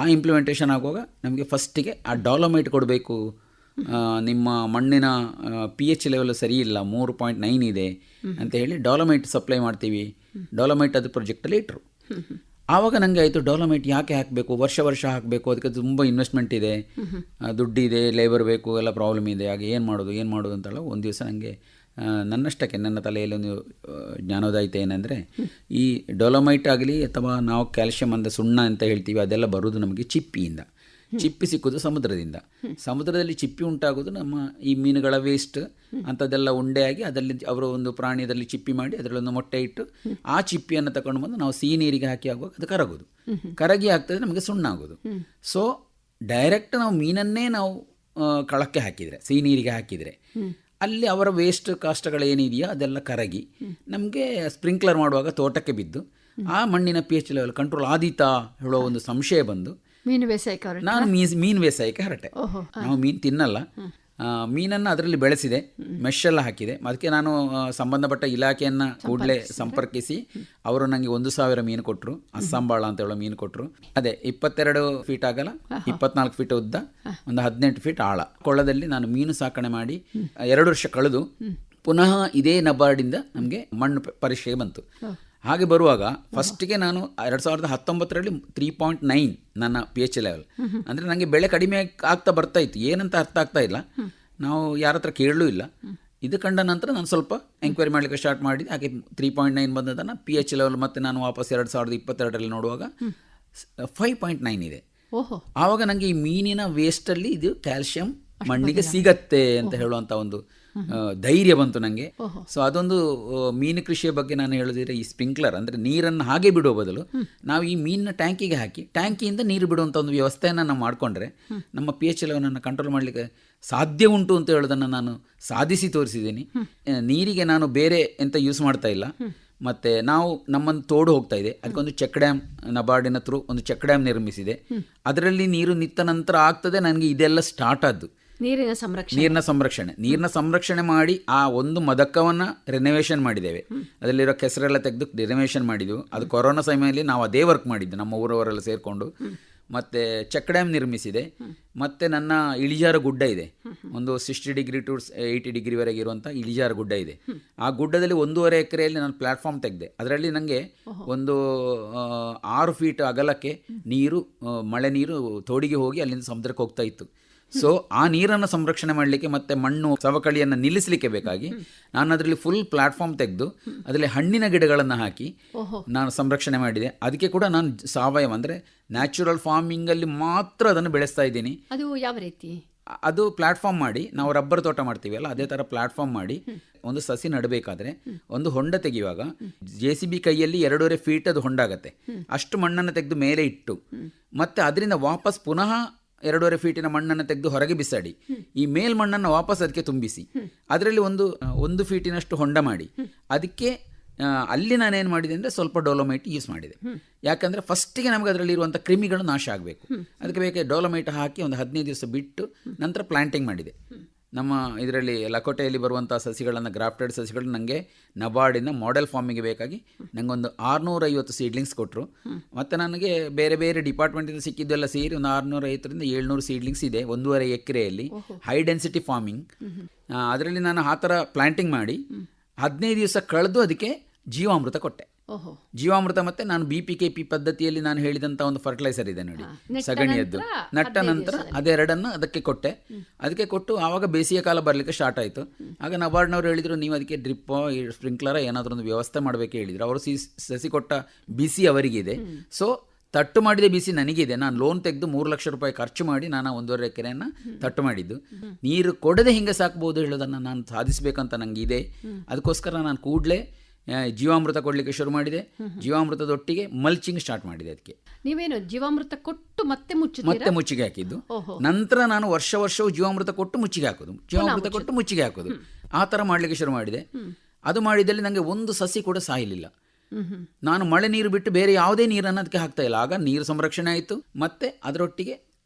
ಆ ಇಂಪ್ಲಿಮೆಂಟೇಷನ್ ಆಗುವಾಗ ನಮಗೆ ಫಸ್ಟಿಗೆ ಆ ಡಾಲಮೈಟ್ ಕೊಡಬೇಕು, ನಿಮ್ಮ ಮಣ್ಣಿನ pH ಲೆವೆಲ್ ಸರಿ ಇಲ್ಲ, 3.9 ಇದೆ ಅಂತ ಹೇಳಿ ಡಾಲಮೈಟ್ ಸಪ್ಲೈ ಮಾಡ್ತೀವಿ. ಡಾಲಮೈಟ್ ಅದು ಪ್ರಾಜೆಕ್ಟಲ್ಲಿ ಇಟ್ಟರು. ಆವಾಗ ನನಗೆ ಆಯಿತು, ಡಾಲಮೈಟ್ ಯಾಕೆ ಹಾಕಬೇಕು, ವರ್ಷ ಹಾಕಬೇಕು, ಅದಕ್ಕೆ ತುಂಬ ಇನ್ವೆಸ್ಟ್ಮೆಂಟ್ ಇದೆ, ದುಡ್ಡಿದೆ, ಲೇಬರ್ ಬೇಕು, ಎಲ್ಲ ಪ್ರಾಬ್ಲಮ್ ಇದೆ, ಹಾಗೆ ಏನು ಮಾಡೋದು ಅಂತಲ್ಲ. ಒಂದು ದಿವಸ ನನಗೆ ನನ್ನಷ್ಟಕ್ಕೆ ನನ್ನ ತಲೆಯಲ್ಲಿ ಒಂದು ಜ್ಞಾನೋದಯ ಆಯಿತು. ಏನಂದರೆ ಈ ಡೊಲಮೈಟ್ ಆಗಲಿ ಅಥವಾ ನಾವು ಕ್ಯಾಲ್ಶಿಯಂ ಅಂದರೆ ಸುಣ್ಣ ಅಂತ ಹೇಳ್ತೀವಿ, ಅದೆಲ್ಲ ಬರೋದು ನಮಗೆ ಚಿಪ್ಪಿಯಿಂದ. ಚಿಪ್ಪಿ ಸಿಕ್ಕೋದು ಸಮುದ್ರದಿಂದ. ಸಮುದ್ರದಲ್ಲಿ ಚಿಪ್ಪಿ ಉಂಟಾಗೋದು ನಮ್ಮ ಈ ಮೀನುಗಳ ವೇಸ್ಟ್ ಅಂಥದ್ದೆಲ್ಲ ಉಂಡೆಯಾಗಿ ಅದರಲ್ಲಿ ಅವರು ಒಂದು ಪ್ರಾಣಿಯಲ್ಲಿ ಚಿಪ್ಪಿ ಮಾಡಿ ಅದರಲ್ಲೊಂದು ಮೊಟ್ಟೆ ಇಟ್ಟು ಆ ಚಿಪ್ಪಿಯನ್ನು ತಗೊಂಡು ಬಂದು ನಾವು ಸಿಹಿ ನೀರಿಗೆ ಹಾಕಿ ಆಗುವಾಗ ಅದು ಕರಗೋದು. ಕರಗಿ ಆಗ್ತದೆ, ನಮಗೆ ಸುಣ್ಣ ಆಗೋದು. ಸೊ ಡೈರೆಕ್ಟ್ ನಾವು ಮೀನನ್ನೇ ನಾವು ಕಳಕ್ಕೆ ಹಾಕಿದರೆ, ಸಿಹಿ ನೀರಿಗೆ ಹಾಕಿದರೆ, ಅಲ್ಲಿ ಅವರ ವೇಸ್ಟ್ ಕಾಷ್ಟಗಳೇನಿದೆಯೋ ಅದೆಲ್ಲ ಕರಗಿ ನಮಗೆ ಸ್ಪ್ರಿಂಕ್ಲರ್ ಮಾಡುವಾಗ ತೋಟಕ್ಕೆ ಬಿದ್ದು ಆ ಮಣ್ಣಿನ pH ಲೆವೆಲ್ ಕಂಟ್ರೋಲ್ ಆದೀತಾ ಹೇಳೋ ಒಂದು ಸಂಶಯ ಬಂದು ಮೀನು ಬೇಸಾಯಕ್ಕೆ ನಾನು ಮೀನು ಬೇಸಾಯಕ್ಕೆ ಹೊರಟೆ. ನಾವು ಮೀನು ತಿನ್ನಲ್ಲ, ಮೀನನ್ನು ಅದರಲ್ಲಿ ಬೆಳೆಸಿದೆ, ಮೆಶ್ಶೆಲ್ಲ ಹಾಕಿದೆ. ಅದಕ್ಕೆ ನಾನು ಸಂಬಂಧಪಟ್ಟ ಇಲಾಖೆಯನ್ನು ಕೂಡಲೇ ಸಂಪರ್ಕಿಸಿ ಅವರು ನನಗೆ 1,000 ಮೀನು ಕೊಟ್ಟರು. ಅಸ್ಸಾಂಬಾಳ ಅಂತ ಹೇಳೋ ಮೀನು ಕೊಟ್ಟರು. ಅದೇ 22 ಫೀಟ್ ಆಗಲ್ಲ, 24 ಫೀಟ್ ಉದ್ದ, ಒಂದು 18 ಫೀಟ್ ಆಳ ಕೊಳ್ಳದಲ್ಲಿ ನಾನು ಮೀನು ಸಾಕಣೆ ಮಾಡಿ 2 ವರ್ಷ ಕಳೆದು ಪುನಃ ಇದೇ ನಬಾರ್ಡಿಂದ ನಮಗೆ ಮಣ್ಣು ಪರೀಕ್ಷೆಗೆ ಬಂತು. ಹಾಗೆ ಬರುವಾಗ ಫಸ್ಟಿಗೆ ನಾನು 2019ರಲ್ಲಿ 3.9 ನನ್ನ pH ಲೆವೆಲ್. ಅಂದರೆ ನನಗೆ ಬೆಳೆ ಕಡಿಮೆ ಆಗ್ತಾ ಬರ್ತಾ ಇತ್ತು, ಏನಂತ ಅರ್ಥ ಆಗ್ತಾ ಇಲ್ಲ, ನಾವು ಯಾರ ಹತ್ರ ಕೇಳಲೂ ಇಲ್ಲ. ಇದು ಕಂಡ ನಂತರ ನಾನು ಸ್ವಲ್ಪ ಎಂಕ್ವೈರಿ ಮಾಡಲಿಕ್ಕೆ ಸ್ಟಾರ್ಟ್ ಮಾಡಿದೆ. ಹಾಗೆ 3.9 ಬಂದದನ್ನು pH ಲೆವೆಲ್ ಮತ್ತೆ ನಾನು ವಾಪಸ್ 2022ರಲ್ಲಿ ನೋಡುವಾಗ 5.9 ಇದೆ. ಆವಾಗ ನನಗೆ ಈ ಮೀನಿನ ವೇಸ್ಟಲ್ಲಿ ಇದು ಕ್ಯಾಲ್ಶಿಯಂ ಮಣ್ಣಿಗೆ ಸಿಗತ್ತೆ ಅಂತ ಹೇಳುವಂಥ ಒಂದು ಧೈರ್ಯ ಬಂತು ನನಗೆ. ಸೊ ಅದೊಂದು ಮೀನು ಕೃಷಿಯ ಬಗ್ಗೆ ನಾನು ಹೇಳಿದ್ರೆ, ಈ ಸ್ಪ್ರಿಂಕ್ಲರ್ ಅಂದರೆ ನೀರನ್ನು ಹಾಗೆ ಬಿಡುವ ಬದಲು ನಾವು ಈ ಮೀನಿನ ಟ್ಯಾಂಕಿಗೆ ಹಾಕಿ ಟ್ಯಾಂಕಿಯಿಂದ ನೀರು ಬಿಡುವಂಥ ಒಂದು ವ್ಯವಸ್ಥೆಯನ್ನು ನಾವು ಮಾಡಿಕೊಂಡ್ರೆ ನಮ್ಮ pH ಲೆವೆಲನ್ನು ಕಂಟ್ರೋಲ್ ಮಾಡಲಿಕ್ಕೆ ಸಾಧ್ಯ ಉಂಟು ಅಂತ ಹೇಳೋದನ್ನು ನಾನು ಸಾಧಿಸಿ ತೋರಿಸಿದ್ದೀನಿ. ನೀರಿಗೆ ನಾನು ಬೇರೆ ಎಂತ ಯೂಸ್ ಮಾಡ್ತಾ ಇಲ್ಲ. ಮತ್ತು ನಾವು ನಮ್ಮನ್ನು ತೋಡು ಹೋಗ್ತಾ ಇದೆ, ಅದಕ್ಕೊಂದು ಚೆಕ್ ಡ್ಯಾಮ್ ನಬಾರ್ಡಿನ ಥ್ರೂ ಒಂದು ಚೆಕ್ ಡ್ಯಾಮ್ ನಿರ್ಮಿಸಿದೆ. ಅದರಲ್ಲಿ ನೀರು ನಿಂತ ನಂತರ ಆಗ್ತದೆ ನನಗೆ ಇದೆಲ್ಲ ಸ್ಟಾರ್ಟ್ ಆದ್ದು. ನೀರಿನ ಸಂರಕ್ಷಣೆ ಮಾಡಿ ಆ ಒಂದು ಮದಕವನ್ನು ರಿನೋವೇಷನ್ ಮಾಡಿದ್ದೇವೆ. ಅದರಲ್ಲಿರೋ ಕೆಸರೆಲ್ಲ ತೆಗೆದು ರಿನೋವೇಷನ್ ಮಾಡಿದ್ವು. ಅದು ಕೊರೋನಾ ಸಮಯದಲ್ಲಿ ನಾವು ಅದೇ ವರ್ಕ್ ಮಾಡಿದ್ದು, ನಮ್ಮ ಊರವರೆಲ್ಲ ಸೇರಿಕೊಂಡು. ಮತ್ತು ಚೆಕ್ ಡ್ಯಾಮ್ ನಿರ್ಮಿಸಿದೆ. ಮತ್ತು ನನ್ನ ಇಳಿಜಾರು ಗುಡ್ಡ ಇದೆ, ಒಂದು 60 ಡಿಗ್ರಿ ಟು 80 ಡಿಗ್ರಿವರೆಗೆ ಇರುವಂಥ ಇಳಿಜಾರು ಗುಡ್ಡ ಇದೆ. ಆ ಗುಡ್ಡದಲ್ಲಿ 1.5 ಎಕರೆಯಲ್ಲಿ ನಾನು ಪ್ಲ್ಯಾಟ್ಫಾರ್ಮ್ ತೆಗೆದೆ. ಅದರಲ್ಲಿ ನನಗೆ ಒಂದು 6 ಫೀಟ್ ಅಗಲಕ್ಕೆ ನೀರು, ಮಳೆ ನೀರು ತೋಡಿಗೆ ಹೋಗಿ ಅಲ್ಲಿಂದ ಸಮುದ್ರಕ್ಕೆ ಹೋಗ್ತಾ ಇತ್ತು. ಸೊ ಆ ನೀರನ್ನು ಸಂರಕ್ಷಣೆ ಮಾಡಲಿಕ್ಕೆ ಮತ್ತು ಮಣ್ಣು ಸವಕಳಿಯನ್ನು ನಿಲ್ಲಿಸಲಿಕ್ಕೆ ಬೇಕಾಗಿ ನಾನು ಅದರಲ್ಲಿ ಫುಲ್ ಪ್ಲಾಟ್ಫಾರ್ಮ್ ತೆಗೆದು ಅದರಲ್ಲಿ ಹಣ್ಣಿನ ಗಿಡಗಳನ್ನು ಹಾಕಿ ನಾನು ಸಂರಕ್ಷಣೆ ಮಾಡಿದೆ. ಅದಕ್ಕೆ ಕೂಡ ನಾನು ಸಾವಯವ ಅಂದರೆ ನ್ಯಾಚುರಲ್ ಫಾರ್ಮಿಂಗಲ್ಲಿ ಮಾತ್ರ ಅದನ್ನು ಬೆಳೆಸ್ತಾ ಇದ್ದೀನಿ. ಅದು ಯಾವ ರೀತಿ? ಅದು ಪ್ಲಾಟ್ಫಾರ್ಮ್ ಮಾಡಿ, ನಾವು ರಬ್ಬರ್ ತೋಟ ಮಾಡ್ತೀವಲ್ಲ ಅದೇ ಥರ ಪ್ಲಾಟ್ಫಾರ್ಮ್ ಮಾಡಿ ಒಂದು ಸಸಿ ನಡಬೇಕಾದ್ರೆ ಒಂದು ಹೊಂಡ ತೆಗೆಯುವಾಗ JCB ಕೈಯಲ್ಲಿ 2.5 ಫೀಟ್ ಅದು ಹೊಂಡ ಆಗುತ್ತೆ. ಅಷ್ಟು ಮಣ್ಣನ್ನು ತೆಗೆದು ಮೇಲೆ ಇಟ್ಟು ಮತ್ತು ಅದರಿಂದ ವಾಪಸ್ ಪುನಃ 2.5 ಫೀಟಿನ ಮಣ್ಣನ್ನು ತೆಗೆದು ಹೊರಗೆ ಬಿಸಾಡಿ ಈ ಮೇಲ್ಮಣ್ಣನ್ನು ವಾಪಸ್ ಅದಕ್ಕೆ ತುಂಬಿಸಿ ಅದರಲ್ಲಿ ಒಂದು ಫೀಟಿನಷ್ಟು ಹೊಂಡ ಮಾಡಿ ಅದಕ್ಕೆ ಅಲ್ಲಿ ನಾನೇನು ಮಾಡಿದೆ ಅಂದರೆ ಸ್ವಲ್ಪ ಡೋಲೋಮೈಟ್ ಯೂಸ್ ಮಾಡಿದೆ. ಯಾಕಂದರೆ ಫಸ್ಟಿಗೆ ನಮಗೆ ಅದರಲ್ಲಿ ಇರುವಂಥ ಕ್ರಿಮಿಗಳು ನಾಶ ಆಗಬೇಕು. ಅದಕ್ಕೆ ಬೇಕಾಗಿ ಡೋಲೋಮೈಟ್ ಹಾಕಿ ಒಂದು 15 ದಿವಸ ಬಿಟ್ಟು ನಂತರ ಪ್ಲಾಂಟಿಂಗ್ ಮಾಡಿದೆ. ನಮ್ಮ ಇದರಲ್ಲಿ ಲಕೋಟೆಯಲ್ಲಿ ಬರುವಂಥ ಸಸಿಗಳನ್ನು, ಗ್ರಾಫ್ಟೆಡ್ ಸಸಿಗಳು ನನಗೆ ನಬಾರ್ಡಿಂದ ಮಾಡೆಲ್ ಫಾರ್ಮಿಗೆ ಬೇಕಾಗಿ ನನಗೊಂದು 650 ಸೀಡ್ಲಿಂಗ್ಸ್ ಕೊಟ್ಟರು. ಮತ್ತು ನನಗೆ ಬೇರೆ ಬೇರೆ ಡಿಪಾರ್ಟ್ಮೆಂಟಿಂದ ಸಿಕ್ಕಿದ್ದೆಲ್ಲ ಸೇರಿ ಒಂದು 650ರಿಂದ 700 ಸೀಡ್ಲಿಂಗ್ಸ್ ಇದೆ 1.5 ಎಕರೆಯಲ್ಲಿ. High density farming. ಅದರಲ್ಲಿ ನಾನು ಆ ಥರ ಪ್ಲಾಂಟಿಂಗ್ ಮಾಡಿ 15 ದಿವಸ ಕಳೆದು ಅದಕ್ಕೆ ಜೀವಾಮೃತ ಕೊಟ್ಟೆ. ಜೀವಾಮೃತ ಮತ್ತು ನಾನು BPKP ಪದ್ಧತಿಯಲ್ಲಿ ನಾನು ಹೇಳಿದಂಥ ಒಂದು ಫರ್ಟಿಲೈಸರ್ ಇದೆ ನೋಡಿ, ಸಗಣಿಯದ್ದು. ನಟ್ಟ ನಂತರ ಅದೆರಡನ್ನು ಅದಕ್ಕೆ ಕೊಟ್ಟೆ. ಅದಕ್ಕೆ ಕೊಟ್ಟು ಆವಾಗ ಬೇಸಿಗೆ ಕಾಲ ಬರಲಿಕ್ಕೆ ಸ್ಟಾರ್ಟ್ ಆಯಿತು. ಆಗ ನಬಾರ್ಡ್ನವ್ರು ಹೇಳಿದರು, ನೀವು ಅದಕ್ಕೆ ಡ್ರಿಪ್ಪೋ ಸ್ಪ್ರಿಂಕ್ಲರ ಏನಾದರೂ ಒಂದು ವ್ಯವಸ್ಥೆ ಮಾಡಬೇಕು ಹೇಳಿದರು. ಅವರು ಸಸಿ ಕೊಟ್ಟ ಬಿಸಿ ಅವರಿಗಿದೆ. ಸೊ ತಟ್ಟು ಮಾಡಿದ ಬಿಸಿ ನನಗಿದೆ. ನಾನು ಲೋನ್ ತೆಗೆದು 3 ಲಕ್ಷ ರೂಪಾಯಿ ಖರ್ಚು ಮಾಡಿ ನಾನು 1.5 ಎಕರೆಯನ್ನು ತಟ್ಟು ಮಾಡಿದ್ದು. ನೀರು ಕೊಡದೆ ಹಿಂಗೆ ಸಾಕ್ಬೋದು ಹೇಳೋದನ್ನು ನಾನು ಸಾಧಿಸಬೇಕಂತ ನನಗೆ ಇದೆ. ಅದಕ್ಕೋಸ್ಕರ ನಾನು ಕೂಡಲೇ ಜೀವಾಮೃತ ಕೊಡಲಿಕ್ಕೆ ಶುರು ಮಾಡಿದೆ. ಜೀವಾಮೃತದೊಟ್ಟಿಗೆ ಮಲ್ಚಿಂಗ್ ಸ್ಟಾರ್ಟ್ ಮಾಡಿದೆ. ಅದಕ್ಕೆ ನೀವೇನು ಜೀವಾಮೃತ ಕೊಟ್ಟು ಮತ್ತೆ ಮುಚ್ಚಿಗೆ ಹಾಕಿದ್ದು. ನಂತರ ನಾನು ವರ್ಷವೂ ಜೀವಾಮೃತ ಕೊಟ್ಟು ಮುಚ್ಚಿಗೆ ಹಾಕೋದು, ಜೀವಾಮೃತ ಕೊಟ್ಟು ಮುಚ್ಚಿಗೆ ಹಾಕೋದು, ಆ ಥರ ಮಾಡಲಿಕ್ಕೆ ಶುರು ಮಾಡಿದೆ. ಅದು ಮಾಡಿದಲ್ಲಿ ನನಗೆ ಒಂದು ಸಸಿ ಕೂಡ ಸಾಯಲಿಲ್ಲ. ನಾನು ಮಳೆ ನೀರು ಬಿಟ್ಟು ಬೇರೆ ಯಾವುದೇ ನೀರನ್ನು ಅದಕ್ಕೆ ಹಾಕ್ತಾ ಇಲ್ಲ. ಆಗ ನೀರು ಸಂರಕ್ಷಣೆ ಆಯಿತು, ಮತ್ತು ಅದರೊಟ್ಟಿಗೆ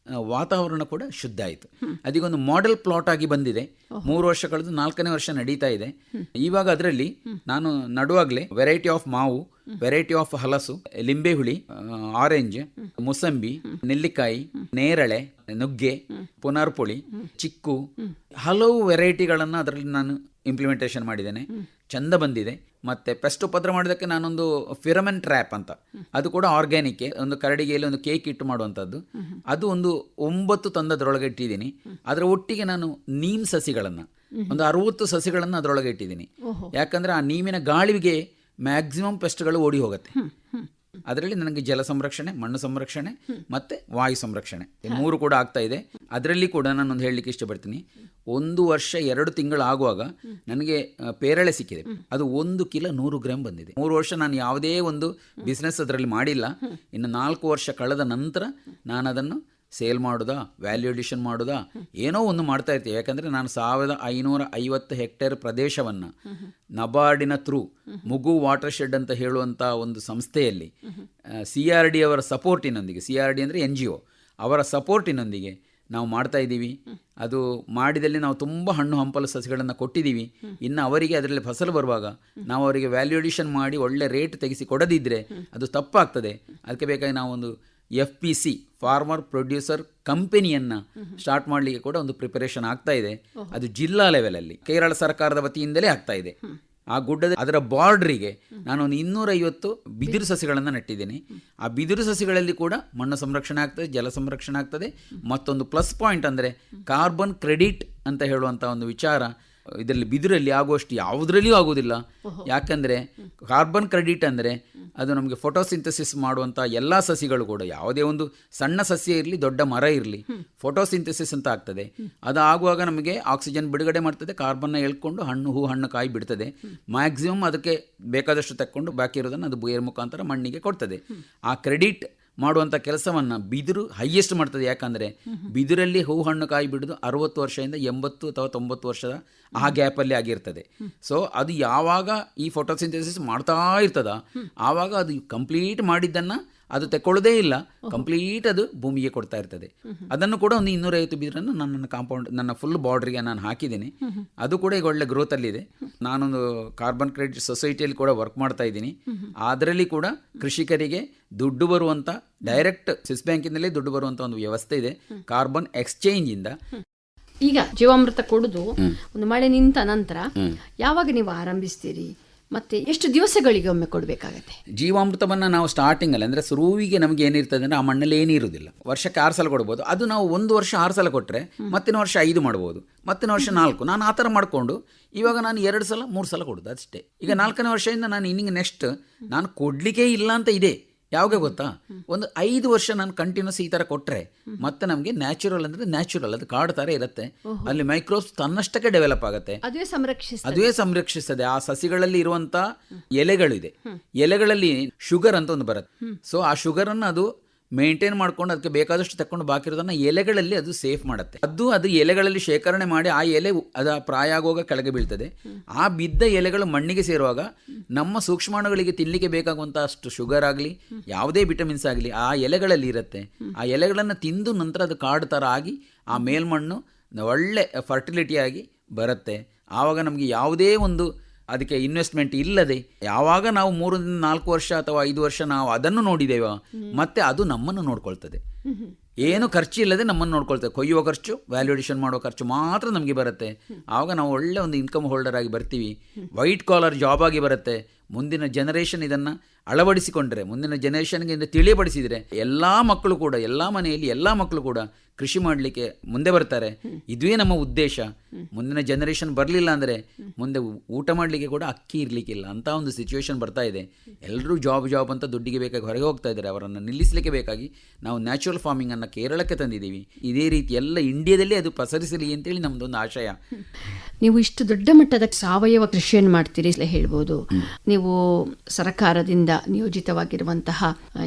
ವಾತಾವರಣ ಕೂಡ ಶುದ್ಧ ಆಯಿತು. ಅದೀಗೊಂದು ಮಾಡೆಲ್ ಪ್ಲಾಟ್ ಆಗಿ ಬಂದಿದೆ. 3 ವರ್ಷ ಕಳೆದು 4ನೇ ವರ್ಷ ನಡೀತಾ ಇದೆ. ಇವಾಗ ಅದರಲ್ಲಿ ನಾನು ನಡುವಾಗಲೇ ವೆರೈಟಿ ಆಫ್ ಮಾವು, ವೆರೈಟಿ ಆಫ್ ಹಲಸು, ಲಿಂಬೆ ಹುಳಿ, ಆರೆಂಜ್, ಮುಸಂಬಿ, ನೆಲ್ಲಿಕಾಯಿ, ನೇರಳೆ, ನುಗ್ಗೆ, ಪುನರ್ಪುಳಿ, ಚಿಕ್ಕು, ಹಲವು ವೆರೈಟಿಗಳನ್ನು ಅದರಲ್ಲಿ ನಾನು ಇಂಪ್ಲಿಮೆಂಟೇಷನ್ ಮಾಡಿದ್ದೇನೆ. ಚಂದ ಬಂದಿದೆ. ಮತ್ತು ಪೆಸ್ಟ್ ಉಪದ್ರ ಮಾಡೋದಕ್ಕೆ ನಾನೊಂದು ಫಿರಮನ್ ಟ್ರ್ಯಾಪ್ ಅಂತ, ಅದು ಕೂಡ ಆರ್ಗ್ಯಾನಿಕ್, ಒಂದು ಕರಡಿಗೆಯಲ್ಲಿ ಒಂದು ಕೇಕ್ ಇಟ್ಟು ಮಾಡುವಂಥದ್ದು. ಅದು ಒಂದು 9 ತಂದದ್ರೊಳಗೆ ಇಟ್ಟಿದ್ದೀನಿ. ಅದರ ಒಟ್ಟಿಗೆ ನಾನು ನೀಮ್ ಸಸಿಗಳನ್ನು ಒಂದು 60 ಸಸಿಗಳನ್ನು ಅದರೊಳಗೆ ಇಟ್ಟಿದ್ದೀನಿ. ಯಾಕಂದರೆ ಆ ನೀಮಿನ ಗಾಳಿಗೆ ಮ್ಯಾಕ್ಸಿಮಮ್ ಪೆಸ್ಟ್ಗಳು ಓಡಿ ಹೋಗುತ್ತೆ. ಅದರಲ್ಲಿ ನನಗೆ ಜಲ ಸಂರಕ್ಷಣೆ, ಮಣ್ಣು ಸಂರಕ್ಷಣೆ ಮತ್ತು ವಾಯು ಸಂರಕ್ಷಣೆ 3 ಕೂಡ ಆಗ್ತಾ ಇದೆ. ಅದರಲ್ಲಿ ಕೂಡ ನಾನೊಂದು ಹೇಳಲಿಕ್ಕೆ ಇಷ್ಟಪಡ್ತೀನಿ. 1 ವರ್ಷ 2 ತಿಂಗಳು ಆಗುವಾಗ ನನಗೆ ಪೇರಳೆ ಸಿಕ್ಕಿದೆ. ಅದು 1 ಕಿಲೋ 100 ಗ್ರಾಮ್ ಬಂದಿದೆ. 3 ವರ್ಷ ನಾನು ಯಾವುದೇ ಒಂದು ಬಿಸ್ನೆಸ್ ಅದರಲ್ಲಿ ಮಾಡಿಲ್ಲ. ಇನ್ನು 4 ವರ್ಷ ಕಳೆದ ನಂತರ ನಾನು ಅದನ್ನು ಸೇಲ್ ಮಾಡೋದಾ, ವ್ಯಾಲ್ಯೂ ಎಡಿಷನ್ ಮಾಡೋದಾ, ಏನೋ ಒಂದು ಮಾಡ್ತಾ ಇರ್ತೀವಿ. ಯಾಕಂದರೆ ನಾನು 1550 ಹೆಕ್ಟೇರ್ ಪ್ರದೇಶವನ್ನು ನಬಾರ್ಡಿನ ಥ್ರೂ ಮುಗು ವಾಟರ್ ಶೆಡ್ ಅಂತ ಹೇಳುವಂಥ ಒಂದು ಸಂಸ್ಥೆಯಲ್ಲಿ CRD ಅವರ ಸಪೋರ್ಟಿನೊಂದಿಗೆ, CRD ಅಂದರೆ NGO, ಅವರ ಸಪೋರ್ಟಿನೊಂದಿಗೆ ನಾವು ಮಾಡ್ತಾ ಇದ್ದೀವಿ. ಅದು ಮಾಡಿದಲ್ಲಿ ನಾವು ತುಂಬ ಹಣ್ಣು ಹಂಪಲು ಸಸಿಗಳನ್ನು ಕೊಟ್ಟಿದ್ದೀವಿ. ಇನ್ನು ಅವರಿಗೆ ಅದರಲ್ಲಿ ಫಸಲು ಬರುವಾಗ ನಾವು ಅವರಿಗೆ ವ್ಯಾಲ್ಯೂ ಎಡಿಷನ್ ಮಾಡಿ ಒಳ್ಳೆ ರೇಟ್ ತೆಗೆಸಿ ಕೊಡದಿದ್ದರೆ ಅದು ತಪ್ಪಾಗ್ತದೆ. ಅದಕ್ಕೆ ಬೇಕಾಗಿ ನಾವೊಂದು FPC ಫಾರ್ಮರ್ ಪ್ರೊಡ್ಯೂಸರ್ ಕಂಪನಿಯನ್ನು ಸ್ಟಾರ್ಟ್ ಮಾಡಲಿಕ್ಕೆ ಕೂಡ ಒಂದು ಪ್ರಿಪರೇಷನ್ ಆಗ್ತಾ ಇದೆ. ಅದು ಜಿಲ್ಲಾ ಲೆವೆಲಲ್ಲಿ ಕೇರಳ ಸರ್ಕಾರದ ವತಿಯಿಂದಲೇ ಆಗ್ತಾ ಇದೆ. ಆ ಗುಡ್ಡದ ಅದರ ಬಾರ್ಡ್ರಿಗೆ ನಾನೊಂದು 250 ಬಿದಿರು ಸಸಿಗಳನ್ನು ನೆಟ್ಟಿದ್ದೀನಿ. ಆ ಬಿದಿರು ಸಸಿಗಳಲ್ಲಿ ಕೂಡ ಮಣ್ಣು ಸಂರಕ್ಷಣೆ ಆಗ್ತದೆ, ಜಲ ಸಂರಕ್ಷಣೆ ಆಗ್ತದೆ. ಮತ್ತೊಂದು ಪ್ಲಸ್ ಪಾಯಿಂಟ್ ಅಂದರೆ ಕಾರ್ಬನ್ ಕ್ರೆಡಿಟ್ ಅಂತ ಹೇಳುವಂಥ ಒಂದು ವಿಚಾರ ಇದರಲ್ಲಿ ಬಿದಿರಲ್ಲಿ ಆಗುವಷ್ಟು ಯಾವುದರಲ್ಲಿಯೂ ಆಗೋದಿಲ್ಲ. ಯಾಕಂದರೆ ಕಾರ್ಬನ್ ಕ್ರೆಡಿಟ್ ಅಂದರೆ ಅದು ನಮಗೆ ಫೋಟೋಸಿಂಥಸಿಸ್ ಮಾಡುವಂಥ ಎಲ್ಲ ಸಸಿಗಳು ಕೂಡ, ಯಾವುದೇ ಒಂದು ಸಣ್ಣ ಸಸ್ಯ ಇರಲಿ ದೊಡ್ಡ ಮರ ಇರಲಿ, ಫೋಟೋಸಿಂಥಸಿಸ್ ಅಂತ ಆಗ್ತದೆ. ಅದು ಆಗುವಾಗ ನಮಗೆ ಆಕ್ಸಿಜನ್ ಬಿಡುಗಡೆ ಮಾಡ್ತದೆ, ಕಾರ್ಬನ್ನ ಎಳ್ಕೊಂಡು ಹೂ ಹಣ್ಣು ಕಾಯಿ ಬಿಡ್ತದೆ. ಮ್ಯಾಕ್ಸಿಮಮ್ ಅದಕ್ಕೆ ಬೇಕಾದಷ್ಟು ತಕ್ಕೊಂಡು ಬಾಕಿ ಇರೋದನ್ನು ಅದು ಬೇರೆ ಮುಖಾಂತರ ಮಣ್ಣಿಗೆ ಕೊಡ್ತದೆ. ಆ ಕ್ರೆಡಿಟ್ ಮಾಡುವಂಥ ಕೆಲಸವನ್ನು ಬಿದಿರು ಹೈಯೆಸ್ಟ್ ಮಾಡ್ತದೆ. ಯಾಕಂದರೆ ಬಿದಿರಲ್ಲಿ ಹೂ ಹಣ್ಣು ಕಾಯಿ ಬಿಡೋದು 60 ವರ್ಷದಿಂದ 80 ಅಥವಾ 90 ವರ್ಷದ ಆ ಗ್ಯಾಪಲ್ಲಿ ಆಗಿರ್ತದೆ. ಸೊ ಅದು ಯಾವಾಗ ಈ ಫೋಟೋಸಿಂಥಸಿಸ್ ಮಾಡ್ತಾ ಇರ್ತದ ಆವಾಗ ಅದು ಕಂಪ್ಲೀಟ್ ಮಾಡಿದ್ದನ್ನು ಅದು ತಗೊಳ್ಳೋದೇ ಇಲ್ಲ, ಕಂಪ್ಲೀಟ್ ಅದು ಭೂಮಿಗೆ ಕೊಡ್ತಾ ಇರ್ತದೆ. ಅದನ್ನು ಕೂಡ ಒಂದು 250 ಬಿದಿರನ್ನು ನನ್ನ ಕಾಂಪೌಂಡ್, ನನ್ನ ಫುಲ್ ಬಾರ್ಡ್ರಿಗೆ ನಾನು ಹಾಕಿದ್ದೀನಿ. ಅದು ಕೂಡ ಈಗ ಒಳ್ಳೆ ಗ್ರೋತಲ್ಲಿದೆ. ನಾನೊಂದು ಕಾರ್ಬನ್ ಕ್ರೆಡಿಟ್ ಸೊಸೈಟಿಯಲ್ಲಿ ಕೂಡ ವರ್ಕ್ ಮಾಡ್ತಾ ಇದ್ದೀನಿ. ಅದರಲ್ಲಿ ಕೂಡ ಕೃಷಿಕರಿಗೆ ದುಡ್ಡು ಬರುವಂಥ, ಡೈರೆಕ್ಟ್ ಸ್ವಿಸ್ ಬ್ಯಾಂಕಿನಲ್ಲಿ ದುಡ್ಡು ಬರುವಂಥ ಒಂದು ವ್ಯವಸ್ಥೆ ಇದೆ ಕಾರ್ಬನ್ ಎಕ್ಸ್ಚೇಂಜಿಂದ. ಈಗ ಜೀವಾಮೃತ ಕೊಡುದು ಒಂದು ಮಳೆ ನಿಂತ ನಂತರ ಯಾವಾಗ ನೀವು ಆರಂಭಿಸ್ತೀರಿ ಮತ್ತೆ ಎಷ್ಟು ದಿವಸಗಳಿಗೆ ಒಮ್ಮೆ ಕೊಡಬೇಕಾಗತ್ತೆ? ಜೀವಾಮೃತವನ್ನು ನಾವು ಸ್ಟಾರ್ಟಿಂಗಲ್ಲಿ ಅಂದರೆ ಶುರುವಿಗೆ ನಮಗೆ ಏನಿರ್ತದೆ ಅಂದರೆ ಆ ಮಣ್ಣಲ್ಲಿ ಏನಿರುವುದಿಲ್ಲ. ವರ್ಷಕ್ಕೆ 6 ಸಲ ಕೊಡ್ಬೋದು. ಅದು ನಾವು 1 ವರ್ಷ 6 ಸಲ ಕೊಟ್ಟರೆ ಮತ್ತಿನ ವರ್ಷ 5 ಮಾಡ್ಬೋದು, ಮತ್ತಿನ ವರ್ಷ 4. ನಾನು ಆ ಥರ ಮಾಡಿಕೊಂಡು ಇವಾಗ ನಾನು 2 ಸಲ 3 ಸಲ ಕೊಡೋದು ಅಷ್ಟೇ. ಈಗ 4ನೇ ವರ್ಷದಿಂದ ನಾನು ಇನ್ನಿಗೆ ನೆಕ್ಸ್ಟ್ ನಾನು ಕೊಡಲಿಕ್ಕೆ ಇಲ್ಲ ಅಂತ ಇದೆ. ಯಾವಾಗ ಗೊತ್ತಾ, ಒಂದು 5 ವರ್ಷ ನಾನು ಕಂಟಿನ್ಯೂಸ್ ಈ ಥರ ಕೊಟ್ಟರೆ ಮತ್ತೆ ನಮಗೆ ನ್ಯಾಚುರಲ್ ಅಂದರೆ ನ್ಯಾಚುರಲ್, ಅದು ಕಾಡು ಥರ ಇರುತ್ತೆ. ಅಲ್ಲಿ ಮೈಕ್ರೋಬ್ಸ್ ತನ್ನಷ್ಟಕ್ಕೆ ಡೆವಲಪ್ ಆಗುತ್ತೆ, ಅದುವೇ ಸಂರಕ್ಷಿಸ್ತದೆ. ಆ ಸಸಿಗಳಲ್ಲಿ ಇರುವಂಥ ಎಲೆಗಳಿದೆ, ಎಲೆಗಳಲ್ಲಿ ಶುಗರ್ ಅಂತ ಒಂದು ಬರುತ್ತೆ. ಸೊ ಆ ಶುಗರನ್ನು ಅದು ಮೇಂಟೈನ್ ಮಾಡ್ಕೊಂಡು ಅದಕ್ಕೆ ಬೇಕಾದಷ್ಟು ತಕ್ಕೊಂಡು ಬಾಕಿ ಇರೋದನ್ನು ಎಲೆಗಳಲ್ಲಿ ಅದು ಸೇಫ್ ಮಾಡುತ್ತೆ. ಅದು ಎಲೆಗಳಲ್ಲಿ ಶೇಖರಣೆ ಮಾಡಿ ಆ ಎಲೆ ಅದು ಪ್ರಾಯ ಆಗುವಾಗ ಕೆಳಗೆ ಬೀಳ್ತದೆ. ಆ ಬಿದ್ದ ಎಲೆಗಳು ಮಣ್ಣಿಗೆ ಸೇರುವಾಗ ನಮ್ಮ ಸೂಕ್ಷ್ಮಾಣುಗಳಿಗೆ ತಿನ್ನಲಿಕ್ಕೆ ಬೇಕಾಗುವಂಥ ಅಷ್ಟು ಶುಗರ್ ಆಗಲಿ ಯಾವುದೇ ವಿಟಮಿನ್ಸ್ ಆಗಲಿ ಆ ಎಲೆಗಳಲ್ಲಿ ಇರುತ್ತೆ. ಆ ಎಲೆಗಳನ್ನು ತಿಂದು ನಂತರ ಅದು ಕಾಡು ಥರ ಆಗಿ ಆ ಮೇಲ್ಮಣ್ಣು ಒಳ್ಳೆ ಫರ್ಟಿಲಿಟಿಯಾಗಿ ಬರುತ್ತೆ. ಆವಾಗ ನಮಗೆ ಯಾವುದೇ ಒಂದು ಅದಕ್ಕೆ ಇನ್ವೆಸ್ಟ್ಮೆಂಟ್ ಇಲ್ಲದೆ ಯಾವಾಗ ನಾವು 3-4 ವರ್ಷ ಅಥವಾ 5 ವರ್ಷ ನಾವು ಅದನ್ನು ನೋಡಿದ್ದೇವೆ, ಮತ್ತೆ ಅದು ನಮ್ಮನ್ನು ನೋಡ್ಕೊಳ್ತದೆ. ಏನು ಖರ್ಚು ಇಲ್ಲದೆ ನಮ್ಮನ್ನು ನೋಡ್ಕೊಳ್ತೇವೆ. ಕೊಯ್ಯುವ ಖರ್ಚು, ವ್ಯಾಲ್ಯೂ ಎಡಿಷನ್ ಮಾಡುವ ಖರ್ಚು ಮಾತ್ರ ನಮಗೆ ಬರುತ್ತೆ. ಆವಾಗ ನಾವು ಒಳ್ಳೆ ಒಂದು ಇನ್ಕಮ್ ಹೋಲ್ಡರ್ ಆಗಿ ಬರ್ತೀವಿ, ವೈಟ್ ಕಾಲರ್ ಜಾಬ್ ಆಗಿ ಬರುತ್ತೆ. ಮುಂದಿನ ಜನರೇಷನ್ ಇದನ್ನು ಅಳವಡಿಸಿಕೊಂಡ್ರೆ, ಮುಂದಿನ ಜನರೇಷನ್ಗೆ ಇಂದ ತಿಳಿಯಪಡಿಸಿದರೆ ಎಲ್ಲ ಮಕ್ಕಳು ಕೂಡ, ಎಲ್ಲ ಮನೆಯಲ್ಲಿ ಎಲ್ಲ ಮಕ್ಕಳು ಕೂಡ ಕೃಷಿ ಮಾಡಲಿಕ್ಕೆ ಮುಂದೆ ಬರ್ತಾರೆ. ಇದುವೇ ನಮ್ಮ ಉದ್ದೇಶ. ಮುಂದಿನ ಜನರೇಷನ್ ಬರಲಿಲ್ಲ ಅಂದರೆ ಮುಂದೆ ಊಟ ಮಾಡಲಿಕ್ಕೆ ಕೂಡ ಅಕ್ಕಿ ಇರಲಿಕ್ಕಿಲ್ಲ ಅಂತ ಒಂದು ಸಿಚುವೇಶನ್ ಬರ್ತಾ ಇದೆ. ಎಲ್ಲರೂ ಜಾಬ್ ಅಂತ ದುಡ್ಡಿಗೆ ಬೇಕಾಗಿ ಹೊರಗೆ ಹೋಗ್ತಾ ಇದ್ದಾರೆ. ಅವರನ್ನು ನಿಲ್ಲಿಸಲಿಕ್ಕೆ ಬೇಕಾಗಿ ನಾವು ನ್ಯಾಚುರಲ್ ಫಾರ್ಮಿಂಗನ್ನು ಕೇರಳಕ್ಕೆ ತಂದಿದ್ದೀವಿ. ಇದೇ ರೀತಿ ಎಲ್ಲ ಇಂಡಿಯಾದಲ್ಲಿ ಅದು ಪಸರಿಸಲಿ ಅಂತೇಳಿ ನಮ್ಮದೊಂದು ಆಶಯ. ನೀವು ಇಷ್ಟು ದೊಡ್ಡ ಮಟ್ಟದ ಸಾವಯವ ಕೃಷಿಯನ್ನು ಮಾಡ್ತೀರಿ ಹೇಳ್ಬೋದು. ನೀವು ನೀವು ಸರ್ಕಾರದಿಂದ ನಿಯೋಜಿತವಾಗಿರುವಂತಹ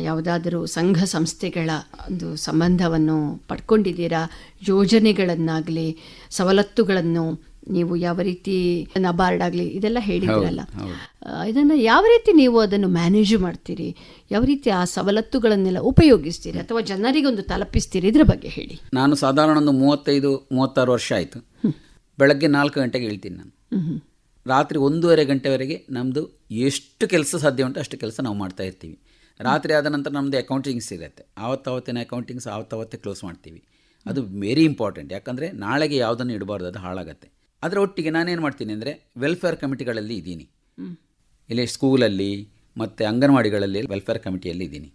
ಯಾವುದಾದರೂ ಸಂಘ ಸಂಸ್ಥೆಗಳ ಒಂದು ಸಂಬಂಧವನ್ನು ಪಡ್ಕೊಂಡಿದ್ದೀರಾ? ಯೋಜನೆಗಳನ್ನಾಗಲಿ ಸವಲತ್ತುಗಳನ್ನು ನೀವು ಯಾವ ರೀತಿ, ನಬಾರ್ಡ್ ಆಗಲಿ ಇದೆಲ್ಲ ಹೇಳಿದ್ರಲ್ಲ, ಇದನ್ನು ಯಾವ ರೀತಿ ನೀವು ಅದನ್ನು ಮ್ಯಾನೇಜ್ ಮಾಡ್ತೀರಿ? ಯಾವ ರೀತಿ ಆ ಸವಲತ್ತುಗಳನ್ನೆಲ್ಲ ಉಪಯೋಗಿಸ್ತೀರಿ ಅಥವಾ ಜನರಿಗೊಂದು ತಲುಪಿಸ್ತೀರಿ? ಇದ್ರ ಬಗ್ಗೆ ಹೇಳಿ. ನಾನು ಸಾಧಾರಣ ಒಂದು 35-36 ವರ್ಷ ಆಯಿತು. ಬೆಳಗ್ಗೆ 4 ಗಂಟೆಗೆ ಹೇಳ್ತೀನಿ ನಾನು. ರಾತ್ರಿ 1:30 ಗಂಟೆವರೆಗೆ ನಮ್ಮದು ಎಷ್ಟು ಕೆಲಸ ಸಾಧ್ಯ ಉಂಟು ಅಷ್ಟು ಕೆಲಸ ನಾವು ಮಾಡ್ತಾ ಇರ್ತೀವಿ. ರಾತ್ರಿ ಆದ ನಂತರ ನಮ್ಮದು ಅಕೌಂಟಿಂಗ್ಸ್ ಇರುತ್ತೆ. ಆವತ್ತಾವತ್ತಿನ ಅಕೌಂಟಿಂಗ್ಸ್ ಆವತ್ತಾವತ್ತೇ ಕ್ಲೋಸ್ ಮಾಡ್ತೀವಿ. ಅದು ವೆರಿ ಇಂಪಾರ್ಟೆಂಟ್. ಯಾಕಂದರೆ ನಾಳೆಗೆ ಯಾವುದನ್ನು ಇಡಬಾರ್ದು, ಅದು ಹಾಳಾಗತ್ತೆ. ಅದರ ಒಟ್ಟಿಗೆ ನಾನೇನು ಮಾಡ್ತೀನಿ ಅಂದರೆ ವೆಲ್ಫೇರ್ ಕಮಿಟಿಗಳಲ್ಲಿ ಇದ್ದೀನಿ. ಇಲ್ಲಿ ಸ್ಕೂಲಲ್ಲಿ ಮತ್ತು ಅಂಗನವಾಡಿಗಳಲ್ಲಿ ವೆಲ್ಫೇರ್ ಕಮಿಟಿಯಲ್ಲಿ ಇದ್ದೀನಿ.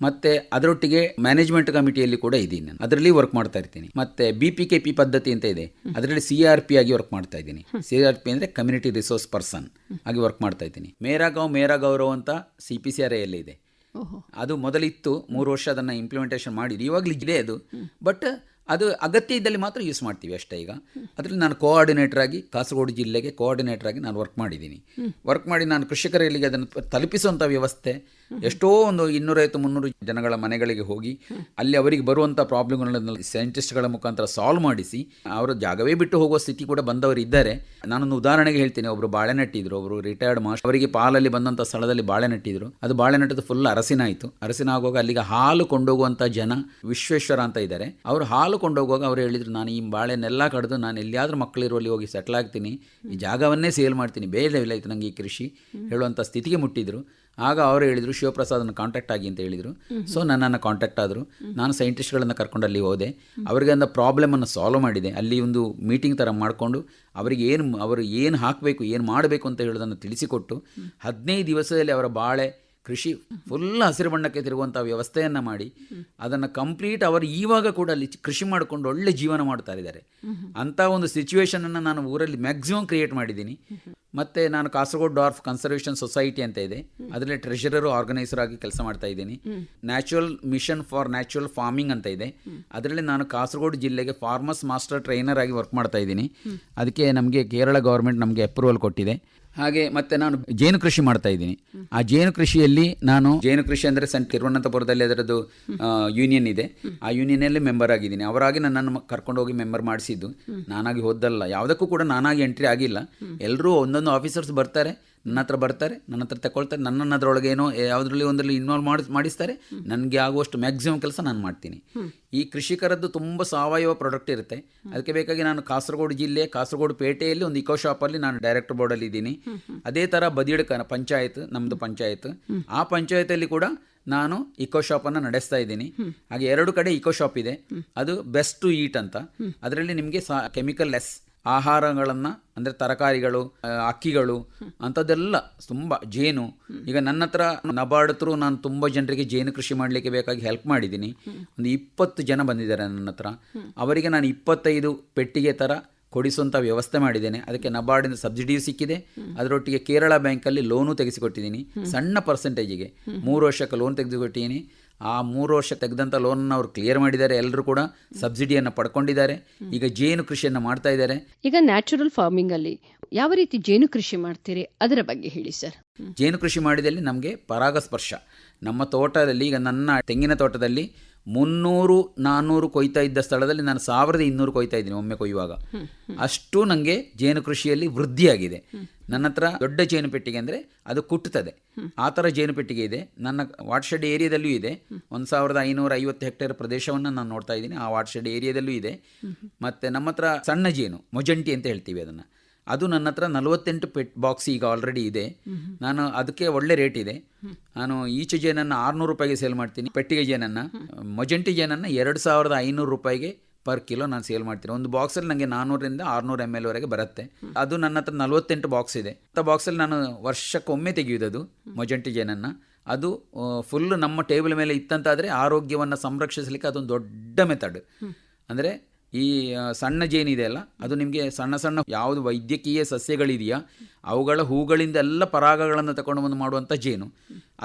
ಮತ್ತು ಅದರೊಟ್ಟಿಗೆ ಮ್ಯಾನೇಜ್ಮೆಂಟ್ ಕಮಿಟಿಯಲ್ಲಿ ಕೂಡ ಇದ್ದೀನಿ. ನಾನು ಅದರಲ್ಲಿ ವರ್ಕ್ ಮಾಡ್ತಾ ಇರ್ತೀನಿ. ಮತ್ತು BPKP ಪದ್ಧತಿ ಅಂತ ಇದೆ, ಅದರಲ್ಲಿ CRP ಆಗಿ ವರ್ಕ್ ಮಾಡ್ತಾ ಇದ್ದೀನಿ. CRP ಅಂದರೆ ಕಮ್ಯುನಿಟಿ ರಿಸೋರ್ಸ್ ಪರ್ಸನ್ ಆಗಿ ವರ್ಕ್ ಮಾಡ್ತಾ ಇದ್ದೀನಿ. ಮೇರಾ ಗಾಂವ್ ಮೇರಾ ಗೌರವ್ ಅಂತ CPCRAಯಲ್ಲಿ ಇದೆ. ಅದು ಮೊದಲಿತ್ತು, 3 ವರ್ಷ ಅದನ್ನು ಇಂಪ್ಲಿಮೆಂಟೇಷನ್ ಮಾಡಿದ್ದು. ಇವಾಗಲೂ ಇದೆ ಅದು, ಬಟ್ ಅದು ಅಗತ್ಯ ಇದ್ದಲ್ಲಿ ಮಾತ್ರ ಯೂಸ್ ಮಾಡ್ತೀವಿ ಅಷ್ಟೇ. ಈಗ ಅದರಲ್ಲಿ ನಾನು ಕೋಆರ್ಡಿನೇಟರ್ ಆಗಿ ಕಾಸರಗೋಡು ಜಿಲ್ಲೆಗೆ ಕೋಆರ್ಡಿನೇಟರ್ ಆಗಿ ನಾನು ವರ್ಕ್ ಮಾಡಿದ್ದೀನಿ. ವರ್ಕ್ ಮಾಡಿ ನಾನು ಕೃಷಿಕರಿಗೆ ಅದನ್ನು ತಲುಪಿಸುವಂಥ ವ್ಯವಸ್ಥೆ, ಎಷ್ಟೋ ಒಂದು 250-300 ಜನಗಳ ಮನೆಗಳಿಗೆ ಹೋಗಿ ಅಲ್ಲಿ ಅವರಿಗೆ ಬರುವಂಥ ಪ್ರಾಬ್ಲಮ್ಗಳನ್ನು ಸೈಂಟಿಸ್ಟ್ಗಳ ಮುಖಾಂತರ ಸಾಲ್ವ್ ಮಾಡಿಸಿ ಅವರ ಜಾಗವೇ ಬಿಟ್ಟು ಹೋಗುವ ಸ್ಥಿತಿ ಕೂಡ ಬಂದವರು ಇದ್ದಾರೆ. ನಾನೊಂದು ಉದಾಹರಣೆಗೆ ಹೇಳ್ತೀನಿ. ಒಬ್ಬರು ಬಾಳೆ ನೆಟ್ಟಿದ್ರು, ಒಬ್ಬರು ರಿಟೈರ್ಡ್ ಮಾಸ್ಟರ್. ಅವರಿಗೆ ಪಾಲಲ್ಲಿ ಬಂದಂಥ ಸ್ಥಳದಲ್ಲಿ ಬಾಳೆ ನೆಟ್ಟಿದ್ರು. ಅದು ಬಾಳೆ ನೆಟ್ಟದು ಫುಲ್ ಅರಸಿನಾಯಿತು. ಅರಸಿನ ಆಗುವಾಗ ಅಲ್ಲಿಗೆ ಹಾಲು ಕೊಂಡೋಗುವಂಥ ಜನ ವಿಶ್ವೇಶ್ವರ ಅಂತ ಇದ್ದಾರೆ. ಅವರು ಹಾಲು ಕೊಂಡೋಗುವಾಗ ಅವರು ಹೇಳಿದರು, ನಾನು ಈ ಬಾಳೆನೆಲ್ಲ ಕಡಿದು ನಾನು ಎಲ್ಲಿಯಾದರೂ ಮಕ್ಕಳಿರುವಲ್ಲಿ ಹೋಗಿ ಸೆಟ್ಲ್ ಆಗ್ತೀನಿ, ಈ ಜಾಗವನ್ನೇ ಸೇಲ್ ಮಾಡ್ತೀನಿ, ಬೇರೆ ಇಲ್ಲ ಆಯಿತು ನನಗೆ ಈ ಕೃಷಿ ಹೇಳುವಂಥ ಸ್ಥಿತಿಗೆ ಮುಟ್ಟಿದ್ರು. ಆಗ ಅವರು ಹೇಳಿದರು, ಶಿವಪ್ರಸಾದನ್ನು ಕಾಂಟ್ಯಾಕ್ಟ್ ಆಗಿ ಅಂತ ಹೇಳಿದರು. ಸೊ ನನ್ನನ್ನು ಕಾಂಟ್ಯಾಕ್ಟ್ ಆದರು. ನಾನು ಸೈಂಟಿಸ್ಟ್ಗಳನ್ನು ಕರ್ಕೊಂಡು ಅಲ್ಲಿ ಹೋದೆ. ಅವರಿಗೆ ಅಂದ ಪ್ರಾಬ್ಲಮನ್ನು ಸಾಲ್ವ್ ಮಾಡಿದೆ. ಅಲ್ಲಿ ಒಂದು ಮೀಟಿಂಗ್ ಥರ ಮಾಡಿಕೊಂಡು ಅವರಿಗೆ ಅವರು ಏನು ಹಾಕಬೇಕು, ಏನು ಮಾಡಬೇಕು ಅಂತ ಹೇಳೋದನ್ನು ತಿಳಿಸಿಕೊಟ್ಟು 15 ದಿವಸದಲ್ಲಿ ಅವರ ಬಾಳೆ ಕೃಷಿ ಫುಲ್ ಹಸಿರು ಬಣ್ಣಕ್ಕೆ ತಿರುಗುವಂಥ ವ್ಯವಸ್ಥೆಯನ್ನು ಮಾಡಿ ಅದನ್ನು ಕಂಪ್ಲೀಟ್ ಅವರು ಇವಾಗ ಕೂಡ ಅಲ್ಲಿ ಕೃಷಿ ಮಾಡಿಕೊಂಡು ಒಳ್ಳೆ ಜೀವನ ಮಾಡ್ತಾ ಇದ್ದಾರೆ. ಅಂಥ ಒಂದು ಸಿಚುವೇಶನನ್ನು ನಾನು ಊರಲ್ಲಿ ಮ್ಯಾಕ್ಸಿಮಮ್ ಕ್ರಿಯೇಟ್ ಮಾಡಿದ್ದೀನಿ. ಮತ್ತು ನಾನು ಕಾಸರಗೋಡು ಡಾರ್ಫ್ ಕನ್ಸರ್ವೇಷನ್ ಸೊಸೈಟಿ ಅಂತ ಇದೆ, ಅದರಲ್ಲಿ ಟ್ರೆಷರರು ಆರ್ಗನೈಸರ್ ಆಗಿ ಕೆಲಸ ಮಾಡ್ತಾ ಇದ್ದೀನಿ. Natural mission for natural farming ಅಂತ ಇದೆ, ಅದರಲ್ಲಿ ನಾನು ಕಾಸರಗೋಡು ಜಿಲ್ಲೆಗೆ ಫಾರ್ಮರ್ಸ್ ಮಾಸ್ಟರ್ ಟ್ರೈನರ್ ಆಗಿ ವರ್ಕ್ ಮಾಡ್ತಾ ಇದ್ದೀನಿ. ಅದಕ್ಕೆ ನಮಗೆ ಕೇರಳ ಗೌರ್ಮೆಂಟ್ ನಮಗೆ ಅಪ್ರೂವಲ್ ಕೊಟ್ಟಿದೆ. ಹಾಗೆ ಮತ್ತೆ ನಾನು ಜೇನು ಕೃಷಿ ಮಾಡ್ತಾ ಇದ್ದೀನಿ. ಆ ಜೇನು ಕೃಷಿಯಲ್ಲಿ ನಾನು ಜೇನು ಕೃಷಿ ಅಂದರೆ ತಿರುವನಂತಪುರದಲ್ಲಿ ಅದರದ್ದು ಯೂನಿಯನ್ ಇದೆ, ಆ ಯೂನಿಯನಲ್ಲಿ ಮೆಂಬರ್ ಆಗಿದ್ದೀನಿ. ಅವರಾಗಿ ನನ್ನನ್ನು ಕರ್ಕೊಂಡು ಹೋಗಿ ಮೆಂಬರ್ ಮಾಡಿಸಿದ್ದು, ನಾನಾಗಿ ಹೋದಲ್ಲ. ಯಾವುದಕ್ಕೂ ಕೂಡ ನಾನಾಗಿ ಎಂಟ್ರಿ ಆಗಿಲ್ಲ. ಎಲ್ಲರೂ ಒಂದೊಂದು ಆಫೀಸರ್ಸ್ ಬರ್ತಾರೆ, ನನ್ನ ಹತ್ರ ಬರ್ತಾರೆ, ನನ್ನ ಹತ್ರ ತಗೊಳ್ತಾರೆ, ನನ್ನನ್ನು ಅದರೊಳಗೆ ಏನೋ ಯಾವುದರಲ್ಲಿ ಒಂದರಲ್ಲಿ ಇನ್ವಾಲ್ವ್ ಮಾಡಿಸ್ತಾರೆ. ನನಗೆ ಆಗುವಷ್ಟು ಮ್ಯಾಕ್ಸಿಮಮ್ ಕೆಲಸ ನಾನು ಮಾಡ್ತೀನಿ. ಈ ಕೃಷಿಕರದ್ದು ತುಂಬ ಸಾವಯವ ಪ್ರಾಡಕ್ಟ್ ಇರುತ್ತೆ. ಅದಕ್ಕೆ ಬೇಕಾಗಿ ನಾನು ಕಾಸರಗೋಡು ಜಿಲ್ಲೆ ಕಾಸರಗೋಡು ಪೇಟೆಯಲ್ಲಿ ಒಂದು ಇಕೋ ಶಾಪಲ್ಲಿ ನಾನು ಡೈರೆಕ್ಟರ್ ಬೋರ್ಡಲ್ಲಿ ಇದ್ದೀನಿ. ಅದೇ ಥರ ಬದಿಯಡ್ಕ ಪಂಚಾಯತ್, ನಮ್ಮದು ಪಂಚಾಯತ್, ಆ ಪಂಚಾಯತಲ್ಲಿ ಕೂಡ ನಾನು ಇಕೋ ಶಾಪನ್ನು ನಡೆಸ್ತಾ ಇದ್ದೀನಿ. ಹಾಗೆ 2 ಕಡೆ ಇಕೋ ಶಾಪ್ ಇದೆ. ಅದು ಬೆಸ್ಟ್ ಟು ಈಟ್ ಅಂತ, ಅದರಲ್ಲಿ ನಿಮಗೆ ಕೆಮಿಕಲ್ ಲೆಸ್ ಆಹಾರಗಳನ್ನು ಅಂದರೆ ತರಕಾರಿಗಳು, ಅಕ್ಕಿಗಳು ಅಂಥದ್ದೆಲ್ಲ ತುಂಬ ಜೇನು. ಈಗ ನನ್ನ ಹತ್ರ ನಬಾರ್ಡ್ ಥ್ರೂ ನಾನು ತುಂಬ ಜನರಿಗೆ ಜೇನು ಕೃಷಿ ಮಾಡಲಿಕ್ಕೆ ಬೇಕಾಗಿ ಹೆಲ್ಪ್ ಮಾಡಿದ್ದೀನಿ. ಒಂದು 20 ಜನ ಬಂದಿದ್ದಾರೆ ನನ್ನ ಹತ್ರ. ಅವರಿಗೆ ನಾನು 25 ಪೆಟ್ಟಿಗೆ ಥರ ಕೊಡಿಸುವಂಥ ವ್ಯವಸ್ಥೆ ಮಾಡಿದ್ದೇನೆ. ಅದಕ್ಕೆ ನಬಾರ್ಡಿಂದ ಸಬ್ಸಿಡಿಯೂ ಸಿಕ್ಕಿದೆ. ಅದರೊಟ್ಟಿಗೆ ಕೇರಳ ಬ್ಯಾಂಕಲ್ಲಿ ಲೋನು ತೆಗೆಸಿಕೊಟ್ಟಿದ್ದೀನಿ, ಸಣ್ಣ ಪರ್ಸೆಂಟೇಜಿಗೆ 3 ವರ್ಷಕ್ಕೆ ಲೋನ್ ತೆಗೆದುಕೊಟ್ಟಿದ್ದೀನಿ. ಆ 3 ವರ್ಷ ತೆಗೆದಂಥ ಲೋನನ್ನು ಅವರು ಕ್ಲಿಯರ್ ಮಾಡಿದ್ದಾರೆ. ಎಲ್ಲರೂ ಕೂಡ ಸಬ್ಸಿಡಿಯನ್ನು ಪಡ್ಕೊಂಡಿದ್ದಾರೆ. ಈಗ ಜೇನು ಕೃಷಿಯನ್ನು ಮಾಡ್ತಾ ಇದ್ದಾರೆ. ಈಗ ನ್ಯಾಚುರಲ್ ಫಾರ್ಮಿಂಗ್ ಅಲ್ಲಿ ಯಾವ ರೀತಿ ಜೇನು ಕೃಷಿ ಮಾಡ್ತೀರಿ ಅದರ ಬಗ್ಗೆ ಹೇಳಿ ಸರ್. ಜೇನು ಕೃಷಿ ಮಾಡಿದಲ್ಲಿ ನಮಗೆ ಪರಾಗಸ್ಪರ್ಶ ನಮ್ಮ ತೋಟದಲ್ಲಿ, ಈಗ ನನ್ನ ತೆಂಗಿನ ತೋಟದಲ್ಲಿ 300-400 ಕೊಯ್ತಾ ಇದ್ದ ಸ್ಥಳದಲ್ಲಿ ನಾನು 1200 ಕೊಯ್ತಾ ಇದ್ದೀನಿ ಒಮ್ಮೆ ಕೊಯ್ಯುವಾಗ. ಅಷ್ಟು ನನಗೆ ಜೇನು ಕೃಷಿಯಲ್ಲಿ ವೃದ್ಧಿಯಾಗಿದೆ. ನನ್ನ ಹತ್ರ ದೊಡ್ಡ ಜೇನು ಪೆಟ್ಟಿಗೆ ಅಂದರೆ ಅದು ಕುಟ್ಟುತ್ತದೆ, ಆ ಥರ ಜೇನು ಪೆಟ್ಟಿಗೆ ಇದೆ. ನನ್ನ ವಾಟರ್ಶೆಡ್ ಏರಿಯಾದಲ್ಲೂ ಇದೆ. 1550 ಹೆಕ್ಟೇರ್ ಪ್ರದೇಶವನ್ನು ನಾನು ನೋಡ್ತಾ ಇದ್ದೀನಿ. ಆ ವಾಟರ್ಶೆಡ್ ಏರಿಯಾದಲ್ಲೂ ಇದೆ. ಮತ್ತು ನಮ್ಮ ಹತ್ರ ಸಣ್ಣ ಜೇನು ಮೊಜಂಟಿ ಅಂತ ಹೇಳ್ತೀವಿ ಅದನ್ನು, ಅದು ನನ್ನ ಹತ್ರ 48 ಬಾಕ್ಸ್ ಈಗ ಆಲ್ರೆಡಿ ಇದೆ. ನಾನು ಅದಕ್ಕೆ ಒಳ್ಳೆ ರೇಟ್ ಇದೆ. ನಾನು ಈಚೆ ಜೇನನ್ನು 600 ರೂಪಾಯಿಗೆ ಸೇಲ್ ಮಾಡ್ತೀನಿ ಪೆಟ್ಟಿಗೆ ಜೇನನ್ನು. ಮೊಜಂಟಿ ಜೇನನ್ನು 2500 ರೂಪಾಯಿಗೆ ಪರ್ ಕಿಲೋ ನಾನು ಸೇಲ್ ಮಾಡ್ತೀನಿ. ಒಂದು ಬಾಕ್ಸಲ್ಲಿ ನನಗೆ 400-600 ml ವರೆಗೆ ಬರುತ್ತೆ. ಅದು ನನ್ನ ಹತ್ರ 48 ಬಾಕ್ಸ್ ಇದೆ. ಬಾಕ್ಸಲ್ಲಿ ನಾನು ವರ್ಷಕ್ಕೊಮ್ಮೆ ತೆಗೆಯುವುದು ಮೊಜಂಟಿ ಜೇನನ್ನು. ಅದು ಫುಲ್ಲು ನಮ್ಮ ಟೇಬಲ್ ಮೇಲೆ ಇತ್ತಂತಾದರೆ ಆರೋಗ್ಯವನ್ನು ಸಂರಕ್ಷಿಸಲಿಕ್ಕೆ ಅದೊಂದು ದೊಡ್ಡ ಮೆಥಡ್. ಅಂದರೆ ಈ ಸಣ್ಣ ಜೇನಿದೆಯಲ್ಲ, ಅದು ನಿಮಗೆ ಸಣ್ಣ ಸಣ್ಣ ಯಾವುದು ವೈದ್ಯಕೀಯ ಸಸ್ಯಗಳಿದೆಯಾ ಅವುಗಳ ಹೂಗಳಿಂದ ಎಲ್ಲ ಪರಾಗಗಳನ್ನು ತಗೊಂಡು ಬಂದು ಮಾಡುವಂಥ ಜೇನು.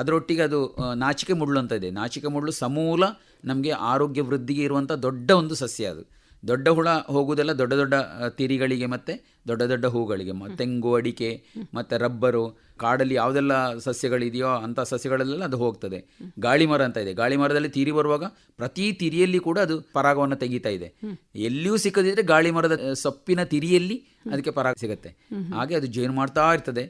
ಅದರೊಟ್ಟಿಗೆ ಅದು ನಾಚಿಕೆ ಮುಳ್ಳು ಅಂತ ಇದೆ. ನಾಚಿಕೆ ಮುಳ್ಳು ಸಮೂಲ ನಮಗೆ ಆರೋಗ್ಯ ವೃದ್ಧಿಗೆ ಇರುವಂಥ ದೊಡ್ಡ ಒಂದು ಸಸ್ಯ ಅದು. ದೊಡ್ಡ ಹುಳ ಹೋಗುವುದೆಲ್ಲ ದೊಡ್ಡ ದೊಡ್ಡ ತಿರಿಗಳಿಗೆ ಮತ್ತು ದೊಡ್ಡ ದೊಡ್ಡ ಹೂಗಳಿಗೆ, ತೆಂಗು, ಅಡಿಕೆ ಮತ್ತು ರಬ್ಬರು, ಕಾಡಲ್ಲಿ ಯಾವುದೆಲ್ಲ ಸಸ್ಯಗಳಿದೆಯೋ ಅಂಥ ಸಸ್ಯಗಳಲ್ಲೆಲ್ಲ ಅದು ಹೋಗ್ತದೆ. ಗಾಳಿ ಮರ ಅಂತ ಇದೆ, ಗಾಳಿ ಮರದಲ್ಲಿ ತಿರಿ ಬರುವಾಗ ಪ್ರತಿ ತಿರಿಯಲ್ಲಿ ಕೂಡ ಅದು ಪರಾಗವನ್ನು ತೆಗಿತಾ ಇದೆ. ಎಲ್ಲಿಯೂ ಸಿಕ್ಕದಿದ್ದರೆ ಗಾಳಿ ಮರದ ಸೊಪ್ಪಿನ ತಿರಿಯಲ್ಲಿ ಅದಕ್ಕೆ ಪರಾಗ ಸಿಗುತ್ತೆ. ಹಾಗೆ ಅದು ಜೇನು ಮಾಡ್ತಾ ಇರ್ತದೆ.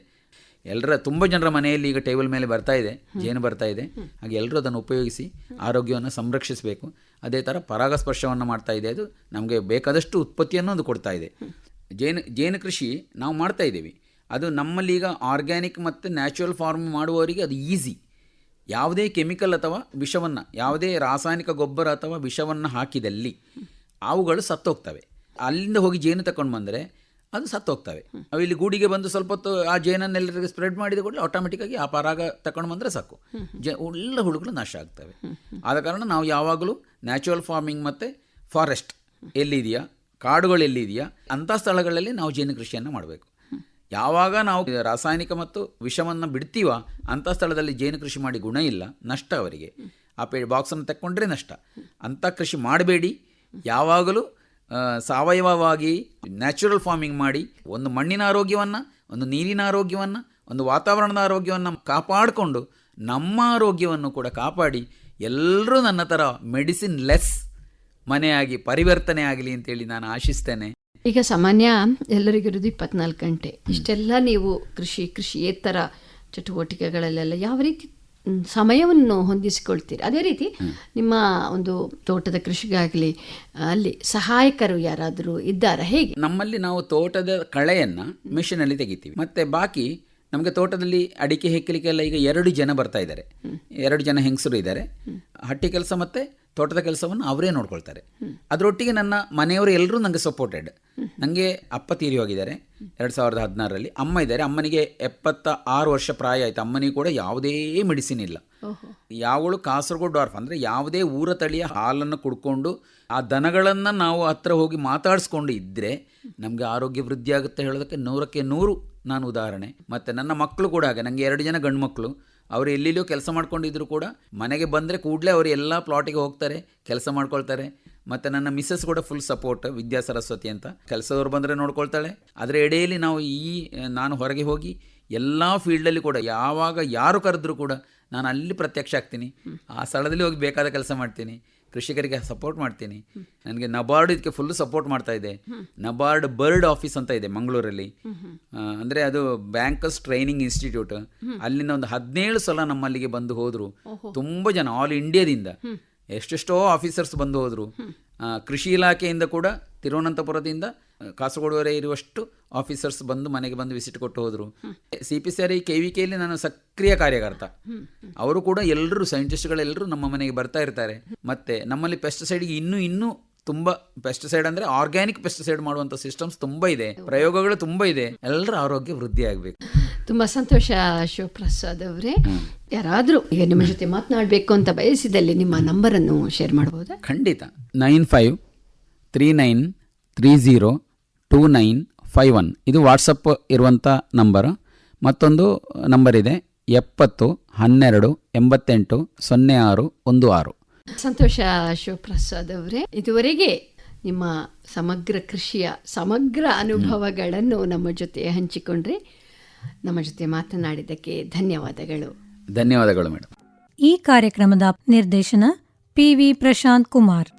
ತುಂಬ ಜನರ ಮನೆಯಲ್ಲಿ ಈಗ ಟೇಬಲ್ ಮೇಲೆ ಬರ್ತಾ ಇದೆ, ಜೇನು ಬರ್ತಾ ಇದೆ. ಹಾಗೆ ಎಲ್ಲರೂ ಅದನ್ನು ಉಪಯೋಗಿಸಿ ಆರೋಗ್ಯವನ್ನು ಸಂರಕ್ಷಿಸಬೇಕು. ಅದೇ ಥರ ಪರಾಗಸ್ಪರ್ಶವನ್ನು ಮಾಡ್ತಾ ಇದೆ. ಅದು ನಮಗೆ ಬೇಕಾದಷ್ಟು ಉತ್ಪತ್ತಿಯನ್ನು ಅದು ಕೊಡ್ತಾ ಇದೆ. ಜೇನು ಕೃಷಿ ನಾವು ಮಾಡ್ತಾ ಇದ್ದೀವಿ. ಅದು ನಮ್ಮಲ್ಲಿ ಈಗ ಆರ್ಗ್ಯಾನಿಕ್ ಮತ್ತು ನ್ಯಾಚುರಲ್ ಫಾರ್ಮ್ ಮಾಡುವವರಿಗೆ ಅದು ಈಸಿ. ಯಾವುದೇ ಕೆಮಿಕಲ್ ಅಥವಾ ವಿಷವನ್ನು, ಯಾವುದೇ ರಾಸಾಯನಿಕ ಗೊಬ್ಬರ ಅಥವಾ ವಿಷವನ್ನು ಹಾಕಿದಲ್ಲಿ ಅವುಗಳು ಸತ್ತೋಗ್ತವೆ. ಅಲ್ಲಿಂದ ಹೋಗಿ ಜೇನು ತಗೊಂಡು ಬಂದರೆ ಅದು ಸತ್ತೋಗ್ತವೆ. ಅವು ಇಲ್ಲಿ ಗೂಡಿಗೆ ಬಂದು ಸ್ವಲ್ಪ ಹೊತ್ತು ಆ ಜೇನನ್ನೆಲ್ಲರಿಗೆ ಸ್ಪ್ರೆಡ್ ಮಾಡಿದ ಕೂಡಲೇ ಆಟೋಮೆಟಿಕ್ಕಾಗಿ ಆ ಪರಾಗ ತಗೊಂಡು ಬಂದರೆ ಸಾಕು, ಎಲ್ಲ ಹುಳುಗಳು ನಾಶ ಆಗ್ತವೆ. ಆದ ಕಾರಣ ನಾವು ಯಾವಾಗಲೂ ನ್ಯಾಚುರಲ್ ಫಾರ್ಮಿಂಗ್ ಮತ್ತು ಫಾರೆಸ್ಟ್ ಎಲ್ಲಿದೆಯಾ, ಕಾಡುಗಳು ಎಲ್ಲಿದೆಯಾ ಅಂಥ ಸ್ಥಳಗಳಲ್ಲಿ ನಾವು ಜೇನು ಕೃಷಿಯನ್ನು ಮಾಡಬೇಕು. ಯಾವಾಗ ನಾವು ರಾಸಾಯನಿಕ ಮತ್ತು ವಿಷವನ್ನು ಬಿಡ್ತೀವ ಅಂಥ ಸ್ಥಳದಲ್ಲಿ ಜೇನು ಕೃಷಿ ಮಾಡಿ ಗುಣ ಇಲ್ಲ, ನಷ್ಟ ಅವರಿಗೆ. ಆ ಬಾಕ್ಸನ್ನು ತಕ್ಕೊಂಡ್ರೆ ನಷ್ಟ. ಅಂಥ ಕೃಷಿ ಮಾಡಬೇಡಿ. ಯಾವಾಗಲೂ ಸಾವಯವವಾಗಿ ನ್ಯಾಚುರಲ್ ಫಾರ್ಮಿಂಗ್ ಮಾಡಿ ಒಂದು ಮಣ್ಣಿನ ಆರೋಗ್ಯವನ್ನು, ಒಂದು ನೀರಿನ ಆರೋಗ್ಯವನ್ನು, ಒಂದು ವಾತಾವರಣದ ಆರೋಗ್ಯವನ್ನು ಕಾಪಾಡಿಕೊಂಡು ನಮ್ಮ ಆರೋಗ್ಯವನ್ನು ಕೂಡ ಕಾಪಾಡಿ ಎಲ್ಲರೂ ನನ್ನ ಥರ ಮೆಡಿಸಿನ್ ಲೆಸ್ ಮನೆಯಾಗಿ ಪರಿವರ್ತನೆ ಆಗಲಿ ಅಂತೇಳಿ ನಾನು ಆಶಿಸ್ತೇನೆ. ಈಗ ಸಾಮಾನ್ಯ ಎಲ್ಲರಿಗಿರೋದು 24 ಗಂಟೆ. ಇಷ್ಟೆಲ್ಲ ನೀವು ಕೃಷಿಯೇತರ ಚಟುವಟಿಕೆಗಳಲ್ಲೆಲ್ಲ ಯಾವ ರೀತಿ ಸಮಯವನ್ನು ಹೊಂದಿಸಿಕೊಳ್ತೀರಿ? ಅದೇ ರೀತಿ ನಿಮ್ಮ ಒಂದು ತೋಟದ ಕೃಷಿಗಾಗಲಿ ಅಲ್ಲಿ ಸಹಾಯಕರು ಯಾರಾದರೂ ಇದ್ದಾರಾ, ಹೇಗೆ? ನಮ್ಮಲ್ಲಿ ನಾವು ತೋಟದ ಕಳೆಯನ್ನು ಮಿಷನಲ್ಲಿ ತೆಗಿತೀವಿ. ಮತ್ತು ಬಾಕಿ ನಮಗೆ ತೋಟದಲ್ಲಿ ಅಡಿಕೆ ಹೆಕ್ಕಲಿಕ್ಕೆಲ್ಲ ಈಗ 2 ಜನ ಬರ್ತಾ ಇದ್ದಾರೆ. 2 ಜನ ಹೆಂಗಸರು ಇದ್ದಾರೆ. ಹಟ್ಟಿ ಕೆಲಸ ಮತ್ತು ತೋಟದ ಕೆಲಸವನ್ನು ಅವರೇ ನೋಡ್ಕೊಳ್ತಾರೆ. ಅದರೊಟ್ಟಿಗೆ ನನ್ನ ಮನೆಯವರು ಎಲ್ಲರೂ ನನಗೆ ಸಪೋರ್ಟೆಡ್. ನನಗೆ ಅಪ್ಪ ತೀರಿ ಹೋಗಿದ್ದಾರೆ 2016ರಲ್ಲಿ. ಅಮ್ಮ ಇದ್ದಾರೆ. ಅಮ್ಮನಿಗೆ 76 ವರ್ಷ ಪ್ರಾಯ ಆಯಿತು. ಅಮ್ಮನಿಗೆ ಕೂಡ ಯಾವುದೇ ಮೆಡಿಸಿನ್ ಇಲ್ಲ. ಯಾವಳು ಕಾಸರಗೋಡು ಡಾರ್ಫ್ ಅಂದರೆ ಯಾವುದೇ ಊರ ತಳಿಯ ಹಾಲನ್ನು ಕುಡ್ಕೊಂಡು ಆ ದನಗಳನ್ನು ನಾವು ಹತ್ರ ಹೋಗಿ ಮಾತಾಡಿಸ್ಕೊಂಡು ಇದ್ದರೆ ನಮಗೆ ಆರೋಗ್ಯ ವೃದ್ಧಿ ಆಗುತ್ತೆ ಹೇಳೋದಕ್ಕೆ 100ಕ್ಕೆ 100 ನಾನು ಉದಾಹರಣೆ. ಮತ್ತು ನನ್ನ ಮಕ್ಕಳು ಕೂಡ ಹಾಗೆ. ನನಗೆ 2 ಜನ ಗಂಡು ಮಕ್ಕಳು. ಅವರು ಎಲ್ಲಿಯೂ ಕೆಲಸ ಮಾಡ್ಕೊಂಡಿದ್ರು ಕೂಡ ಮನೆಗೆ ಬಂದರೆ ಕೂಡಲೇ ಅವರು ಎಲ್ಲ ಪ್ಲಾಟಿಗೆ ಹೋಗ್ತಾರೆ, ಕೆಲಸ ಮಾಡ್ಕೊಳ್ತಾರೆ. ಮತ್ತು ನನ್ನ ಮಿಸ್ಸಸ್ ಕೂಡ ಫುಲ್ ಸಪೋರ್ಟ್, ವಿದ್ಯಾ ಸರಸ್ವತಿ ಅಂತ. ಕೆಲಸದವ್ರು ಬಂದರೆ ನೋಡ್ಕೊಳ್ತಾಳೆ. ಅದರ ಎಡೆಯಲ್ಲಿ ನಾನು ಹೊರಗೆ ಹೋಗಿ ಎಲ್ಲ ಫೀಲ್ಡಲ್ಲಿ ಕೂಡ ಯಾವಾಗ ಯಾರು ಕರೆದ್ರೂ ಕೂಡ ನಾನು ಅಲ್ಲಿ ಪ್ರತ್ಯಕ್ಷ ಆಗ್ತೀನಿ. ಆ ಸ್ಥಳದಲ್ಲಿ ಹೋಗಿ ಬೇಕಾದ ಕೆಲಸ ಮಾಡ್ತೀನಿ, ಕೃಷಿಕರಿಗೆ ಸಪೋರ್ಟ್ ಮಾಡ್ತೀನಿ. ನನಗೆ ನಬಾರ್ಡ್ ಇದಕ್ಕೆ ಫುಲ್ ಸಪೋರ್ಟ್ ಮಾಡ್ತಾ ಇದೆ. ನಬಾರ್ಡ್ ಬರ್ಡ್ ಆಫೀಸ್ ಅಂತ ಇದೆ ಮಂಗಳೂರಲ್ಲಿ. ಅಂದರೆ ಅದು ಬ್ಯಾಂಕರ್ಸ್ ಟ್ರೈನಿಂಗ್ ಇನ್ಸ್ಟಿಟ್ಯೂಟ್. ಅಲ್ಲಿಂದ ಒಂದು 17 ಸಲ ನಮ್ಮಲ್ಲಿಗೆ ಬಂದು ಹೋದರು. ತುಂಬ ಜನ ಆಲ್ ಇಂಡಿಯಾದಿಂದ ಎಷ್ಟೆಷ್ಟೋ ಆಫೀಸರ್ಸ್ ಬಂದು ಹೋದರು. ಕೃಷಿ ಇಲಾಖೆಯಿಂದ ಕೂಡ ತಿರುವನಂತಪುರದಿಂದ ಕಾಸರಗೋಡುವರೆ ಇರುವಷ್ಟು ಆಫೀಸರ್ಸ್ ಬಂದು ಮನೆಗೆ ಬಂದು ವಿಸಿಟ್ ಕೊಟ್ಟು ಹೋದರು. CPCRI KVKಯಲ್ಲಿ ನಾನು ಸಕ್ರಿಯ ಕಾರ್ಯಕರ್ತ. ಅವರು ಕೂಡ ಎಲ್ಲರೂ ಸೈಂಟಿಸ್ಟ್ಗಳೆಲ್ಲರೂ ನಮ್ಮ ಮನೆಗೆ ಬರ್ತಾ ಇರ್ತಾರೆ. ಮತ್ತು ನಮ್ಮಲ್ಲಿ ಪೆಸ್ಟಿಸೈಡ್ಗೆ ಇನ್ನೂ ತುಂಬ ಪೆಸ್ಟಿಸೈಡ್ ಅಂದರೆ ಆರ್ಗ್ಯಾನಿಕ್ ಪೆಸ್ಟಿಸೈಡ್ ಮಾಡುವಂಥ ಸಿಸ್ಟಮ್ಸ್ ತುಂಬ ಇದೆ, ಪ್ರಯೋಗಗಳು ತುಂಬ ಇದೆ. ಎಲ್ಲರ ಆರೋಗ್ಯ ವೃದ್ಧಿ ಆಗಬೇಕು. ತುಂಬ ಸಂತೋಷ ಶಿವಪ್ರಸಾದ್ ಅವರೇ. ಯಾರಾದರೂ ಈಗ ನಿಮ್ಮ ಜೊತೆ ಮಾತನಾಡಬೇಕು ಅಂತ ಬಯಸಿದಲ್ಲಿ ನಿಮ್ಮ ನಂಬರನ್ನು ಶೇರ್ ಮಾಡಬಹುದಾ? ಖಂಡಿತ. 9539302951 ಇದು ವಾಟ್ಸಪ್ ಇರುವಂಥ ನಂಬರು. ಮತ್ತೊಂದು ನಂಬರ್ ಇದೆ 7012880616. ಸಂತೋಷ ಶಿವಪ್ರಸಾದ್ ಅವರೇ. ಇದುವರೆಗೆ ನಿಮ್ಮ ಸಮಗ್ರ ಕೃಷಿಯ ಸಮಗ್ರ ಅನುಭವಗಳನ್ನು ನಮ್ಮ ಜೊತೆ ಹಂಚಿಕೊಂಡ್ರೆ. ನಮ್ಮ ಜೊತೆ ಮಾತನಾಡಿದ್ದಕ್ಕೆ ಧನ್ಯವಾದಗಳು. ಧನ್ಯವಾದಗಳು ಮೇಡಮ್. ಈ ಕಾರ್ಯಕ್ರಮದ ನಿರ್ದೇಶನ PV ಪ್ರಶಾಂತ್ ಕುಮಾರ್.